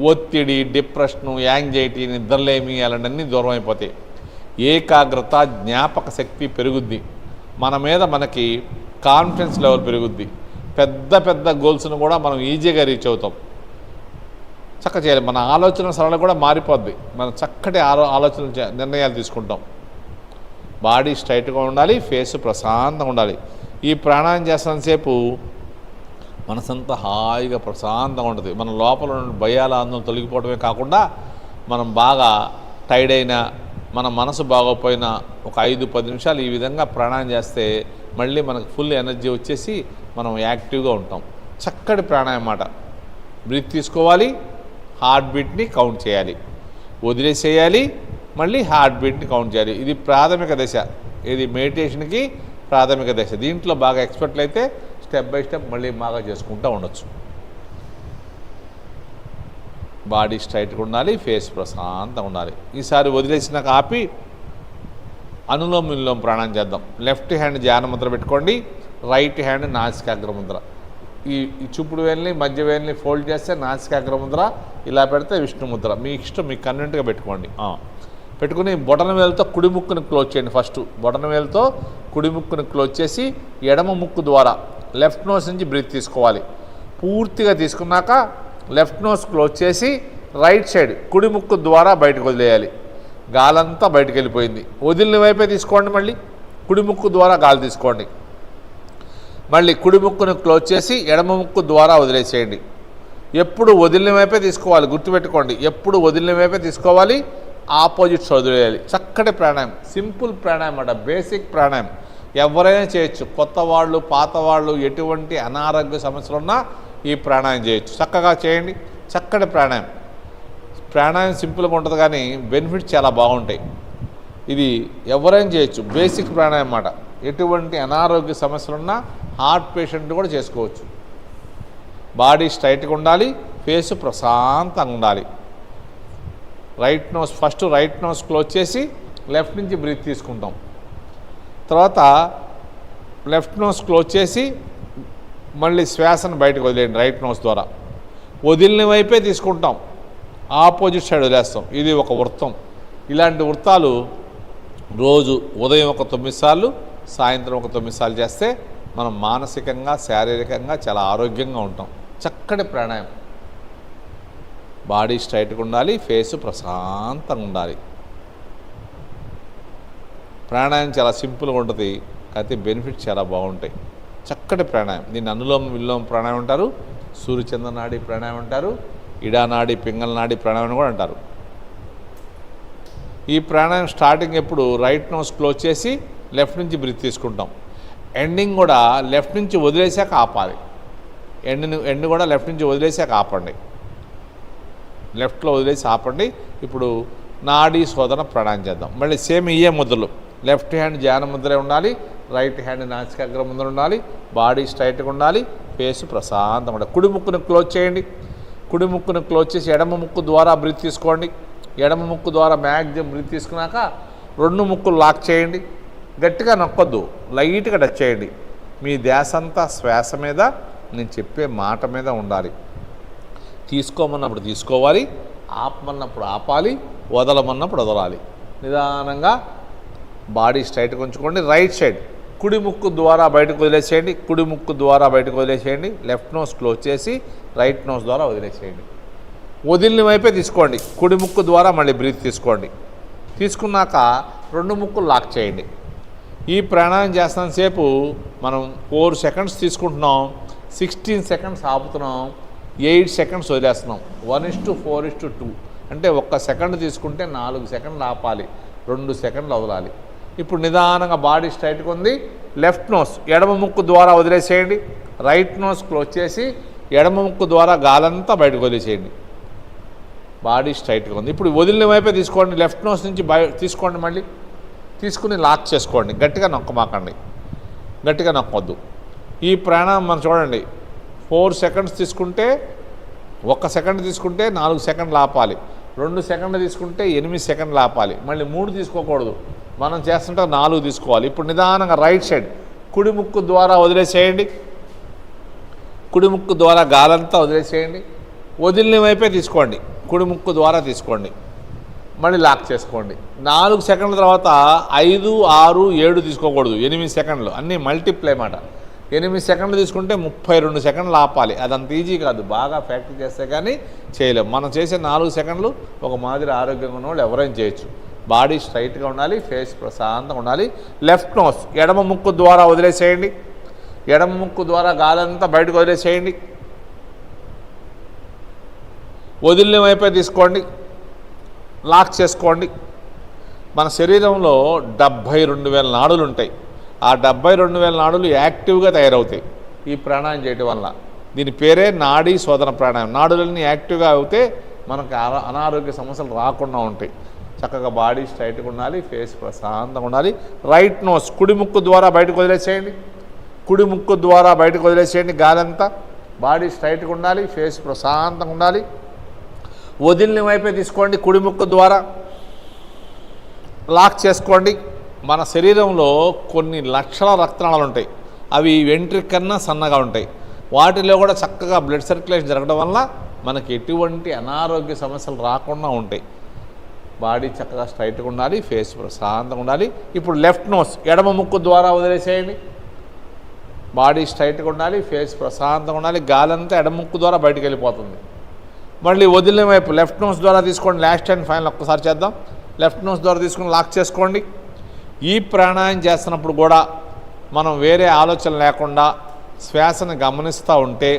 ఒత్తిడి, డిప్రెషను, యాంగ్జైటీ, నిద్రలేమి అలాంటివన్నీ దూరం అయిపోతాయి. ఏకాగ్రత, జ్ఞాపక శక్తి పెరుగుద్ది. మన మీద మనకి కాన్ఫిడెన్స్ లెవెల్ పెరుగుద్ది. పెద్ద పెద్ద గోల్స్ను కూడా మనం ఈజీగా రీచ్ అవుతాం. చక్కగా చేయాలి. మన ఆలోచన సరళ కూడా మారిపోద్ది. మనం చక్కటి ఆలోచన నిర్ణయాలు తీసుకుంటాం. బాడీ స్ట్రైట్గా ఉండాలి, ఫేస్ ప్రశాంతంగా ఉండాలి. ఈ ప్రాణాయామం చేస్తున్నంతసేపు మనసంతా హాయిగా ప్రశాంతంగా ఉంటుంది. మన లోపల ఉన్న భయాల ఆందోళన తొలగిపోవడమే కాకుండా మనం బాగా టైర్డ్ అయినా, మన మనసు బాగోపోయినా ఒక 5-10 నిమిషాలు ఈ విధంగా ప్రాణాయామం చేస్తే మళ్ళీ మనకు ఫుల్ ఎనర్జీ వచ్చేసి మనం యాక్టివ్గా ఉంటాం. చక్కటి ప్రాణాయామం మాట. బ్రీత్ తీసుకోవాలి, హార్ట్ బీట్ని కౌంట్ చేయాలి, వదిలేసేయాలి, మళ్ళీ హార్ట్ బీట్ని కౌంట్ చేయాలి. ఇది ప్రాథమిక దశ. ఇది మెడిటేషన్కి ప్రాథమిక దశ. దీంట్లో బాగా ఎక్స్పర్ట్లు అయితే స్టెప్ బై స్టెప్ మళ్ళీ బాగా చేసుకుంటూ ఉండొచ్చు. బాడీ స్ట్రైట్గా ఉండాలి, ఫేస్ ప్రశాంతంగా ఉండాలి. ఈసారి వదిలేసినాక ఆపి అనులోమ విలోమ ప్రాణాయామం చేద్దాం. లెఫ్ట్ హ్యాండ్ ధ్యాన ముద్ర పెట్టుకోండి, రైట్ హ్యాండ్ నాసికాగ్ర ముద్ర. ఈ చూపుడు వేలిని మధ్య వేలిని ఫోల్డ్ చేస్తే నాసికాగ్ర ముద్ర, ఇలా పెడితే విష్ణు ముద్ర. మీ ఇష్టం, మీకు కన్వీనెంట్గా పెట్టుకోండి. పెట్టుకుని బొటన వేలుతో కుడి ముక్కుని క్లోజ్ చేయండి. ఫస్ట్ బొటన వేలుతో కుడి ముక్కుని క్లోజ్ చేసి ఎడమ ముక్కు ద్వారా లెఫ్ట్ నోస్ నుంచి బ్రీత్ తీసుకోవాలి. పూర్తిగా తీసుకున్నాక లెఫ్ట్ నోస్ క్లోజ్ చేసి రైట్ సైడ్ కుడి ముక్కు ద్వారా బయటకు వదిలేయాలి. గాలంతా బయటకు వెళ్ళిపోయింది. వదిలిన వైపే తీసుకోండి. మళ్ళీ కుడి ముక్కు ద్వారా గాలి తీసుకోండి. మళ్ళీ కుడి ముక్కును క్లోజ్ చేసి ఎడమ ముక్కు ద్వారా వదిలేసేయండి. ఎప్పుడు వదిలిన వైపే తీసుకోవాలి, గుర్తుపెట్టుకోండి. ఎప్పుడు వదిలిన వైపే తీసుకోవాలి, ఆపోజిట్స్ వదిలేయాలి. చక్కటి ప్రాణాయామం, సింపుల్ ప్రాణాయామం అన్నమాట, బేసిక్ ప్రాణాయామం. ఎవరైనా చేయొచ్చు, కొత్త వాళ్ళు, పాత వాళ్ళు, ఎటువంటి అనారోగ్య సమస్యలు ఉన్నా ఈ ప్రాణాయామం చేయొచ్చు. చక్కగా చేయండి. చక్కటి ప్రాణాయామం. ప్రాణాయామం సింపుల్గా ఉంటుంది కానీ బెనిఫిట్స్ చాలా బాగుంటాయి. ఇది ఎవరైనా చేయొచ్చు, బేసిక్ ప్రాణాయామం అన్నమాట. ఎటువంటి అనారోగ్య సమస్యలున్నా హార్ట్ పేషెంట్ కూడా చేసుకోవచ్చు. బాడీ స్ట్రైట్గా ఉండాలి, ఫేస్ ప్రశాంతంగా ఉండాలి. Right nose first right nose close చేసి లెఫ్ట్ నుంచి బ్రీత్ తీసుకుంటాం. తర్వాత లెఫ్ట్ నోస్ క్లోజ్ చేసి మళ్ళీ శ్వాసను బయటకు వదిలేయండి రైట్ నోస్ ద్వారా. వదిలిన వైపే తీసుకుంటాం, ఆపోజిట్ సైడ్ వదిలేస్తాం. ఇది ఒక వృత్తం. ఇలాంటి వృత్తాలు రోజు ఉదయం ఒక 9 సార్లు, సాయంత్రం ఒక 9 సార్లు చేస్తే మనం మానసికంగా శారీరకంగా చాలా ఆరోగ్యంగా ఉంటాం. చక్కటి ప్రాణాయామం. బాడీ స్ట్రైట్గా ఉండాలి, ఫేస్ ప్రశాంతంగా ఉండాలి. ప్రాణాయామం చాలా సింపుల్గా ఉంటుంది, అయితే బెనిఫిట్స్ చాలా బాగుంటాయి. చక్కటి ప్రాణాయామం. దీన్ని అనులోమ విలోమ ప్రాణాయామం అంటారు, సూర్యచంద్ర నాడి ప్రాణాయామం అంటారు, ఇడానాడి పింగళ నాడి ప్రాణాయామం కూడా అంటారు. ఈ ప్రాణాయామం స్టార్టింగ్ ఎప్పుడు రైట్ నోస్ క్లోజ్ చేసి లెఫ్ట్ నుంచి బ్రీత్ తీసుకుంటాం. ఎండింగ్ కూడా లెఫ్ట్ నుంచి వదిలేసాక ఆపాలి. ఎండ్ కూడా లెఫ్ట్ నుంచి వదిలేసాక ఆపండి. లెఫ్ట్లో వదిలేసి ఆపండి. ఇప్పుడు నాడీ శోధన ప్రాణాయామం చేద్దాం. మళ్ళీ సేమ్ ఇయే ముద్రలు. లెఫ్ట్ హ్యాండ్ ధ్యాన ముద్రే ఉండాలి, రైట్ హ్యాండ్ నాసికాగ్ర ముద్ర ఉండాలి, బాడీ స్ట్రైట్గా ఉండాలి, ఫేస్ ప్రశాంతంగా ఉండాలి. కుడి ముక్కును క్లోజ్ చేయండి. కుడి ముక్కును క్లోజ్ చేసి ఎడమ ముక్కు ద్వారా బ్రీత్ తీసుకోండి. ఎడమ ముక్కు ద్వారా మ్యాక్సిమం బ్రీత్ తీసుకున్నాక 2 ముక్కులు లాక్ చేయండి. గట్టిగా నొక్కొద్దు, లైట్గా టచ్ చేయండి. మీ ధ్యాస అంతా శ్వాస మీద, నేను చెప్పే మాట మీద ఉండాలి. తీసుకోమన్నప్పుడు తీసుకోవాలి, ఆపమన్నప్పుడు ఆపాలి, వదలమన్నప్పుడు వదలాలి. నిదానంగా బాడీ స్ట్రైట్గా ఉంచుకోండి. రైట్ సైడ్ కుడి ముక్కు ద్వారా బయటకు వదిలేసేయండి. కుడి ముక్కు ద్వారా బయటకు వదిలేసేయండి. లెఫ్ట్ నోస్ క్లోజ్ చేసి రైట్ నోస్ ద్వారా వదిలేసేయండి. వదిలిన వైపే తీసుకోండి. కుడి ముక్కు ద్వారా మళ్ళీ బ్రీత్ తీసుకోండి. తీసుకున్నాక 2 ముక్కులు లాక్ చేయండి. ఈ ప్రాణాయామం చేస్తున్నంతసేపు మనం 4 సెకండ్స్ తీసుకుంటున్నాం, 16 సెకండ్స్ ఆపుతున్నాం, 8 సెకండ్స్ వదిలేస్తున్నాం. 1:4:2 అంటే 1 సెకండ్ తీసుకుంటే 4 సెకండ్లు ఆపాలి, 2 సెకండ్లు వదలాలి. ఇప్పుడు నిదానంగా బాడీ స్ట్రైట్గా ఉంది. లెఫ్ట్ నోస్ ఎడమ ముక్కు ద్వారా వదిలేసేయండి. రైట్ నోస్ క్లోజ్ చేసి ఎడమ ముక్కు ద్వారా గాలంతా బయటకు వదిలేసేయండి. బాడీ స్ట్రైట్గా ఉంది. ఇప్పుడు వదిలిన వైపే తీసుకోండి. లెఫ్ట్ నోస్ నుంచి తీసుకోండి. మళ్ళీ తీసుకుని లాక్ చేసుకోండి. గట్టిగా నొక్కమాకండి, గట్టిగా నొక్కొద్దు. ఈ ప్రాణాయామం మనం చూడండి, 4 సెకండ్స్ తీసుకుంటే 1 సెకండ్ తీసుకుంటే 4 సెకండ్లు ఆపాలి, 2 సెకండ్లు తీసుకుంటే 8 సెకండ్లు ఆపాలి, మళ్ళీ 3 తీసుకోకూడదు. మనం చేస్తుంటే 4 తీసుకోవాలి. ఇప్పుడు నిదానంగా రైట్ సైడ్ కుడి ముక్కు ద్వారా వదిలేసేయండి. కుడి ముక్కు ద్వారా గాలంతా వదిలేసేయండి. వదిలిన వైపే తీసుకోండి. కుడి ముక్కు ద్వారా తీసుకోండి, మళ్ళీ లాక్ చేసుకోండి. 4 సెకండ్ల తర్వాత 5, 6, 7 తీసుకోకూడదు, 8 సెకండ్లు. అన్నీ మల్టిప్లై మాట. 8 సెకండ్లు తీసుకుంటే 32 సెకండ్లు ఆపాలి. అదంత ఈజీ కాదు, బాగా ప్రాక్టీస్ చేస్తే కానీ చేయలేము. మనం చేసే 4 సెకండ్లు ఒక మాదిరి ఆరోగ్యంగా ఉన్న వాళ్ళు ఎవరైనా చేయొచ్చు. బాడీ స్ట్రైట్గా ఉండాలి, ఫేస్ ప్రశాంతంగా ఉండాలి. లెఫ్ట్ నోస్ ఎడమ ముక్కు ద్వారా వదిలేసేయండి. ఎడమ ముక్కు ద్వారా గాలంతా బయటకు వదిలేసేయండి. వదిలిన వైపే తీసుకోండి, లాక్ చేసుకోండి. మన శరీరంలో 72,000 నాడులు ఉంటాయి. ఆ 72,000 నాడులు యాక్టివ్గా తయారవుతాయి ఈ ప్రాణాయామం చేయడం వల్ల. దీని పేరే నాడీ శోధన ప్రాణాయామం. నాడులన్నీ యాక్టివ్గా అవుతే మనకు అనారోగ్య సమస్యలు రాకుండా ఉంటాయి. చక్కగా బాడీ స్ట్రైట్గా ఉండాలి, ఫేస్ ప్రశాంతంగా ఉండాలి. రైట్ నోస్ కుడి ముక్కు ద్వారా బయటకు వదిలేసేయండి. కుడి ముక్కు ద్వారా బయటకు వదిలేసేయండి గాలంతా. బాడీ స్ట్రైట్గా ఉండాలి, ఫేస్ ప్రశాంతంగా ఉండాలి. వదిలిన వైపే తీసుకోండి. కుడి ముక్కు ద్వారా లాక్ చేసుకోండి. మన శరీరంలో కొన్ని లక్షల రక్తనాళాలు ఉంటాయి. అవి వెంట్రుక కన్నా సన్నగా ఉంటాయి. వాటిలో కూడా చక్కగా బ్లడ్ సర్క్యులేషన్ జరగడం వల్ల మనకి ఎటువంటి అనారోగ్య సమస్యలు రాకుండా ఉంటాయి. బాడీ చక్కగా స్ట్రైట్గా ఉండాలి, ఫేస్ ప్రశాంతంగా ఉండాలి. ఇప్పుడు లెఫ్ట్ నోస్ ఎడమ ముక్కు ద్వారా వదిలేసేయండి. బాడీ స్ట్రైట్గా ఉండాలి, ఫేస్ ప్రశాంతంగా ఉండాలి. గాలంతా ఎడమ ముక్కు ద్వారా బయటకు వెళ్ళిపోతుంది. మళ్ళీ వదిలిన వైపు లెఫ్ట్ నోస్ ద్వారా తీసుకోండి. లాస్ట్ అండ్ ఫైనల్ ఒక్కసారి చేద్దాం. లెఫ్ట్ నోస్ ద్వారా తీసుకుని లాక్ చేసుకోండి. ఈ ప్రాణాయామం చేస్తున్నప్పుడు కూడా మనం వేరే ఆలోచన లేకుండా శ్వాసను గమనిస్తూ ఉంటే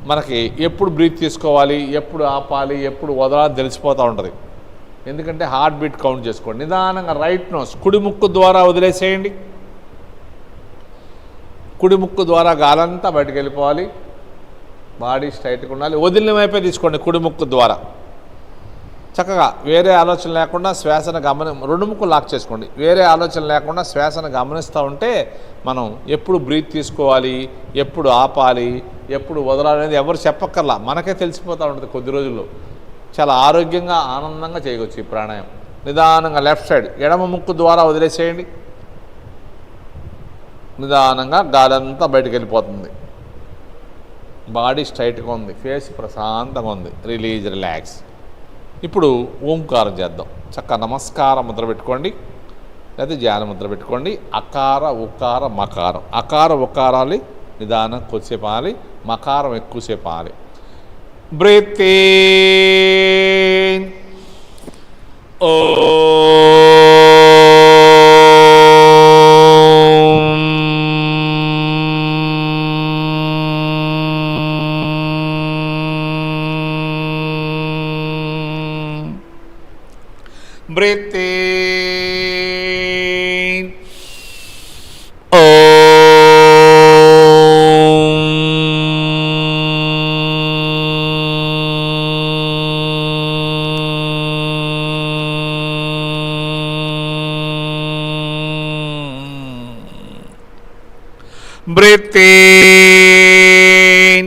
మనకి ఎప్పుడు బ్రీత్ తీసుకోవాలి, ఎప్పుడు ఆపాలి, ఎప్పుడు వదలాలి తెలిసిపోతూ ఉంటుంది. ఎందుకంటే హార్ట్ బీట్ కౌంట్ చేసుకోండి. నిదానంగా రైట్ నోస్ కుడి ముక్కు ద్వారా వదిలేసేయండి. కుడి ముక్కు ద్వారా గాలంతా బయటకు వెళ్ళిపోవాలి. బాడీ స్ట్రైట్గా ఉండాలి. వదిలిన వైపే తీసుకోండి కుడి ముక్కు ద్వారా. చక్కగా వేరే ఆలోచన లేకుండా శ్వాసను రెండు ముక్కులు లాక్ చేసుకోండి. వేరే ఆలోచన లేకుండా శ్వాసను గమనిస్తూ ఉంటే మనం ఎప్పుడు బ్రీత్ తీసుకోవాలి, ఎప్పుడు ఆపాలి, ఎప్పుడు వదలాలి అనేది ఎవరు చెప్పక్కర్లా, మనకే తెలిసిపోతూ ఉంటుంది. కొద్ది రోజుల్లో చాలా ఆరోగ్యంగా ఆనందంగా చేయవచ్చు ఈ ప్రాణాయామం. నిదానంగా లెఫ్ట్ సైడ్ ఎడమ ముక్కు ద్వారా వదిలేసేయండి. నిదానంగా గాలంతా బయటకు వెళ్ళిపోతుంది. బాడీ స్ట్రైట్గా ఉంది, ఫేస్ ప్రశాంతంగా ఉంది. Release, relax. ఇప్పుడు ఓంకారం చేద్దాం. చక్కగా నమస్కారం ముద్ర పెట్టుకోండి, లేదా ధ్యాన ముద్ర పెట్టుకోండి. అకార ఉకార మకారం. అకార ఉకారాలు నిదానం కొద్దిసేపు ఆలి, మకారం ఎక్కువసేపు ఆలి. Breathe in, breathe in, breathe in,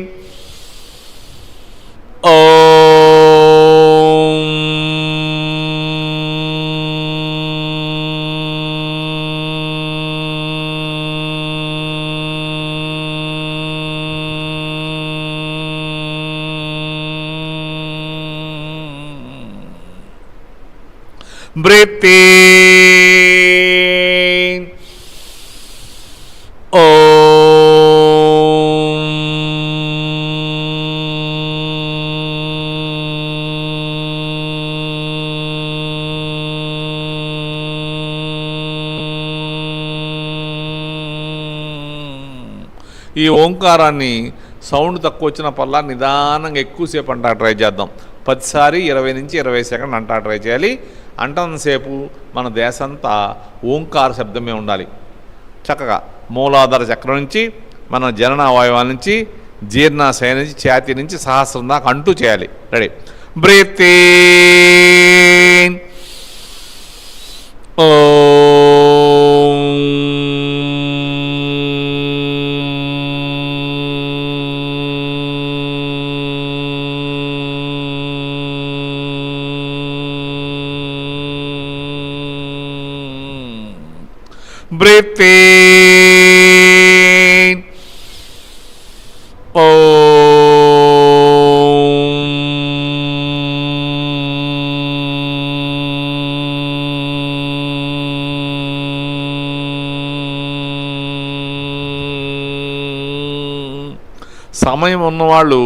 breathe in, ఈ ఓంకారాన్ని సౌండ్ తక్కువ వచ్చిన పల్లా నిదానంగా ఎక్కువసేపు అంటా ట్రై చేద్దాం. 10 సారి 20 నుంచి 20 సెకండ్లు అంటా ట్రై చేయాలి. అంటంతసేపు మన దేశంతా ఓంకార శబ్దమే ఉండాలి. చక్కగా మూలాధార చక్రం నుంచి, మన జనన అవయవాల నుంచి, జీర్ణాశయ నుంచి, ఛాతీ నుంచి సహస్రం దాకా అంటూ చేయాలి. Ready. Breathe in, breathe in, సమయం ఉన్నవాళ్ళు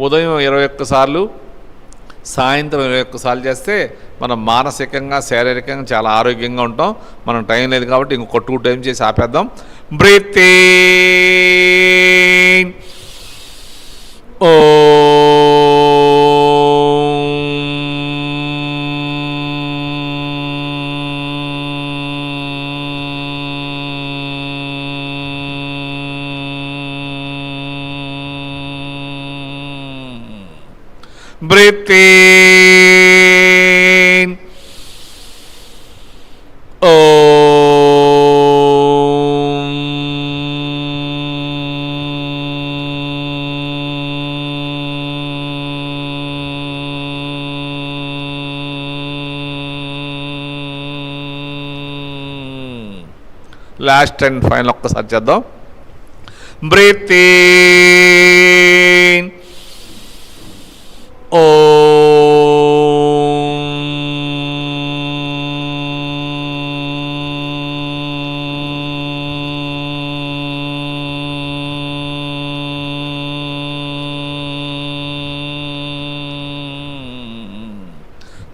ఉదయం 21 సార్లు, సాయంత్రం 21 సార్లు చేస్తే మనం మానసికంగా, శారీరకంగా చాలా ఆరోగ్యంగా ఉంటాం. మనం టైం లేదు కాబట్టి ఇంకో 2 టైం చేసి ఆపేద్దాం. Breathe in, breathe in, last and final ఒక్కసారి చేద్దాం. బ్రీత్ ఇన్,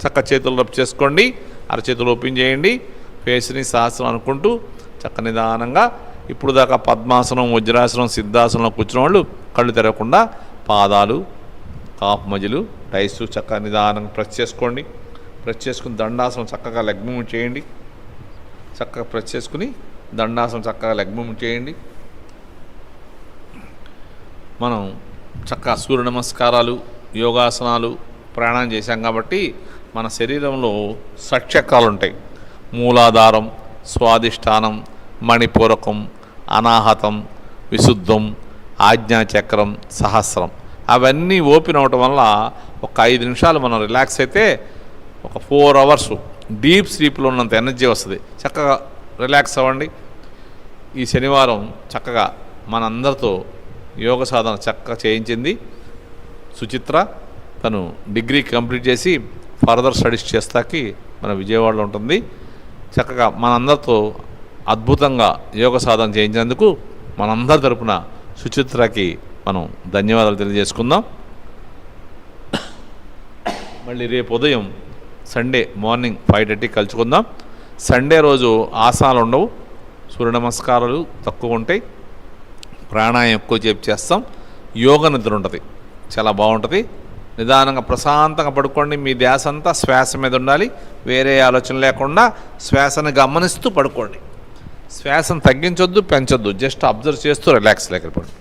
చక్క చేతులు రబ్ చేసుకోండి, అరచేతులు ఓపెన్ చేయండి. ఫేస్ని సహస్రం అనుకుంటూ చక్క నిదానంగా ఇప్పుడు దాకా పద్మాసనం, వజ్రాసనం, సిద్ధాసనంలో కూర్చున్న వాళ్ళు కళ్ళు తెరవకుండా పాదాలు, కాపు మధ్యలు, టైస్ చక్కగా నిదానంగా ప్రెస్ చేసుకోండి. ప్రెస్ చేసుకుని దండాసనం చక్కగా లెగ్ మూవ్మెంట్ చేయండి. చక్కగా ప్రెస్ చేసుకుని దండాసనం చక్కగా లెగ్ మూవ్మెంట్ చేయండి. మనం చక్కగా సూర్య నమస్కారాలు, యోగాసనాలు, ప్రాణాయామం చేశాం కాబట్టి మన శరీరంలో షట్చక్రాలు ఉంటాయి. మూలాధారం, స్వాదిష్టానం, మణిపూరకం, అనాహతం, విశుద్ధం, ఆజ్ఞాచక్రం, సహస్రం. అవన్నీ ఓపెన్ అవటం వల్ల ఒక 5 నిమిషాలు మనం రిలాక్స్ అయితే ఒక 4 అవర్స్ డీప్ స్లీప్లో ఉన్నంత ఎనర్జీ వస్తుంది. చక్కగా రిలాక్స్ అవ్వండి. ఈ శనివారం చక్కగా మనందరితో యోగ సాధన చక్కగా చేయించింది సుచిత్ర. తను డిగ్రీ కంప్లీట్ చేసి ఫర్దర్ స్టడీస్ చేస్తాకి మన విజయవాడలో ఉంటుంది. చక్కగా మనందరితో అద్భుతంగా యోగ సాధన చేయించినందుకు మనందరి తరపున సుచిత్రకి మనం ధన్యవాదాలు తెలియజేసుకుందాం. మళ్ళీ రేపు ఉదయం సండే మార్నింగ్ 5:30 కలుసుకుందాం. సండే రోజు ఆసనాలు ఉండవు, సూర్య నమస్కారాలు తక్కువ ఉంటాయి, ప్రాణాయామం ఎక్కువ చేస్తాం, యోగ నిద్ర ఉంటుంది, చాలా బాగుంటుంది. నిదానంగా ప్రశాంతంగా పడుకోండి. మీ ధ్యాస అంతా శ్వాస మీద ఉండాలి, వేరే ఆలోచన లేకుండా శ్వాసను గమనిస్తూ పడుకోండి. శ్వాసను తగ్గించొద్దు, పెంచొద్దు, జస్ట్ అబ్జర్వ్ చేస్తూ రిలాక్స్ లేకపోండి.